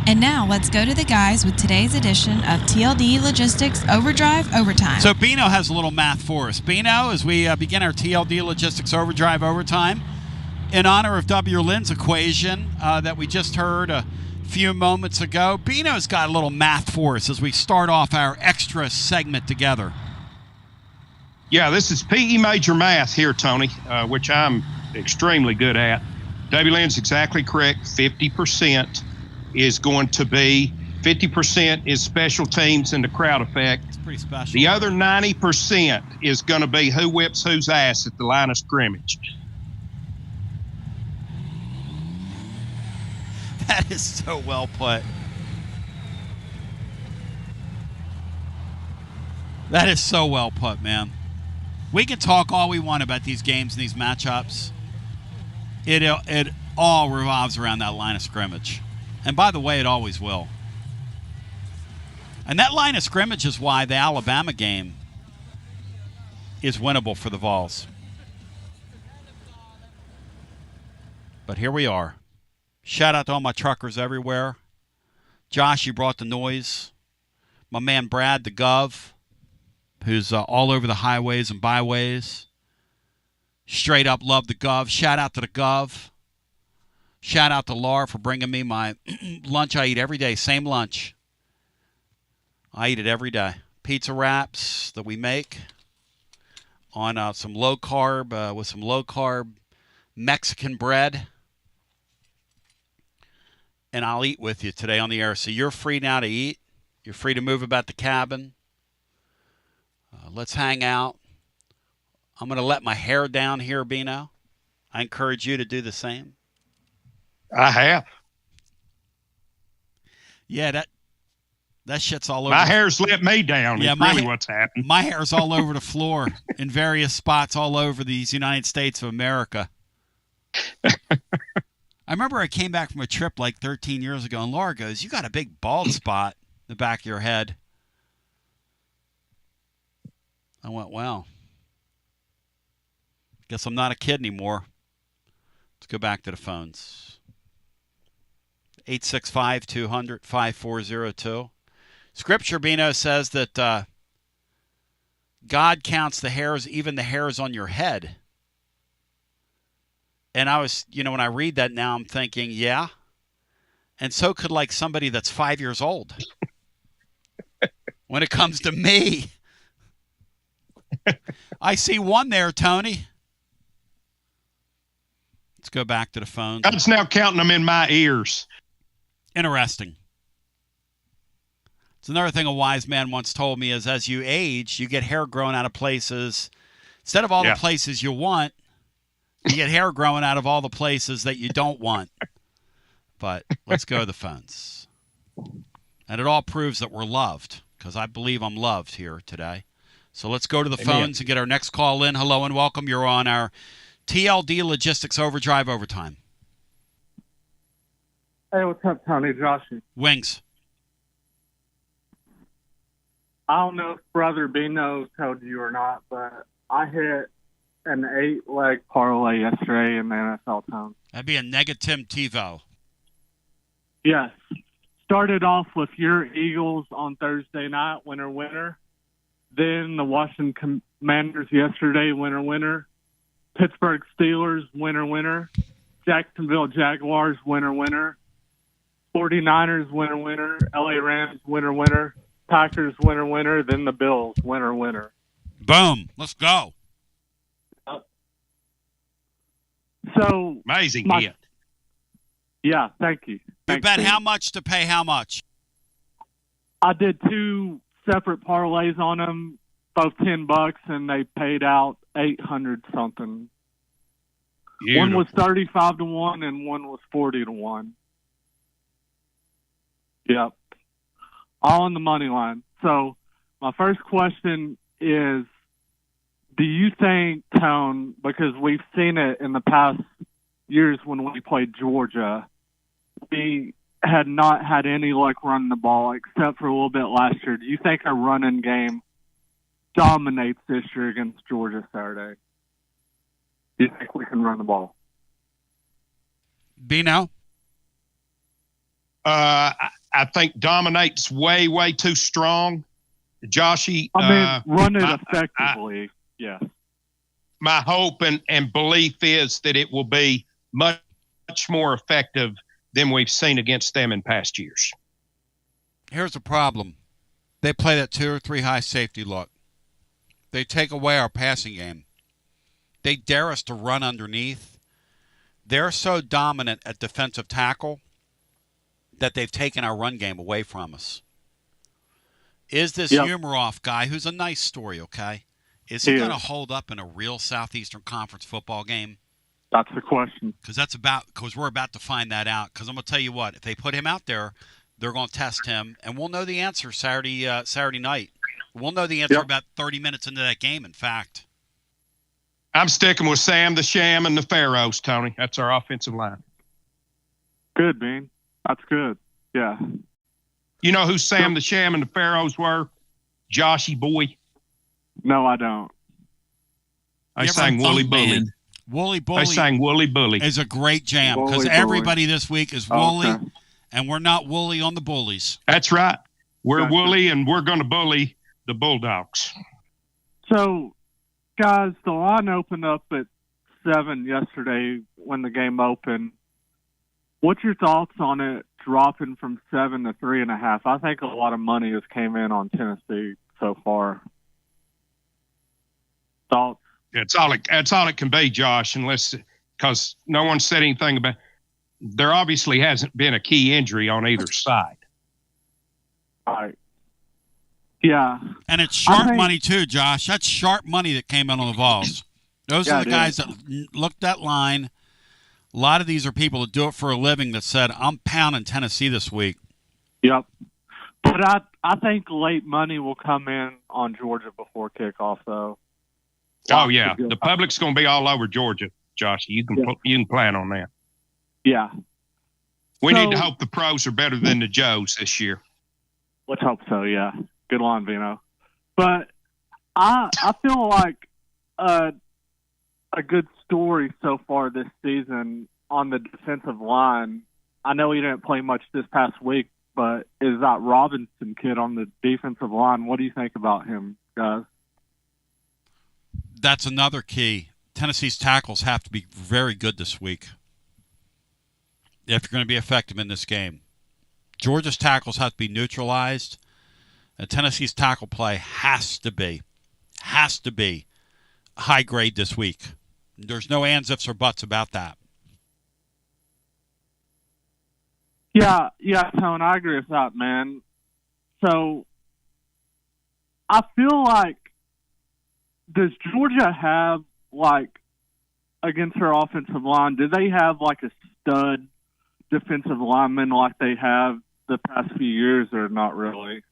And now let's go to the guys with today's edition of TLD Logistics Overdrive Overtime. So Bino has a little math for us. Bino, as we begin our TLD Logistics Overdrive Overtime, in honor of W. Lynn's equation that we just heard a few moments ago, Bino's got a little math for us as we start off our extra segment together. Yeah, this is PE major math here, Tony, which I'm extremely good at. W. Lynn's exactly correct. 50% is going to be 50% is special teams and the crowd effect. It's pretty special. The other 90% is going to be who whips whose ass at the line of scrimmage. That is so well put. That is so well put, man. We can talk all we want about these games and these matchups. It all revolves around that line of scrimmage. And by the way, it always will. And that line of scrimmage is why the Alabama game is winnable for the Vols. But here we are. Shout out to all my truckers everywhere. Josh, you brought the noise. My man Brad, the Gov, who's all over the highways and byways. Straight up love the Gov. Shout out to the Gov. Shout out to Laura for bringing me my lunch I eat every day. Same lunch. I eat it every day. Pizza wraps that we make on some low carb, with some low carb Mexican bread. And I'll eat with you today on the air. So you're free now to eat. You're free to move about the cabin. Let's hang out. I'm going to let my hair down here, Bino. I encourage you to do the same. I have. Yeah, that shit's all over. My hair's let me down. Yeah, is really what's happened. My hair's all over the floor in various spots all over these United States of America. I remember I came back from a trip like 13 years ago, and Laura goes, "You got a big bald spot in the back of your head." I went, "Well, guess I'm not a kid anymore." Let's go back to the phones. 865-200-5402. Scripture, Bino, says that God counts the hairs, even the hairs on your head. And I was, when I read that now, I'm thinking, yeah, And so could like somebody that's 5 years old. When it comes to me, I see one there, Tony. Let's go back to the phones. I'm just now counting them in my ears. Interesting. It's another thing a wise man once told me is as you age, you get hair growing out of places. Instead of all the places you want, you get hair growing out of all the places that you don't want. But let's go to the phones. And it all proves that we're loved, because I believe I'm loved here today. So let's go to the phones and get our next call in. Hello and welcome. You're on our TLD Logistics Overdrive Overtime. Hey, what's up, Tony? Joshy. Wings. I don't know if Brother Bino told you or not, but I hit an 8-leg parlay yesterday in the NFL town. That'd be a negative TiVo. Yes. Started off with your Eagles on Thursday night, winner. Then the Washington Commanders yesterday, winner. Pittsburgh Steelers, winner. Jacksonville Jaguars, winner. 49ers, winner. LA Rams, winner. Packers, winner. Then the Bills, winner. Boom. Let's go. So amazing hit. Yeah, thank you. You bet how much to pay how much? I did 2 separate parlays on them, both $10, and they paid out 800 something. Beautiful. One was 35-1 and one was 40-1. Yep. All on the money line. So my first question is, do you think, Tone, because we've seen it in the past years when we played Georgia, we had not had any luck running the ball except for a little bit last year. Do you think our running game dominates this year against Georgia Saturday? Do you think we can run the ball? Bino? I think dominates way too strong. Joshy. I mean, run it effectively. Yeah. My hope and belief is that it will be much more effective than we've seen against them in past years. Here's the problem. They play that 2 or 3 high safety look. They take away our passing game. They dare us to run underneath. They're so dominant at defensive tackle that they've taken our run game away from us. Is this Umaroff guy, who's a nice story, okay? Is he going to hold up in a real Southeastern Conference football game? That's the question. Because we're about to find that out. Because I'm going to tell you what, if they put him out there, they're going to test him, and we'll know the answer Saturday night. We'll know the answer about 30 minutes into that game, in fact. I'm sticking with Sam the Sham and the Pharaohs, Tony. That's our offensive line. Good, Bean. That's good. Yeah. You know who Sam the Sham and the Pharaohs were? Joshy boy. No, I don't. I sang Wooly Bully. Wooly Bully. I sang Wooly Bully. Is a great jam because everybody this week is Wooly, and we're not Wooly on the Bullies. That's right. We're Wooly, and we're going to bully the Bulldogs. So, guys, the line opened up at 7 yesterday when the game opened. What's your thoughts on it dropping from 7 to 3.5? I think a lot of money has came in on Tennessee so far. Thoughts? That's all it can be, Josh, because no one said anything about. There obviously hasn't been a key injury on either side. All right. Yeah. And it's sharp money too, Josh. That's sharp money that came in on the Vols. Those are the guys that looked at line. A lot of these are people that do it for a living that said, I'm pounding Tennessee this week. Yep. But I think late money will come in on Georgia before kickoff, though. Oh, yeah. The public's going to be all over Georgia, Josh. You can plan on that. Yeah. We need to hope the pros are better than the Joes this year. Let's hope so, yeah. Good line, Vino. But I feel like a good story so far this season on the defensive line. I know he didn't play much this past week, but is that Robinson kid on the defensive line? What do you think about him, guys? That's another key. Tennessee's tackles have to be very good this week if you're going to be effective in this game. Georgia's tackles have to be neutralized. And Tennessee's tackle play has to be high grade this week. There's no ands, ifs, or buts about that. Yeah, Tone, I agree with that, man. So I feel like, does Georgia have, like, against their offensive line, do they have, like, a stud defensive lineman like they have the past few years, or not really?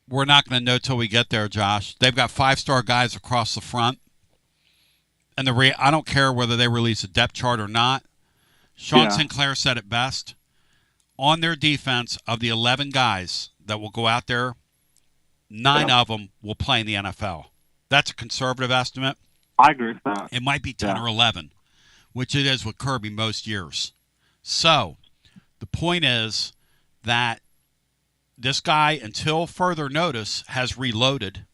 We're not going to know till we get there, Josh. They've got 5-star guys across the front. And I don't care whether they release a depth chart or not. Sean Sinclair said it best. On their defense, of the 11 guys that will go out there, 9 of them will play in the NFL. That's a conservative estimate. I agree with that. It might be 10 or 11, which it is with Kirby most years. So the point is that this guy, until further notice, has reloaded.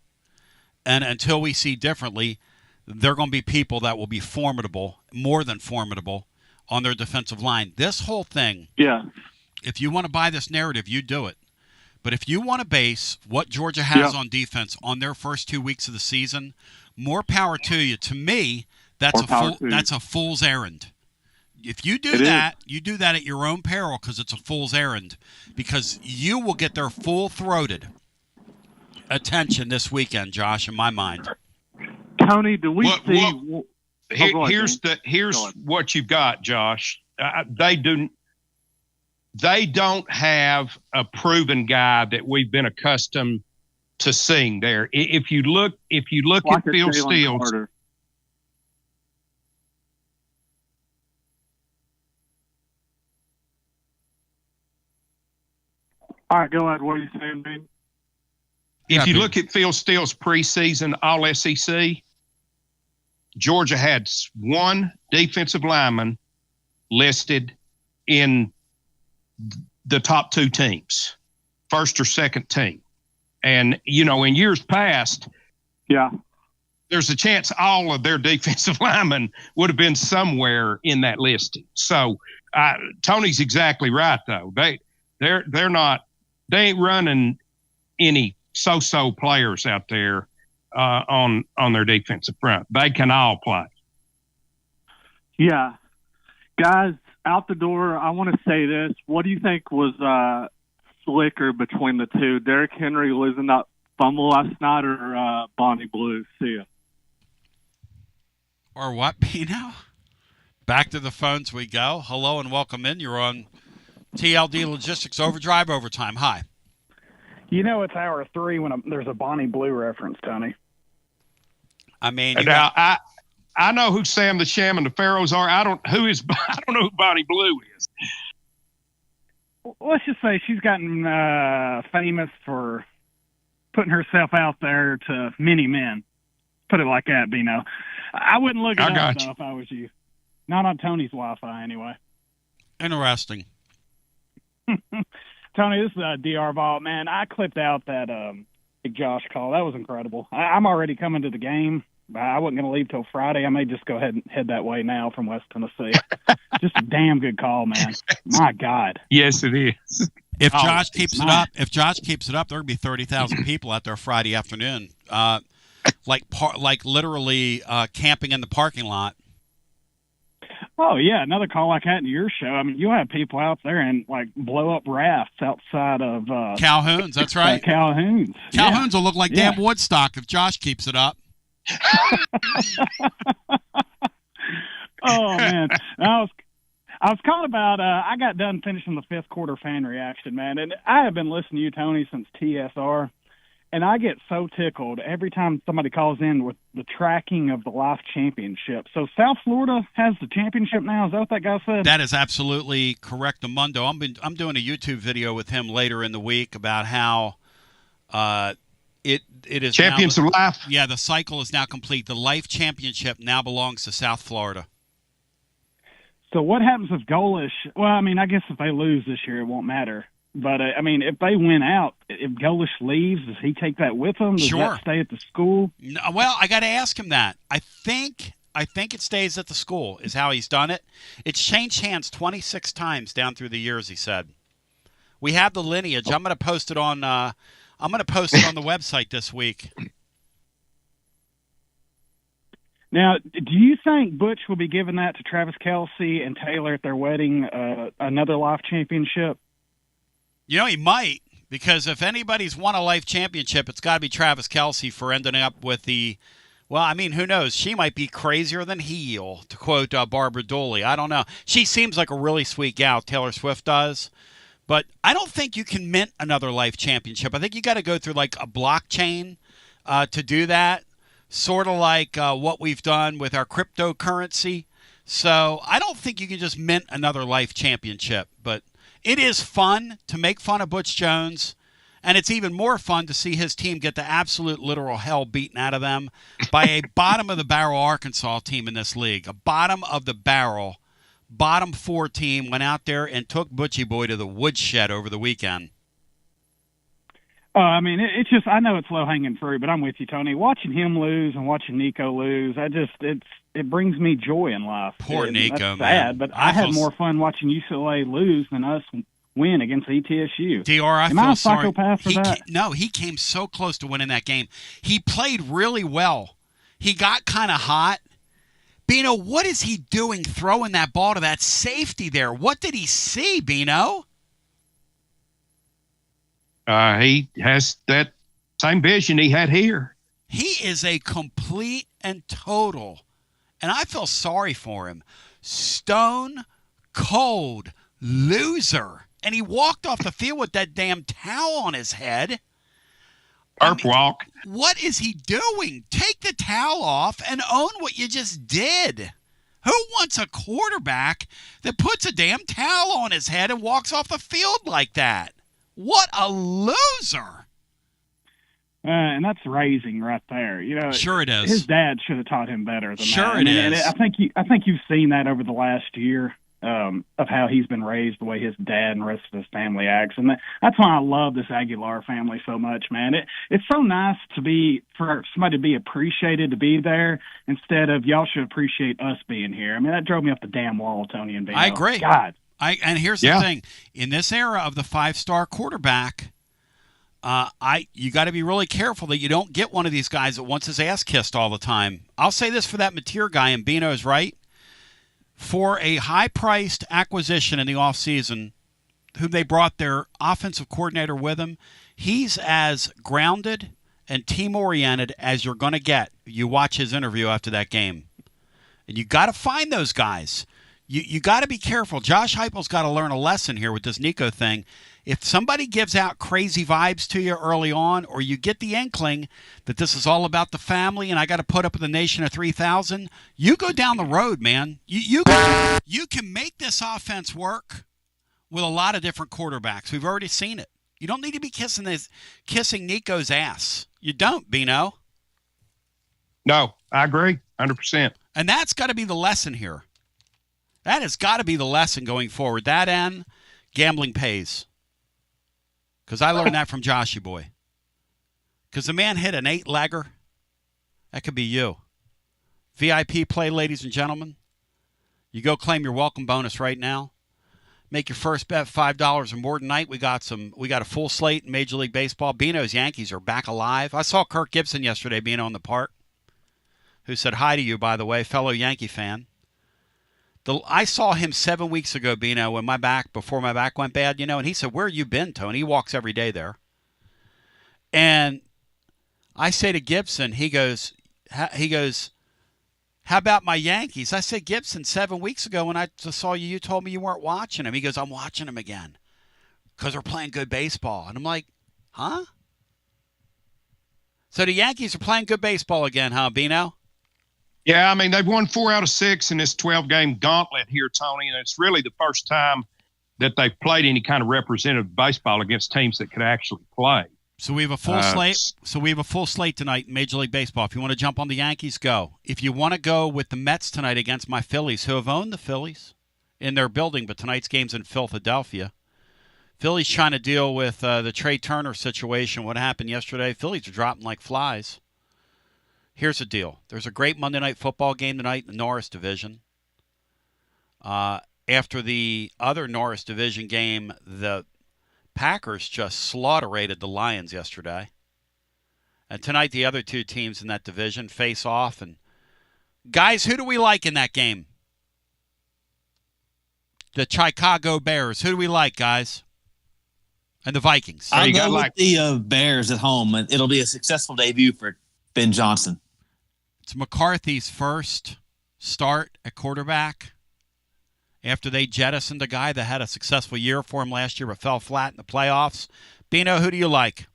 And until we see differently, there are going to be people that will be formidable, more than formidable, on their defensive line. This whole thing, if you want to buy this narrative, you do it. But if you want to base what Georgia has on defense on their first 2 weeks of the season, more power to you. To me, that's a fool's errand. If you do that, you do that at your own peril, because it's a fool's errand, because you will get their full-throated attention this weekend, Josh, in my mind. Tony, do we see... Here's what you've got, Josh. They don't have a proven guy that we've been accustomed to seeing there. If you look like at Phil Steele's, all right, go ahead. What are you saying, Ben? If you look at Phil Steele's preseason All-SEC, Georgia had 1 defensive lineman listed in the top 2 teams, first or second team. And, in years past, there's a chance all of their defensive linemen would have been somewhere in that listing. So Tony's exactly right, though. They ain't running any so-so players out there on their defensive front. They can all play. Yeah. Guys, out the door, I want to say this. What do you think was slicker between the two? Derrick Henry losing that fumble last night, or Bonnie Blue? See ya. Or what, Pino? Back to the phones we go. Hello and welcome in. You're on TLD Logistics Overdrive Overtime. Hi. It's hour 3 when there's a Bonnie Blue reference, Tony. I mean, I know who Sam the Sham and the Pharaohs are. I don't know who Bonnie Blue is. Let's just say she's gotten famous for putting herself out there to many men. Put it like that, Bino. I wouldn't look it up, though, if I was you. Not on Tony's Wi-Fi, anyway. Interesting. Tony, this is DR Vault, man. I clipped out that Big Josh call. That was incredible. I'm already coming to the game. I wasn't going to leave till Friday. I may just go ahead and head that way now from West Tennessee. Just a damn good call, man. My God. Yes, it is. If Josh keeps it up, there will be 30,000 people out there Friday afternoon, like literally camping in the parking lot. Oh, yeah, another call like that in your show. I mean, you have people out there and, blow up rafts outside of Calhoun's, that's right. Calhoun's. Calhoun's will look like damn Woodstock if Josh keeps it up. Oh, man. I was calling about I got done finishing the 5th quarter fan reaction, man. And I have been listening to you, Tony, since TSR. And I get so tickled every time somebody calls in with the tracking of the Life Championship. So South Florida has the championship now. Is that what that guy said? That is absolutely correct, Amundo. I'm doing a YouTube video with him later in the week about how it is Champions of Life. Yeah, the cycle is now complete. The Life Championship now belongs to South Florida. So what happens if Golish? Well, I mean, I guess if they lose this year, it won't matter. But, I mean, if they win out, if Golish leaves, does he take that with him? Does that stay at the school? No, well, I got to ask him that. I think I think it stays at the school is how he's done it. It's changed hands 26 times down through the years, he said. We have the lineage. I'm going to post it on the website this week. Now, do you think Butch will be giving that to Travis Kelce and Taylor at their wedding, another life championship? You know, he might, because if anybody's won a life championship, it's got to be Travis Kelce for ending up with the, well, I mean, who knows? She might be crazier than heel, to quote Barbara Dooley. I don't know. She seems like a really sweet gal, Taylor Swift does. But I don't think you can mint another life championship. I think you got to go through like a blockchain to do that. Sort of like what we've done with our cryptocurrency. So I don't think you can just mint another life championship. But it is fun to make fun of Butch Jones. And it's even more fun to see his team get the absolute literal hell beaten out of them by a bottom-of-the-barrel Arkansas team in this league. A bottom-of-the-barrel, bottom four team went out there and took Butchie Boy to the woodshed over the weekend. I mean, it's just, I know it's low-hanging fruit, but I'm with you, Tony. Watching him lose and watching Nico lose, it brings me joy in life. Poor Nico, that's man. sad, but I had more fun watching UCLA lose than us win against ETSU. DR, Am I a psychopath for that? No, he came so close to winning that game. He played really well. He got kind of hot. Bino, what is he doing throwing that ball to that safety there? What did he see, Bino? He has that same vision he had here. He is a complete and total, and I feel sorry for him, stone cold loser. And he walked off the field with that damn towel on his head. Walk. What is he doing? Take the towel off and own what you just did. Who wants a quarterback that puts a damn towel on his head and walks off the field like that? What a loser. And that's raising right there. You know, sure it is. His dad should have taught him better than sure that. It is. And I think you've seen that over the last year of how he's been raised, the way his dad and the rest of his family acts. And that's why I love this Aguilar family so much, man. It's so nice for somebody to be appreciated to be there instead of y'all should appreciate us being here. I mean, that drove me up the damn wall, Tony and Bino. I agree. God. And here's the thing. In this era of the five-star quarterback, you got to be really careful that you don't get one of these guys that wants his ass kissed all the time. I'll say this for that Mateer guy, and Bino is right. For a high-priced acquisition in the offseason, whom they brought their offensive coordinator with him, he's as grounded and team-oriented as you're going to get. You watch his interview after that game. And you got to find those guys. You got to be careful. Josh Heupel's got to learn a lesson here with this Nico thing. If somebody gives out crazy vibes to you early on, or you get the inkling that this is all about the family and I got to put up with a nation of 3,000, you go down the road, man. You can make this offense work with a lot of different quarterbacks. We've already seen it. You don't need to be kissing Nico's ass. You don't, Bino. No, I agree, 100%. And that's got to be the lesson here. That has got to be the lesson going forward. That and gambling pays. Because I learned that from Joshy Boy. Because the man hit an 8-legger. That could be you. VIP play, ladies and gentlemen. You go claim your welcome bonus right now. Make your first bet $5 or more tonight. We got a full slate in Major League Baseball. Bino's Yankees are back alive. I saw Kirk Gibson yesterday being on the park, who said hi to you, by the way, fellow Yankee fan. I saw him 7 weeks ago, Bino, before my back went bad, and he said, "Where you been, Tony?" He walks every day there. And I say to Gibson, he goes, "How about my Yankees?" I said, "Gibson, 7 weeks ago when I saw you, you told me you weren't watching them." He goes, "I'm watching them again because they're playing good baseball." And I'm like, huh? So the Yankees are playing good baseball again, huh, Bino? Yeah, I mean, they've won 4 out of 6 in this 12-game gauntlet here, Tony, and it's really the first time that they've played any kind of representative baseball against teams that could actually play. So we have a full slate. So we have a full slate tonight in Major League Baseball. If you want to jump on the Yankees, go. If you want to go with the Mets tonight against my Phillies, who have owned the Phillies in their building, but tonight's game's in Philadelphia. Phillies trying to deal with the Trey Turner situation. What happened yesterday? Phillies are dropping like flies. Here's the deal. There's a great Monday Night Football game tonight in the Norris Division. After the other Norris Division game, the Packers just slaughterated the Lions yesterday. And tonight, the other two teams in that division face off. And guys, who do we like in that game? The Chicago Bears. Who do we like, guys? And the Vikings. I'll go with the Bears at home. It'll be a successful debut for Ben Johnson. It's McCarthy's first start at quarterback after they jettisoned a guy that had a successful year for him last year but fell flat in the playoffs. Bino, who do you like?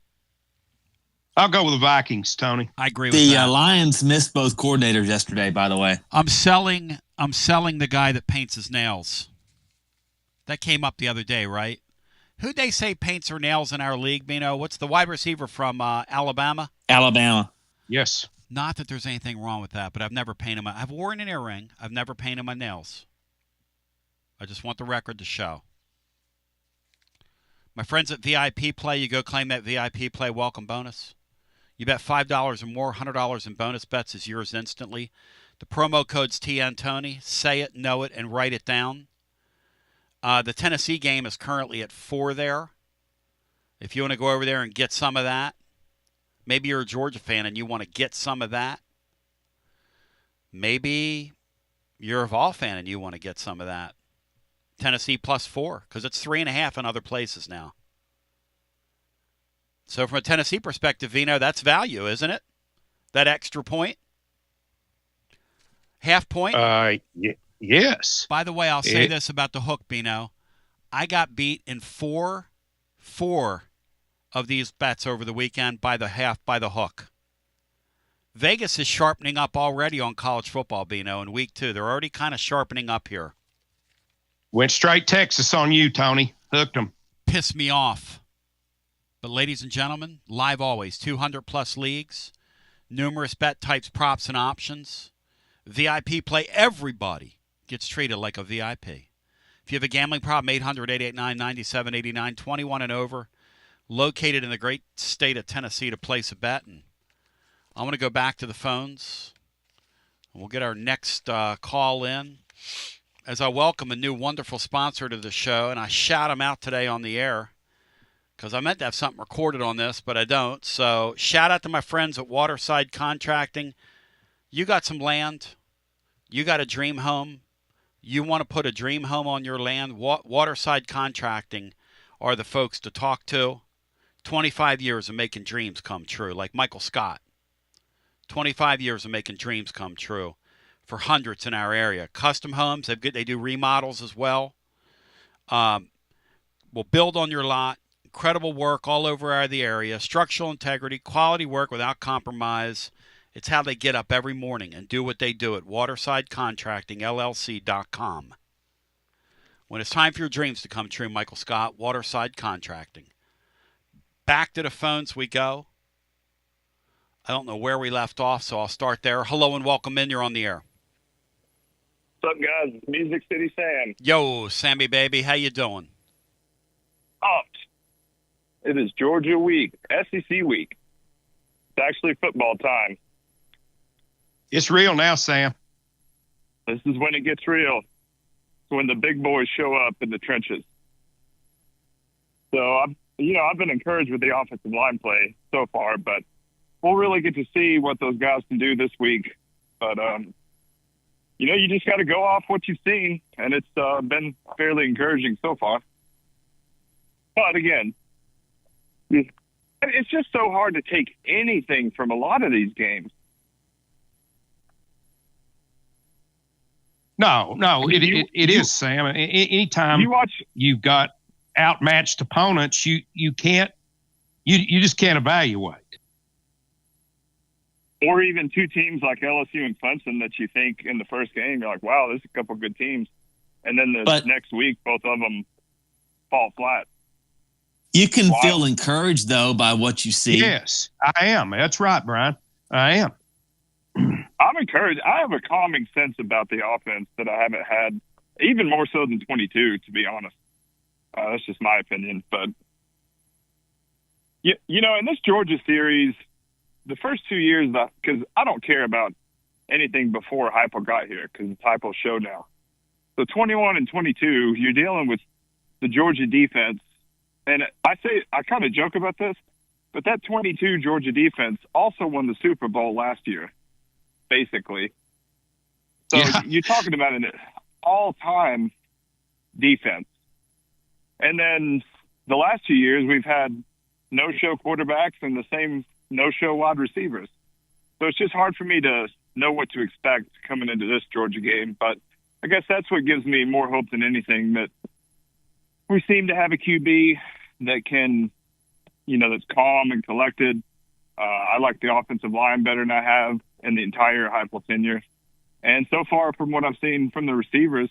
I'll go with the Vikings, Tony. I agree with that. The Lions missed both coordinators yesterday, by the way. I'm selling the guy that paints his nails. That came up the other day, right? Who'd they say paints her nails in our league, Bino? What's the wide receiver from Alabama? Alabama. Yes. Not that there's anything wrong with that, but I've never painted my... I've worn an earring. I've never painted my nails. I just want the record to show. My friends at VIP Play, you go claim that VIP Play welcome bonus. You bet $5 or more, $100 in bonus bets is yours instantly. The promo code's TNTony. Say it, know it, and write it down. The Tennessee game is currently at 4 there. If you want to go over there and get some of that, maybe you're a Georgia fan and you want to get some of that. Maybe you're a Vol fan and you want to get some of that. Tennessee +4, because it's 3.5 in other places now. So from a Tennessee perspective, Vino, that's value, isn't it? That extra point? Half point? Yes. By the way, I'll say this about the hook, Bino. I got beat in four of these bets over the weekend by the hook. Vegas is sharpening up already on college football, Bino, in week 2. They're already kind of sharpening up here. Went straight Texas on you, Tony. Hooked them. Pissed me off. But ladies and gentlemen, live always, 200-plus leagues, numerous bet types, props, and options. VIP Play, everybody gets treated like a VIP. If you have a gambling problem, 800-889-9789, 21 and over, located in the great state of Tennessee to place a bet. And I want to go back to the phones. We'll get our next call in as I welcome a new wonderful sponsor to the show, and I shout him out today on the air because I meant to have something recorded on this, but I don't. So shout out to my friends at Waterside Contracting. You got some land. You got a dream home. You want to put a dream home on your land. Waterside Contracting are the folks to talk to. 25 years of making dreams come true, like Michael Scott. 25 years of making dreams come true for hundreds in our area. Custom homes, they do remodels as well. We'll build on your lot. Incredible work all over the area. Structural integrity, quality work without compromise. It's how they get up every morning and do what they do at WatersideContractingLLC.com. When it's time for your dreams to come true, Michael Scott, Waterside Contracting. Back to the phones we go. I don't know where we left off, so I'll start there. Hello and welcome in. You're on the air. What's up, guys? It's Music City Sam. Yo, Sammy, baby. How you doing? Pumped. It is Georgia week, SEC week. It's actually football time. It's real now, Sam. This is when it gets real. It's when the big boys show up in the trenches. So, I've been encouraged with the offensive line play so far, but we'll really get to see what those guys can do this week. But, you just got to go off what you've seen, and it's been fairly encouraging so far. But, again, it's just so hard to take anything from a lot of these games. No, it is, Sam. Anytime you've got outmatched opponents, you just can't evaluate. Or even two teams like LSU and Clemson that you think in the first game, you're like, wow, there's a couple good teams. And then next week, both of them fall flat. You can feel encouraged, though, by what you see. Yes, I am. That's right, Brian. I am. I'm encouraged. I have a calming sense about the offense that I haven't had, even more so than 22, to be honest. That's just my opinion. But, in this Georgia series, the first 2 years, because I don't care about anything before Heupel got here, because it's Heupel's show now. So 21 and 22, you're dealing with the Georgia defense. And I kind of joke about this, but that 22 Georgia defense also won the Super Bowl last year, basically. So you're talking about an all-time defense. And then the last 2 years, we've had no-show quarterbacks and the same no-show wide receivers. So it's just hard for me to know what to expect coming into this Georgia game. But I guess that's what gives me more hope than anything, that we seem to have a QB that can, that's calm and collected. I like the offensive line better than I have in the entire Heupel tenure. And so far, from what I've seen from the receivers,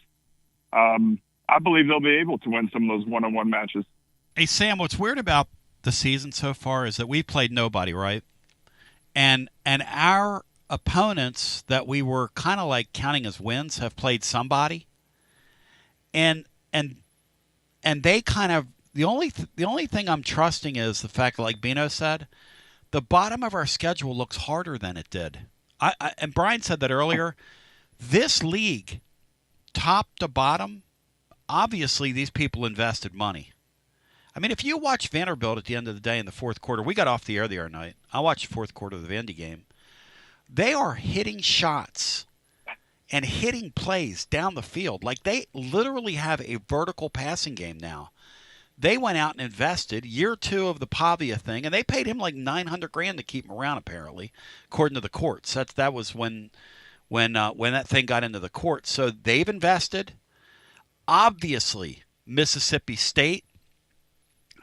I believe they'll be able to win some of those one-on-one matches. Hey, Sam, what's weird about the season so far is that we played nobody, right? And our opponents that we were kind of like counting as wins have played somebody. And they kind of, the only thing I'm trusting is the fact that, like Bino said, the bottom of our schedule looks harder than it did. And Brian said that earlier. This league, top to bottom, obviously these people invested money. I mean, if you watch Vanderbilt at the end of the day in the fourth quarter, we got off the air the other night. I watched the fourth quarter of the Vandy game. They are hitting shots and hitting plays down the field. Like, they literally have a vertical passing game now. They went out and invested year 2 of the Pavia thing, and they paid him like $900,000 to keep him around, apparently, according to the courts. That was when that thing got into the courts. So they've invested. Obviously, Mississippi State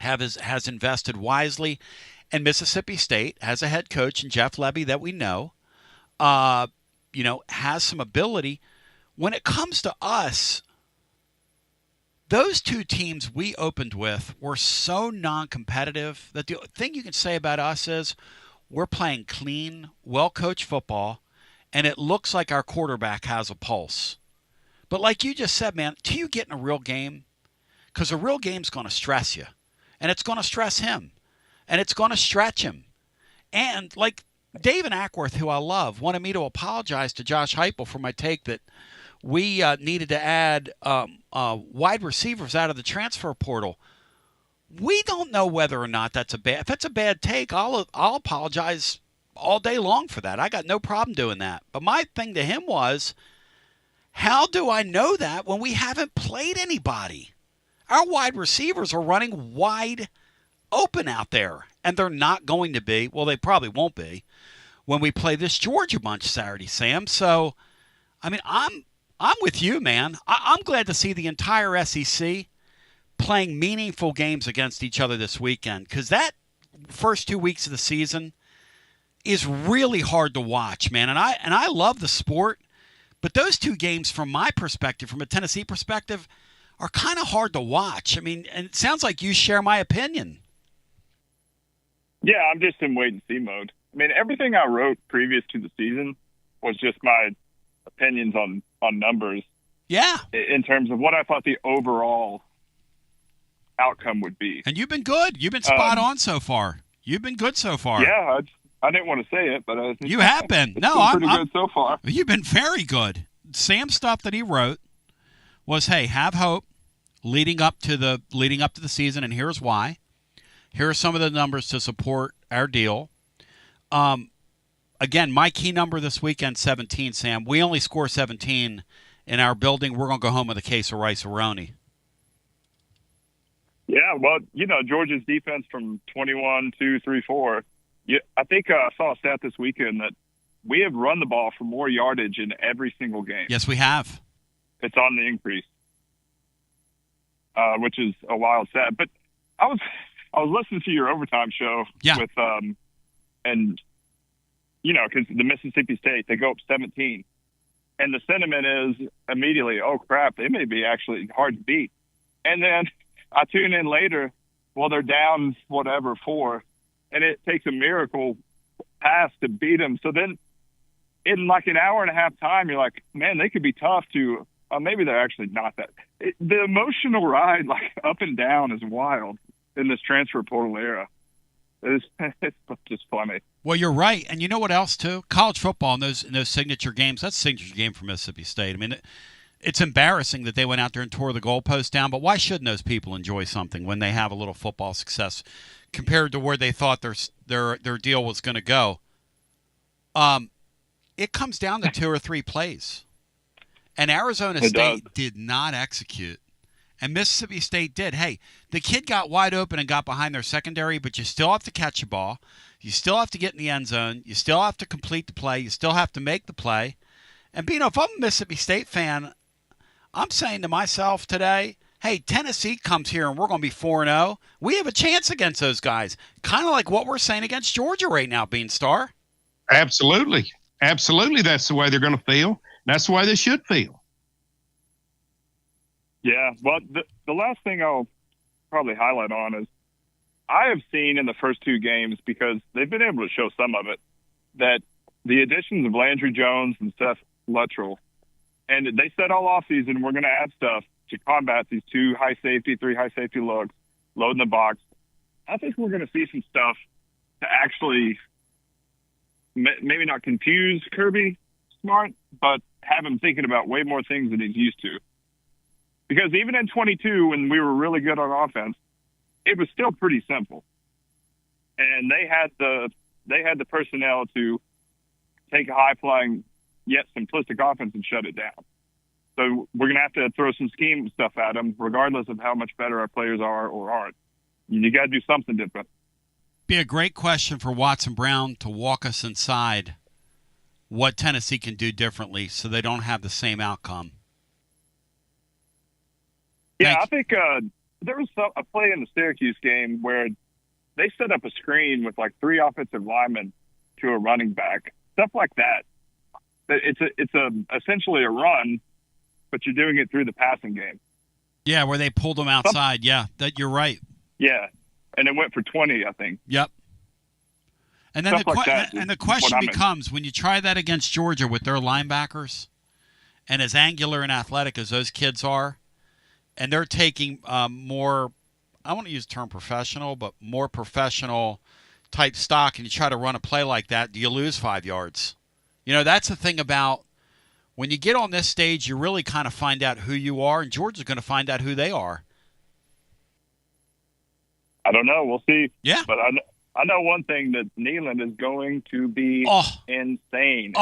has invested wisely, and Mississippi State has a head coach in Jeff Lebby that we know, has some ability. When it comes to us, those two teams we opened with were so non-competitive that the thing you can say about us is we're playing clean, well-coached football, and it looks like our quarterback has a pulse. But like you just said, man, till you get in a real game, because a real game's going to stress you, and it's going to stress him, and it's going to stretch him. And like David Ackworth, who I love, wanted me to apologize to Josh Heupel for my take that we needed to add wide receivers out of the transfer portal. We don't know whether or not that's if that's a bad take. I'll apologize all day long for that. I got no problem doing that. But my thing to him was, how do I know that when we haven't played anybody? Our wide receivers are running wide open out there, and they're not going to be. Well, they probably won't be when we play this Georgia bunch Saturday, Sam. So, I mean, I'm with you, man. I'm glad to see the entire SEC playing meaningful games against each other this weekend, because that first 2 weeks of the season is really hard to watch, man. And I love the sport, but those two games, from my perspective, from a Tennessee perspective, are kind of hard to watch. I mean, and it sounds like you share my opinion. Yeah, I'm just in wait-and-see mode. I mean, everything I wrote previous to the season was just my opinions on numbers. Yeah. In terms of what I thought the overall outcome would be. And you've been good. You've been spot on so far. You've been good so far. Yeah, I didn't want to say it, but you have been. No, I'm pretty good so far. You've been very good. Sam's stuff that he wrote was, hey, have hope leading up to the season, and here's why. Here are some of the numbers to support our deal. Again, my key number this weekend, 17, Sam. We only score 17 in our building. We're going to go home with a case of rice-a-roni. Yeah, well, Georgia's defense from 21-2-3-4. I think I saw a stat this weekend that we have run the ball for more yardage in every single game. Yes, we have. It's on the increase, which is a wild stat. But I was listening to your overtime show with, and because the Mississippi State, they go up 17, and the sentiment is immediately, oh crap, they may be actually hard to beat. And then I tune in later, well, they're down 4, and it takes a miracle pass to beat them. So then, in like an hour and a half time, you're like, man, they could be tough to. Maybe they're actually not that. The emotional ride, like up and down, is wild in this transfer portal era. It's just funny. Well, you're right, and you know what else too? College football in those signature games. That's a signature game for Mississippi State. I mean, it's embarrassing that they went out there and tore the goalpost down. But why shouldn't those people enjoy something when they have a little football success compared to where they thought their deal was going to go? It comes down to 2 or 3 plays, and Arizona State did not execute. And Mississippi State did. Hey, the kid got wide open and got behind their secondary, but you still have to catch a ball. You still have to get in the end zone. You still have to complete the play. You still have to make the play. And, Bino, if I'm a Mississippi State fan, I'm saying to myself today, hey, Tennessee comes here and we're going to be 4-0. We have a chance against those guys. Kind of like what we're saying against Georgia right now, Beanstar. Absolutely. Absolutely, that's the way they're going to feel. That's the way they should feel. Yeah, well, the last thing I'll probably highlight on is I have seen in the first 2 games, because they've been able to show some of it, that the additions of Landry Jones and Seth Luttrell, and they said all offseason we're going to add stuff to combat these 2 high safety, 3 high safety looks, loading the box. I think we're going to see some stuff to actually maybe not confuse Kirby Smart, but have him thinking about way more things than he's used to. Because even in 22, when we were really good on offense, it was still pretty simple, and they had the personnel to take a high flying yet simplistic offense and shut it down. So we're going to have to throw some scheme stuff at them, regardless of how much better our players are or aren't. You got to do something different. Be a great question for Watson Brown to walk us inside what Tennessee can do differently so they don't have the same outcome. Yeah, I think there was a play in the Syracuse game where they set up a screen with like 3 offensive linemen to a running back, stuff like that. It's essentially a run, but you're doing it through the passing game. Yeah, where they pulled them outside. Yeah, that you're right. Yeah, and it went for 20, I think. Yep. And then the question becomes, when you try that against Georgia with their linebackers, and as angular and athletic as those kids are, and they're taking more, I want to use the term professional, but more professional type stock, and you try to run a play like that, do you lose 5 yards? You know, that's the thing about when you get on this stage, you really kind of find out who you are, and Georgia's going to find out who they are. I don't know. We'll see. Yeah. But I know one thing, that Neyland is going to be insane.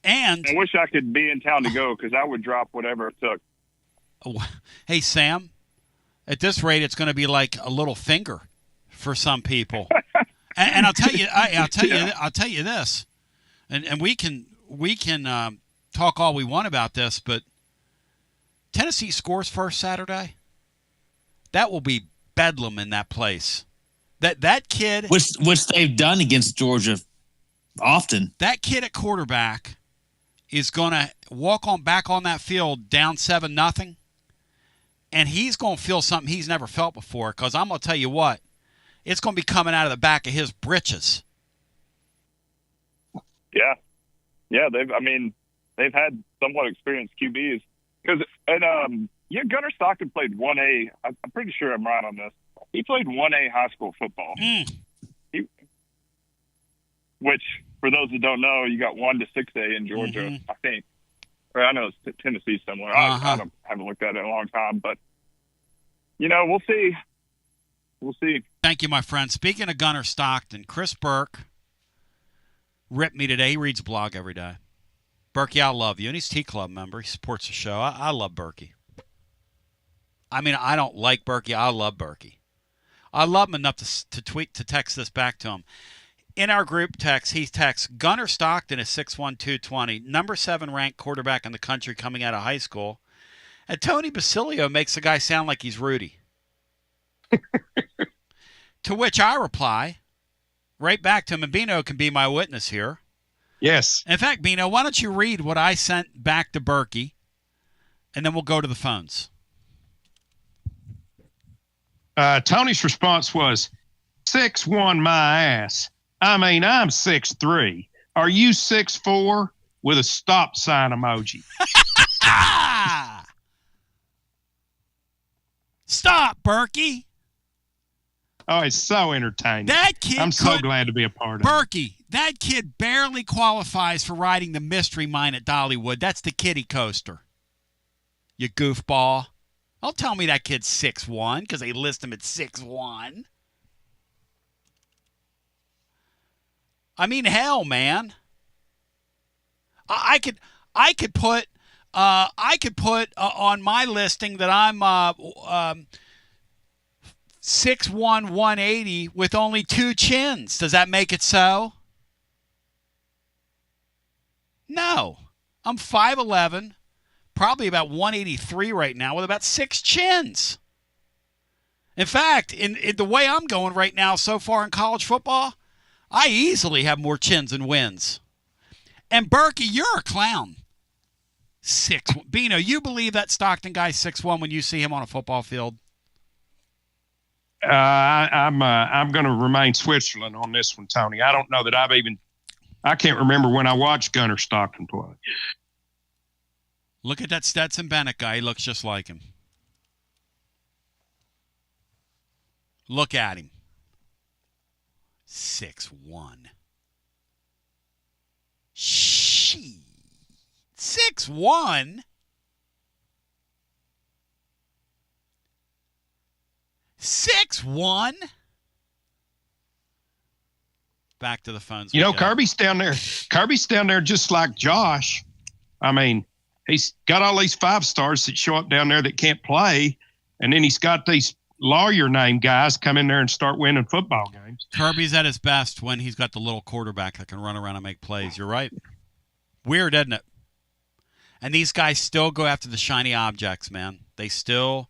And I wish I could be in town to go, because I would drop whatever it took. Hey, Sam, at this rate, it's going to be like a little finger for some people. and I'll tell you, I'll tell you this, and we can talk all we want about this, but Tennessee scores first Saturday. That will be bedlam in that place. That kid, which they've done against Georgia often. That kid at quarterback is going to walk back on that field down 7-0. And he's going to feel something he's never felt before, because I'm going to tell you what, it's going to be coming out of the back of his britches. Yeah. Yeah, they've had somewhat experienced QBs. Because Gunnar Stockton played 1A. I'm pretty sure I'm right on this. He played 1A high school football. Which, for those that don't know, you got 1 to 6A in Georgia, I think. Or I know it's Tennessee similar. I haven't looked at it in a long time, but we'll see. We'll see. Thank you, my friend. Speaking of Gunnar Stockton, Chris Burke ripped me today. He reads a blog every day. Berkey, I love you. And he's T-Club member. He supports the show. I love Berkey. I mean, I don't like Berkey. I love Berkey. I love him enough to text this back to him. In our group text, he texts, Gunnar Stockton is 6'1", 220, number 7 ranked quarterback in the country coming out of high school. And Tony Basilio makes the guy sound like he's Rudy. To which I reply right back to him, and Bino can be my witness here. Yes. In fact, Bino, why don't you read what I sent back to Berkey, and then we'll go to the phones. Tony's response was, 6'1", my ass. I mean, I'm 6'3". Are you 6'4", with a stop sign emoji? Stop, Berkey. Oh, it's so entertaining. That kid I'm so glad to be a part of it. Berkey, that kid barely qualifies for riding the Mystery Mine at Dollywood. That's the kiddie coaster. You goofball. Don't tell me that kid's 6'1", because they list him at 6'1". I mean, hell, man. I could put on my listing that I'm 6'1", 180 with only 2 chins. Does that make it so? No. I'm 5'11", probably about 183 right now with about 6 chins. In fact, in the way I'm going right now so far in college football, I easily have more chins than wins. And Berkey, you're a clown. 6'1". Bino, you believe that Stockton guy's 6'1" when you see him on a football field? I'm going to remain Switzerland on this one, Tony. I don't know that I can't remember when I watched Gunnar Stockton play. Look at that Stetson Bennett guy. He looks just like him. Look at him. 6'1". She 6'1". 6'1". Back to the phones. You know, Kirby's down there. Kirby's down there just like Josh. I mean, he's got all these 5-stars that show up down there that can't play, and then he's got these lawyer name guys come in there and start winning football games. Kirby's at his best when he's got the little quarterback that can run around and make plays. You're right. Weird, isn't it? And these guys still go after the shiny objects, man. They still,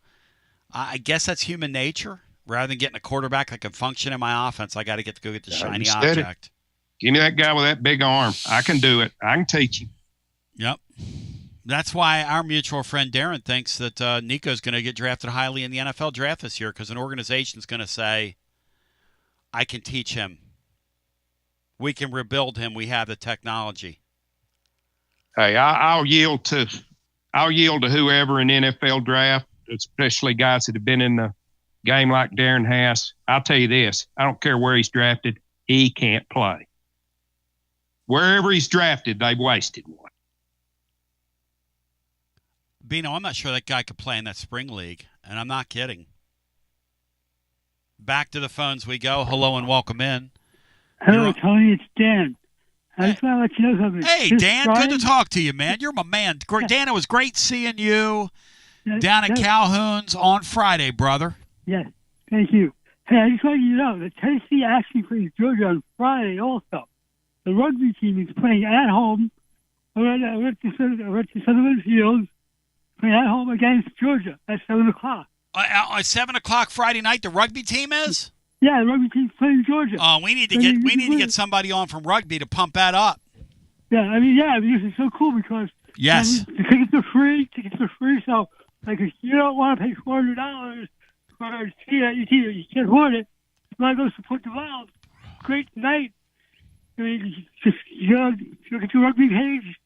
I guess that's human nature. Rather than getting a quarterback that can function in my offense, I got to go get the shiny object. Give me that guy with that big arm. I can do it. I can teach him. Yep. That's why our mutual friend Darren thinks that Nico's going to get drafted highly in the NFL draft this year, because an organization's going to say, I can teach him. We can rebuild him. We have the technology. Hey, I'll yield to whoever in the NFL draft, especially guys that have been in the game like Darren has. I'll tell you this. I don't care where he's drafted. He can't play. Wherever he's drafted, they've wasted one. Bino, I'm not sure that guy could play in that spring league, and I'm not kidding. Back to the phones we go. Hello and welcome in. Hello, Tony. It's Dan. I just want to let you know something. Hey, Dan, good to talk to you, man. You're my man. Dan, it was great seeing you down at Calhoun's on Friday, brother. Yes, thank you. Hey, I just want you to know that Tennessee actually plays Georgia on Friday also. The rugby team is playing at home. We're at the Sutherland Field, playing at home against Georgia at 7 o'clock. At 7 o'clock Friday night, the rugby team is? Yeah, the rugby team's playing Georgia. Oh, we need to get somebody on from rugby to pump that up. Yeah, I mean, this is so cool because yes, the tickets are free. So, like, if you don't want to pay $400 for a ticket, you can't afford it. You want to go support the Wild. Great night. I mean, just look at your rugby page,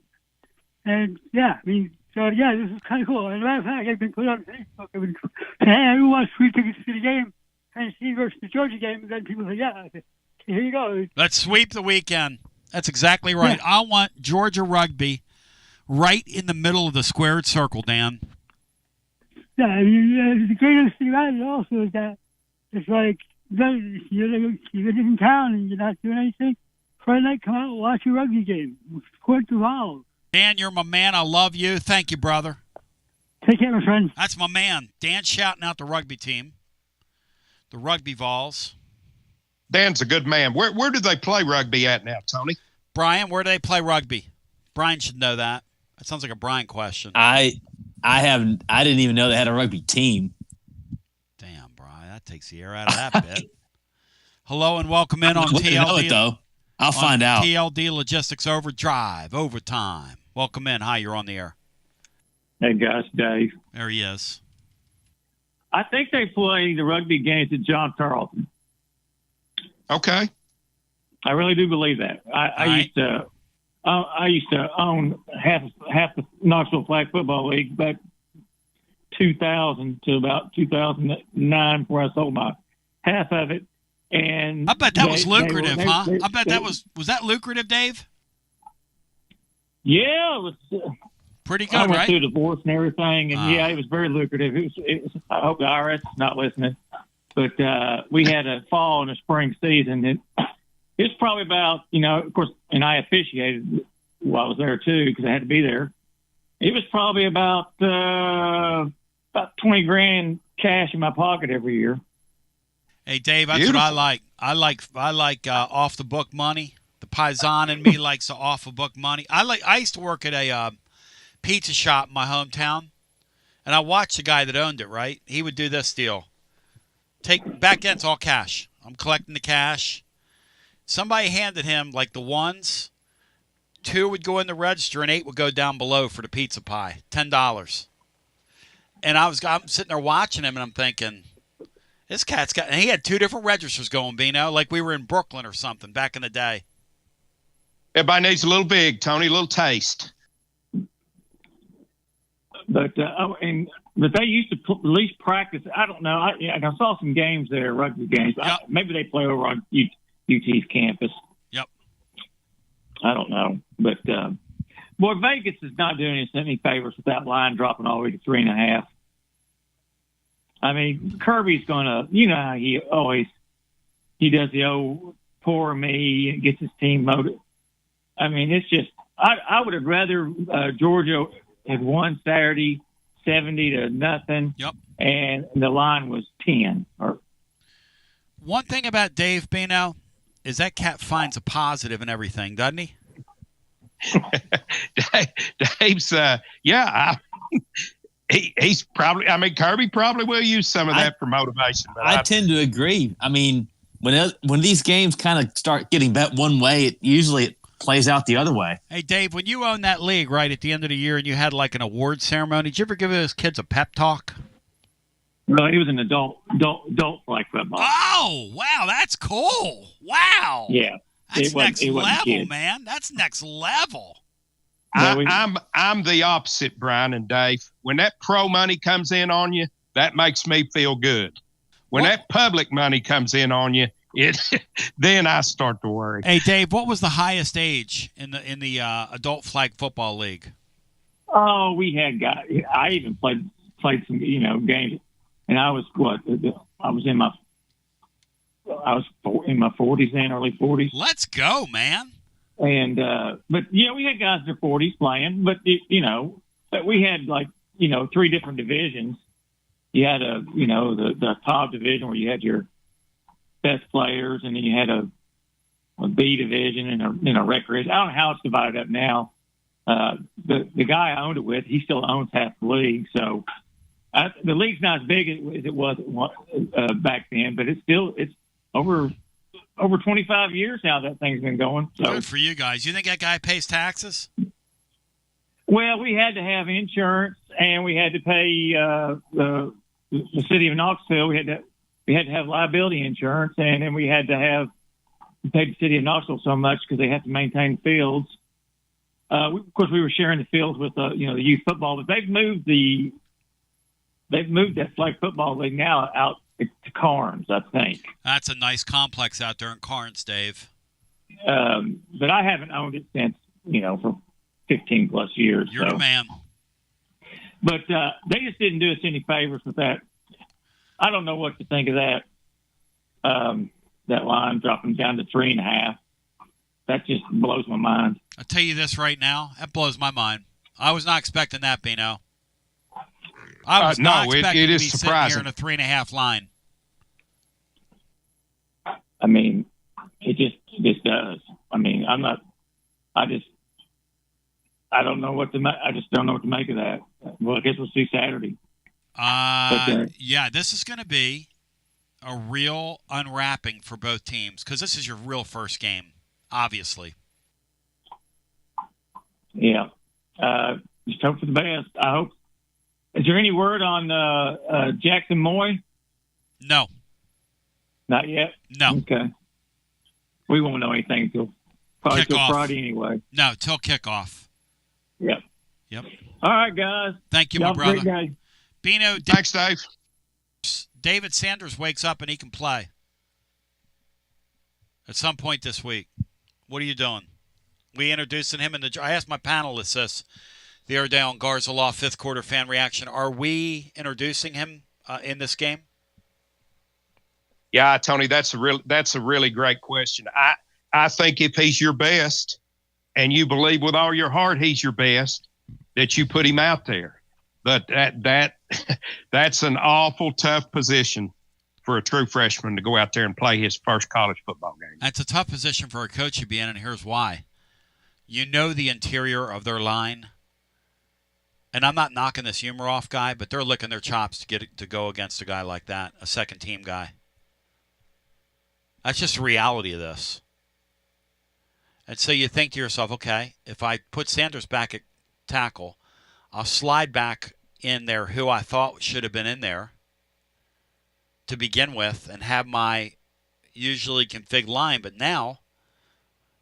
and this is kind of cool. As a matter of fact, I've been put on Facebook. I've been saying, hey, who wants free tickets to the game? Tennessee versus the Georgia game, and then people say, yeah, here you go. Let's sweep the weekend. That's exactly right. Yeah. I want Georgia rugby right in the middle of the squared circle, Dan. Yeah, I mean, the greatest thing about it also is that it's like you're in town and you're not doing anything. Friday night, come out and watch a rugby game. Support the Wild. Dan, you're my man. I love you. Thank you, brother. Take care, my friend. That's my man. Dan shouting out the rugby team. The rugby Vols. Dan's a good man. Where do they play rugby at now, Tony? Brian, where do they play rugby? Brian should know that. That sounds like a Brian question. I didn't even know they had a rugby team. Damn, Brian, that takes the air out of that bit. Hello and welcome in on TLD. Know it, though. I'll find out. TLD Logistics Overdrive, Overtime. Welcome in. Hi, you're on the air. Hey, guys, Dave. There he is. I think they play the rugby games at John Tarleton. Okay. I really do believe that. I used to own half the Knoxville Flag Football League back 2000 to about 2009 before I sold my half of it. And I bet that was lucrative, huh? I bet that was that lucrative, Dave? Yeah, it was pretty good, I went right? through a divorce and everything, and yeah, it was very lucrative. It was, I hope the IRS is not listening, but we had a fall and a spring season. It's probably about, of course, and I officiated while I was there too because I had to be there. It was probably about $20,000 cash in my pocket every year. Hey, Dave, that's what I like. I like off the book money. The paisan in me likes the off the book money. I used to work at a pizza shop in my hometown, and I watched the guy that owned it. Right, he would do this deal. Back then it's all cash. I'm collecting the cash. Somebody handed him like the ones. 2 would go in the register and 8 would go down below for the pizza pie. $10. And I'm sitting there watching him and I'm thinking, this cat's got, and he had 2 different registers going, Bino, like we were in Brooklyn or something back in the day. Everybody needs a little big, Tony, a little taste. But they used to at least practice. I don't know. I saw some games there, rugby games. Yep. Maybe they play over on UT's campus. Yep. I don't know. But, boy, Vegas is not doing us any favors with that line dropping all the way to 3.5. I mean, Kirby's going to, how he does the old poor me, gets his team motivated. I mean, it's just, I would have rather Georgia had won Saturday 70-0. Yep. And the line was 10. One thing about Dave Bino is that cat finds a positive in everything, doesn't he? Dave's, he's probably, Kirby probably will use some of that for motivation. But I tend to agree. I mean, when these games kind of start getting bet one way, it plays out the other way. Hey, Dave, when you owned that league right at the end of the year and you had like an award ceremony, did you ever give those kids a pep talk? No, he was an adult flag football. Oh, wow, that's cool. Wow. Yeah. That's next level, man. That's next level. I'm the opposite, Brian and Dave. When that pro money comes in on you, that makes me feel good. When that public money comes in on you, then I start to worry. Hey, Dave, what was the highest age in the adult flag football league? Oh, we had guys. I even played some games, and I was in my 40s then, early 40s. Let's go, man. And but we had guys in their 40s playing, but but we had 3 different divisions. You had the top division where you had your best players, and then you had a B division and a recreation. I don't know how it's divided up now. The guy I owned it with, he still owns half the league, so the league's not as big as it was back then, but it's over 25 years now that thing's been going. So. Good for you guys. You think that guy pays taxes? Well, we had to have insurance, and we had to pay the city of Knoxville. We had to have liability insurance, and then we had to pay the city of Knoxville so much because they have to maintain fields. Of course, we were sharing the fields with the youth football, but they've moved that flag football league now out to Carnes, I think. That's a nice complex out there in Carnes, Dave. But I haven't owned it since for 15 plus years. You're the man. But they just didn't do us any favors with that. I don't know what to think of that. That line dropping down to 3.5. That just blows my mind. I'll tell you this right now. That blows my mind. I was not expecting that, Bino. I was not expecting to be surprising. sitting here in a 3.5 line. I mean, it just does. I mean, I don't know what to I just don't know what to make of that. Well, I guess we'll see Saturday. Yeah, this is going to be a real unwrapping for both teams because this is your real first game, obviously. Yeah. Just hope for the best. I hope. Is there any word on Jackson Moy? No. Not yet? No. Okay. We won't know anything till Friday anyway. No, till kickoff. Yep. Yep. All right, guys. Thank you, Y'all my brother. Great day. Bino, thanks, Dave. David Sanders wakes up and he can play at some point this week, what are you doing? We introducing him in the – I asked my panelists this the other day on Garza Law, fifth quarter fan reaction. Are we introducing him in this game? Yeah, Tony, that's a really great question. I think if he's your best and you believe with all your heart he's your best, that you put him out there. But that's an awful tough position for a true freshman to go out there and play his first college football game. That's a tough position for a coach to be in, and here's why. You know the interior of their line. And I'm not knocking this Umaroff guy, but they're licking their chops to get it to go against a guy like that, a second-team guy. That's just the reality of this. And so you think to yourself, okay, if I put Sanders back at tackle, I'll slide back in there who I thought should have been in there to begin with and have my usually config line. But now,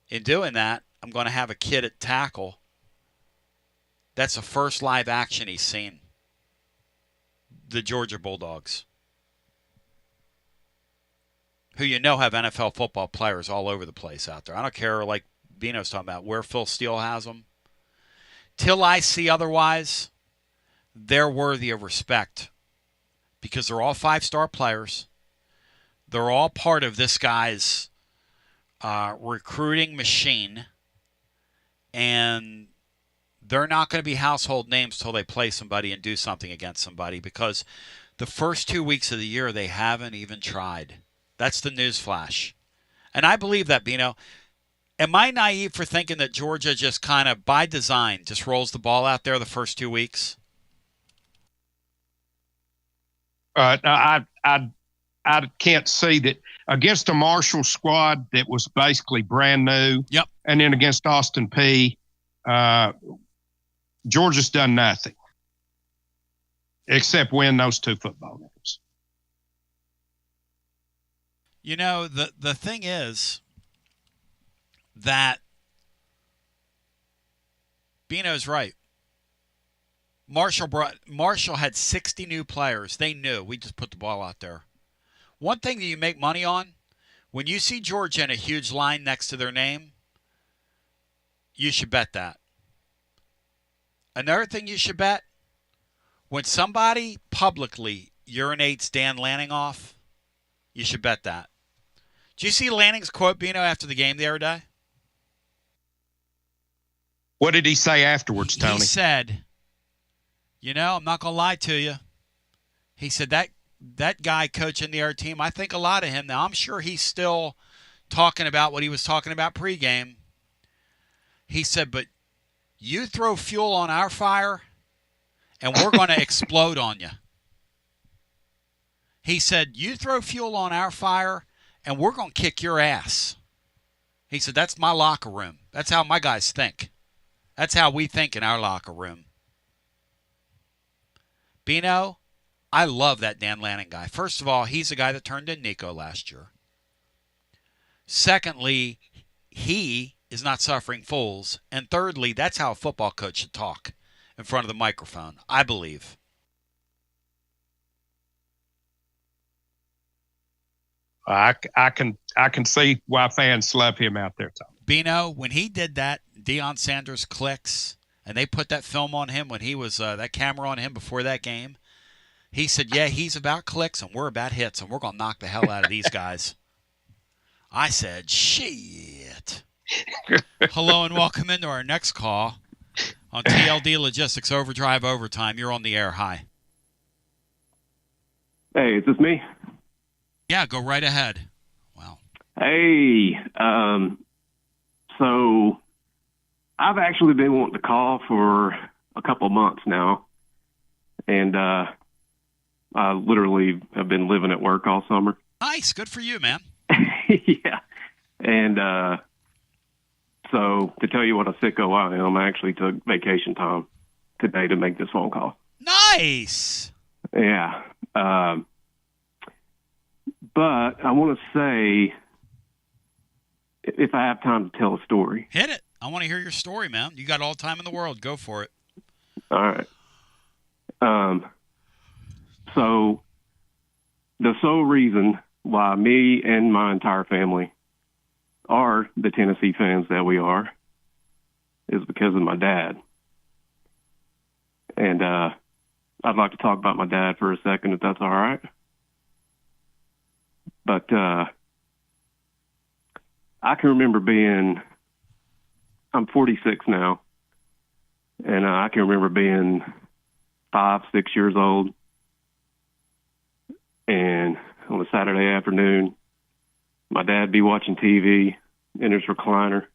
in doing that, I'm going to have a kid at tackle. That's the first live action he's seen. The Georgia Bulldogs, who you know have NFL football players all over the place out there. I don't care, like Bino's talking about, where Phil Steele has them. Till I see otherwise, they're worthy of respect because they're all five-star players. They're all part of this guy's recruiting machine, and they're not going to be household names till they play somebody and do something against somebody because the first 2 weeks of the year they haven't even tried. That's the news flash. And I believe that, Bino. Am I naive for thinking that Georgia just kind of, by design, just rolls the ball out there the first 2 weeks? I can't see that against a Marshall squad that was basically brand new. Yep. And then against Austin Peay, Georgia's done nothing except win those two football games. You know, the thing is that Bino's right. Marshall had 60 new players. They knew. We just put the ball out there. One thing that you make money on, when you see Georgia in a huge line next to their name, you should bet that. Another thing you should bet, when somebody publicly urinates Dan Lanning off, you should bet that. Did you see Lanning's quote, Bino, after the game the other day? What did he say afterwards, Tony? He said, you know, I'm not going to lie to you. He said that guy coaching the other team, I think a lot of him. Now, I'm sure he's still talking about what he was talking about pregame. He said, but you throw fuel on our fire, and we're going to explode on you. He said, you throw fuel on our fire, and we're going to kick your ass. He said, that's my locker room. That's how my guys think. That's how we think in our locker room. Bino, I love that Dan Lanning guy. First of all, he's the guy that turned in Nico last year. Secondly, he is not suffering fools. And thirdly, that's how a football coach should talk in front of the microphone, I believe. I can see why fans love him out there, Tom. Bino, when he did that, Deion Sanders clicks, and they put that film on him when he was that camera on him before that game. He said, yeah, he's about clicks and we're about hits, and we're going to knock the hell out of these guys. I said, shit. Hello and welcome into our next call on TLD Logistics Overdrive Overtime. You're on the air. Hi. Hey, is this me? Yeah, go right ahead. Hey, so I've actually been wanting to call for a couple of months now, and I literally have been living at work all summer. Nice. Good for you, man. Yeah. And so to tell you what a sicko I am, I actually took vacation time today to make this phone call. Nice. Yeah. But I want to say, if I have time to tell a story. Hit it. I want to hear your story, man. You got all the time in the world. Go for it. All right. So the sole reason why me and my entire family are the Tennessee fans that we are is because of my dad. And I'd like to talk about my dad for a second, if that's all right. But I can remember I'm 46 now, and I can remember being 5, 6 years old, and on a Saturday afternoon, my dad'd be watching TV in his recliner.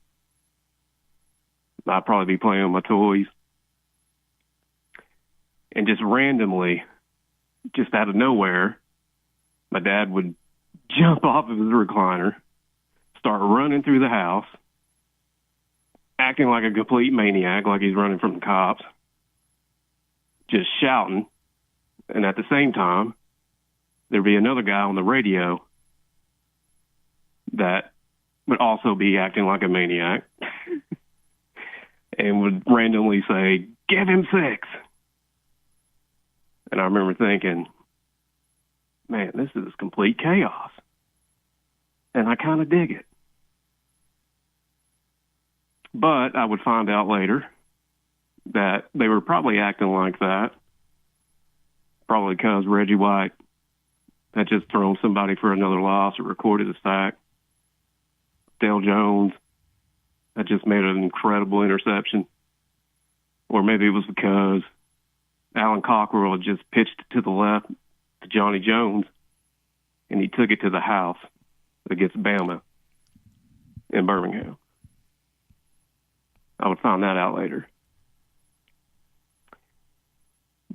I'd probably be playing with my toys. And just randomly, just out of nowhere, my dad would jump off of his recliner, start running through the house, acting like a complete maniac, like he's running from the cops, just shouting. And at the same time, there'd be another guy on the radio that would also be acting like a maniac and would randomly say, "Give him 6." And I remember thinking, man, this is complete chaos. And I kind of dig it. But I would find out later that they were probably acting like that, probably because Reggie White had just thrown somebody for another loss or recorded a sack. Dale Jones had just made an incredible interception. Or maybe it was because Alan Cockrell had just pitched it to the left to Johnny Jones, and he took it to the house against Bama in Birmingham. I would find that out later.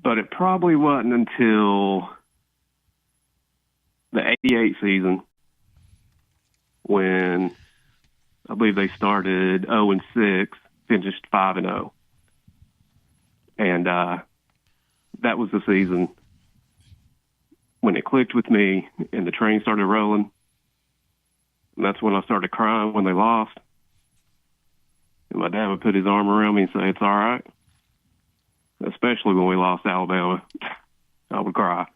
But it probably wasn't until the 88 season when I believe they started 0-6, finished 5-0. And that was the season when it clicked with me and the train started rolling. And that's when I started crying when they lost. And my dad would put his arm around me and say, "It's all right." Especially when we lost Alabama, I would cry.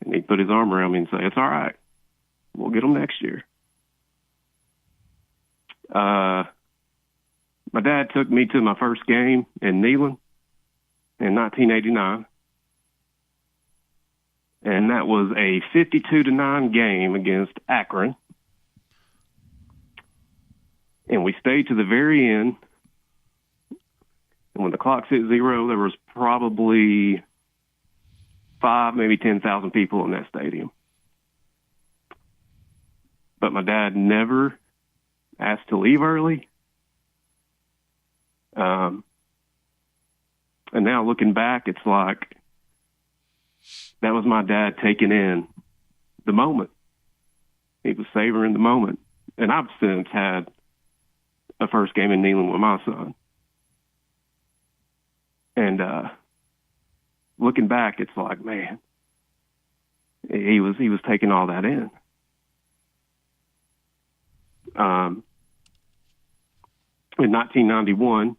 And he'd put his arm around me and say, "It's all right. We'll get them next year." My dad took me to my first game in Neyland in 1989. And that was a 52-9 game against Akron. And we stayed to the very end. And when the clock hit 0, there was probably 5, maybe 10,000 people in that stadium. But my dad never asked to leave early. And now looking back, it's like that was my dad taking in the moment. He was savoring the moment. And I've since had a first game in Neyland with my son. And looking back, it's like, man, he was taking all that in. In 1991,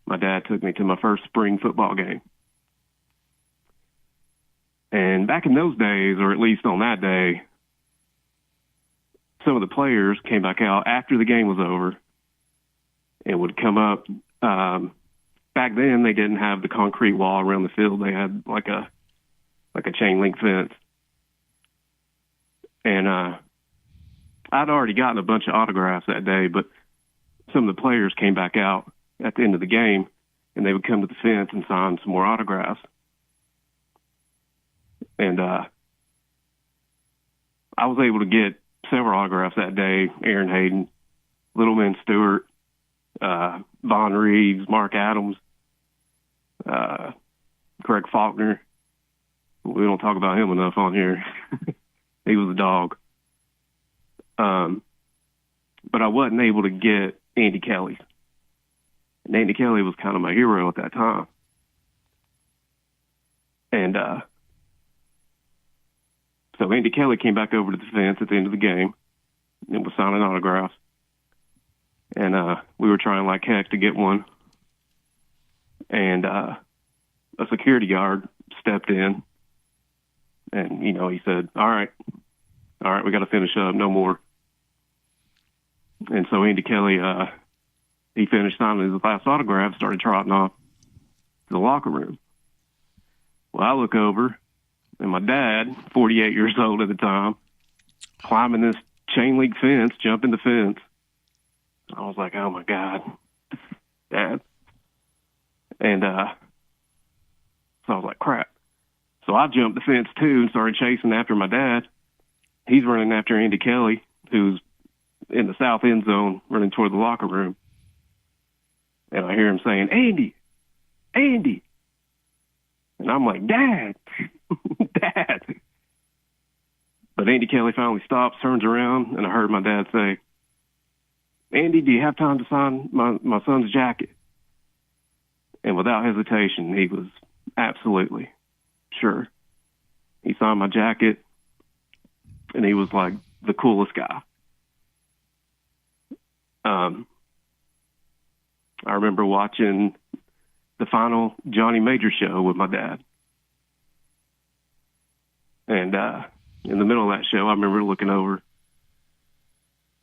my dad took me to my first spring football game. And back in those days, or at least on that day, some of the players came back out after the game was over and would come up. Back then, they didn't have the concrete wall around the field. They had like a chain link fence. And I'd already gotten a bunch of autographs that day, but some of the players came back out at the end of the game, and they would come to the fence and sign some more autographs. And I was able to get several autographs that day. Aaron Hayden, Little Man Stewart, Von Reeves, Mark Adams, Craig Faulkner. We don't talk about him enough on here. He was a dog. But I wasn't able to get Andy Kelly. And Andy Kelly was kind of my hero at that time. And so Andy Kelly came back over to the fence at the end of the game and was signing autographs. And we were trying like heck to get one. And a security guard stepped in And, you know, he said, all right, we got to finish up, no more. And so Andy Kelly, he finished signing his last autograph, started trotting off to the locker room. Well, I look over, and my dad, 48 years old at the time, climbing this chain link fence, jumping the fence. I was like, oh, my God, Dad. And so I was like, crap. So I jumped the fence, too, and started chasing after my dad. He's running after Andy Kelly, who's in the south end zone, running toward the locker room. And I hear him saying, Andy, Andy. And I'm like, Dad, Dad. But Andy Kelly finally stops, turns around, and I heard my dad say, Andy, do you have time to sign my son's jacket? And without hesitation, he was absolutely sure. He signed my jacket, and he was like the coolest guy. I remember watching the final Johnny Major show with my dad. And in the middle of that show, I remember looking over,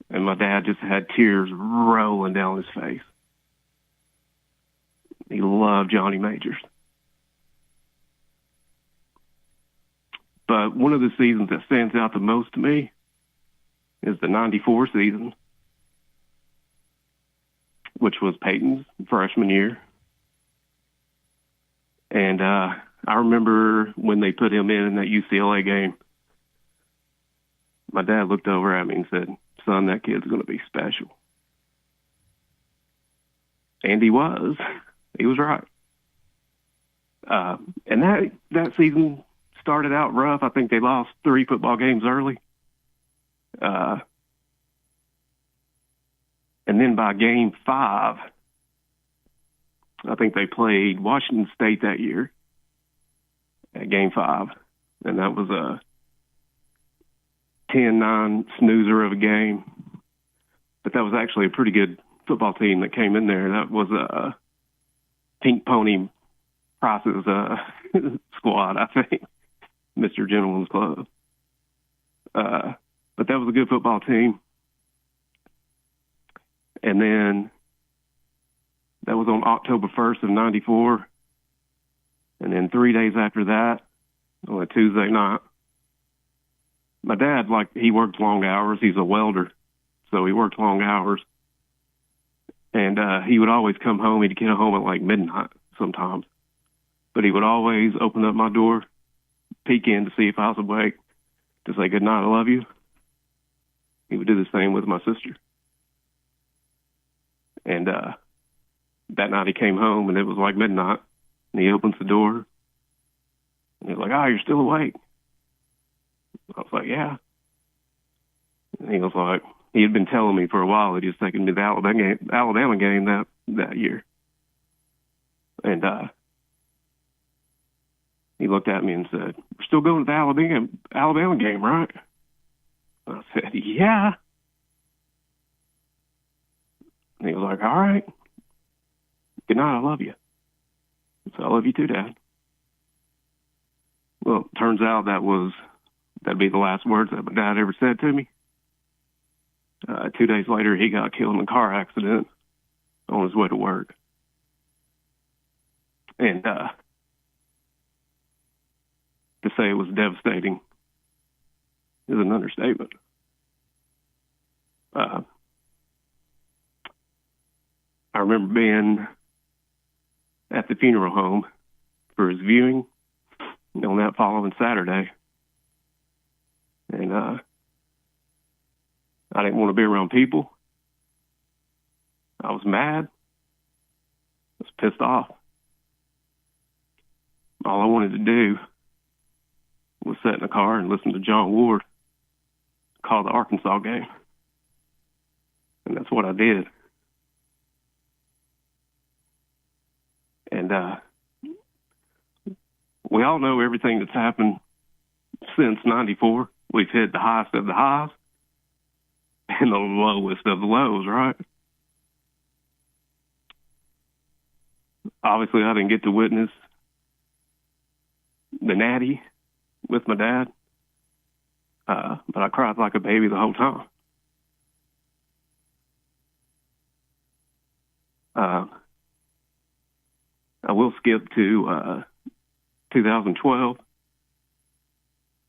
and my dad just had tears rolling down his face. He loved Johnny Majors. But one of the seasons that stands out the most to me is the 94 season, which was Peyton's freshman year. And I remember when they put him in that UCLA game, my dad looked over at me and said, son, that kid's going to be special. And he was. He was right. And that season started out rough. I think they lost 3 football games early. And then by game 5, I think they played Washington State that year at game 5. And that was a 10-9 snoozer of a game. But that was actually a pretty good football team that came in there. That was a Pink Pony Price's squad, I think. Mr. Gentleman's Club. But that was a good football team. And then that was on October 1st of 94. And then 3 days after that, on a Tuesday night, my dad, he worked long hours. He's a welder, so he worked long hours. And he would always come home. He'd get home at midnight sometimes. But he would always open up my door, peek in to see if I was awake, to say, good night, I love you. He would do the same with my sister. And that night he came home, and it was like midnight, and he opens the door, and he's like, oh, you're still awake? I was like, yeah. And he was like, he had been telling me for a while that he was taking me to the Alabama game that year. And he looked at me and said, we're still going to the Alabama game, right? I said, yeah. And he was like, all right. Good night, I love you. So I love you too, Dad. Well, it turns out that'd be the last words that my dad ever said to me. 2 days later, he got killed in a car accident on his way to work. And to say it was devastating is an understatement. I remember being at the funeral home for his viewing on that following Saturday. And I didn't want to be around people. I was mad. I was pissed off. All I wanted to do was sit in the car and listen to John Ward call the Arkansas game. And that's what I did. And we all know everything that's happened since 94. We've hit the highest of the highs and the lowest of the lows, right? Obviously, I didn't get to witness the Natty with my dad. But I cried like a baby the whole time. I will skip to 2012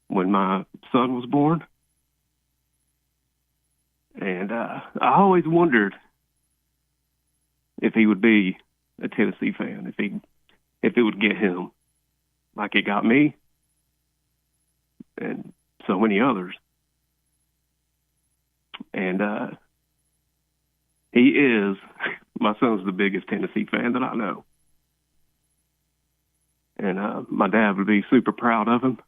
when my son was born. And I always wondered if he would be a Tennessee fan, if it would get him like it got me and so many others. And he is, my son's the biggest Tennessee fan that I know. And my dad would be super proud of him.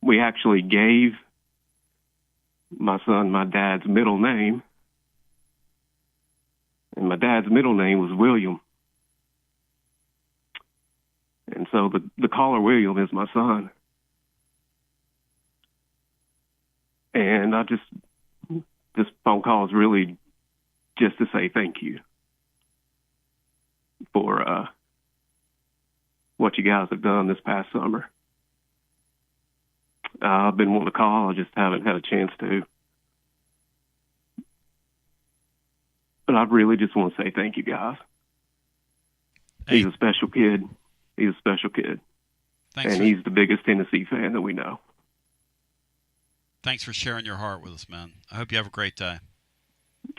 We actually gave my son my dad's middle name. And my dad's middle name was William. And so the caller William is my son. And this phone call is really just to say thank you for what you guys have done this past summer. I've been wanting to call, I just haven't had a chance to. But I really just want to say thank you, guys. He's a special kid. He's a special kid. And he's the biggest Tennessee fan that we know. Thanks for sharing your heart with us, man. I hope you have a great day.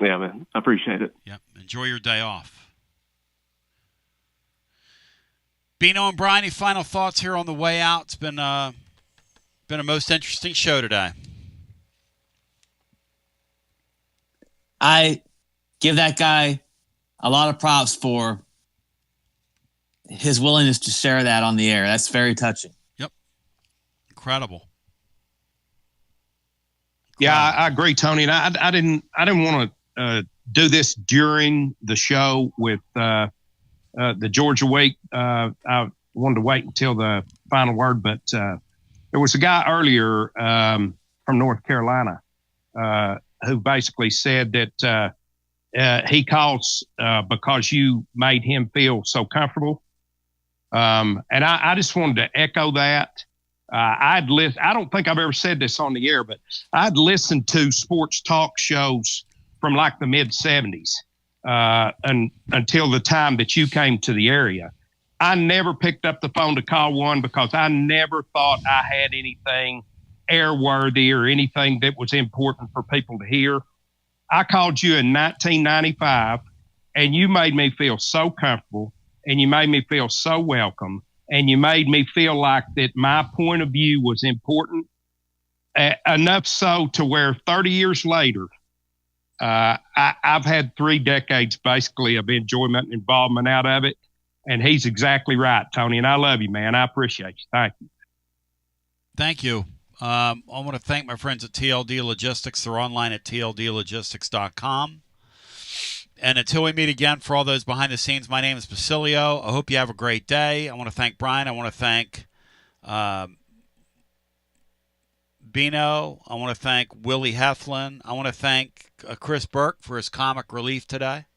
Yeah, man. I appreciate it. Yep. Enjoy your day off. Bino and Brian, any final thoughts here on the way out? It's been a most interesting show today. I give that guy a lot of props for his willingness to share that on the air. That's very touching. Yep. Incredible. Yeah, I agree, Tony. And I didn't want to do this during the show with the Georgia week. I wanted to wait until the final word, but there was a guy earlier from North Carolina who basically said that he calls because you made him feel so comfortable. And I just wanted to echo that. I don't think I've ever said this on the air, but I'd listened to sports talk shows from like the mid 70s and until the time that you came to the area. I never picked up the phone to call one because I never thought I had anything airworthy or anything that was important for people to hear. I called you in 1995 and you made me feel so comfortable and you made me feel so welcome. And you made me feel like that my point of view was important, enough so to where 30 years later, I've had 3 decades basically of enjoyment and involvement out of it. And he's exactly right, Tony. And I love you, man. I appreciate you. Thank you. Thank you. I want to thank my friends at TLD Logistics. They're online at tldlogistics.com. And until we meet again, for all those behind the scenes, my name is Basilio. I hope you have a great day. I want to thank Brian. I want to thank Bino. I want to thank Willie Heflin. I want to thank Chris Burke for his comic relief today.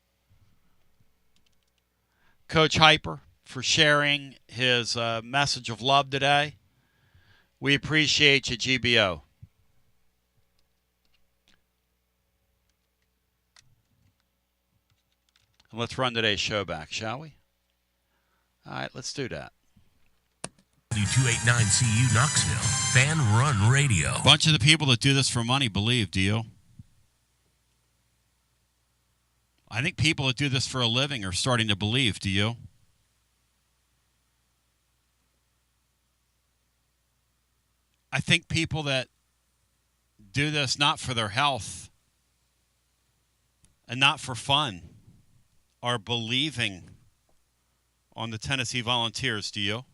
Coach Hyper for sharing his message of love today. We appreciate you, GBO. And let's run today's show back, shall we? All right, let's do that. W289CU Knoxville, Fan Run Radio. A bunch of the people that do this for money believe, do you? I think people that do this for a living are starting to believe, do you? I think people that do this not for their health and not for fun are believing on the Tennessee Volunteers, do you?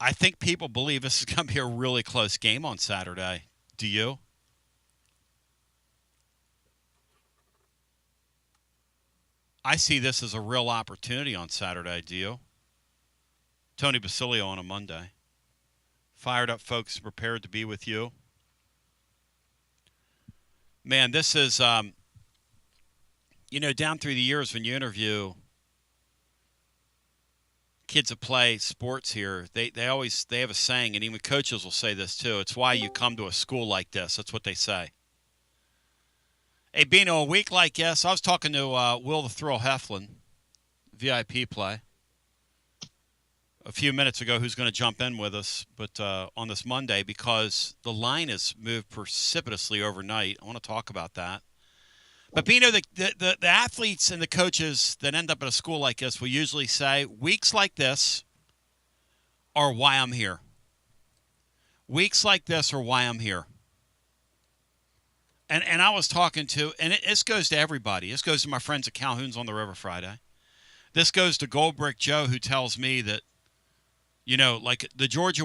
I think people believe this is going to be a really close game on Saturday. Do you? I see this as a real opportunity on Saturday, do you? Tony Basilio on a Monday. Fired up folks prepared to be with you. Man, this is... you know, down through the years when you interview kids that play sports here, they have a saying, and even coaches will say this too. It's why you come to a school like this. That's what they say. Hey, Bino, a week like this, I was talking to Will the Thrill Heflin, VIP play, a few minutes ago, who's going to jump in with us, but on this Monday, because the line has moved precipitously overnight. I want to talk about that. But, Bino, the athletes and the coaches that end up at a school like this will usually say, weeks like this are why I'm here. Weeks like this are why I'm here. And I was talking to, and this goes to everybody. This goes to my friends at Calhoun's on the River Friday. This goes to Gold Brick Joe, who tells me that, like the Georgia week.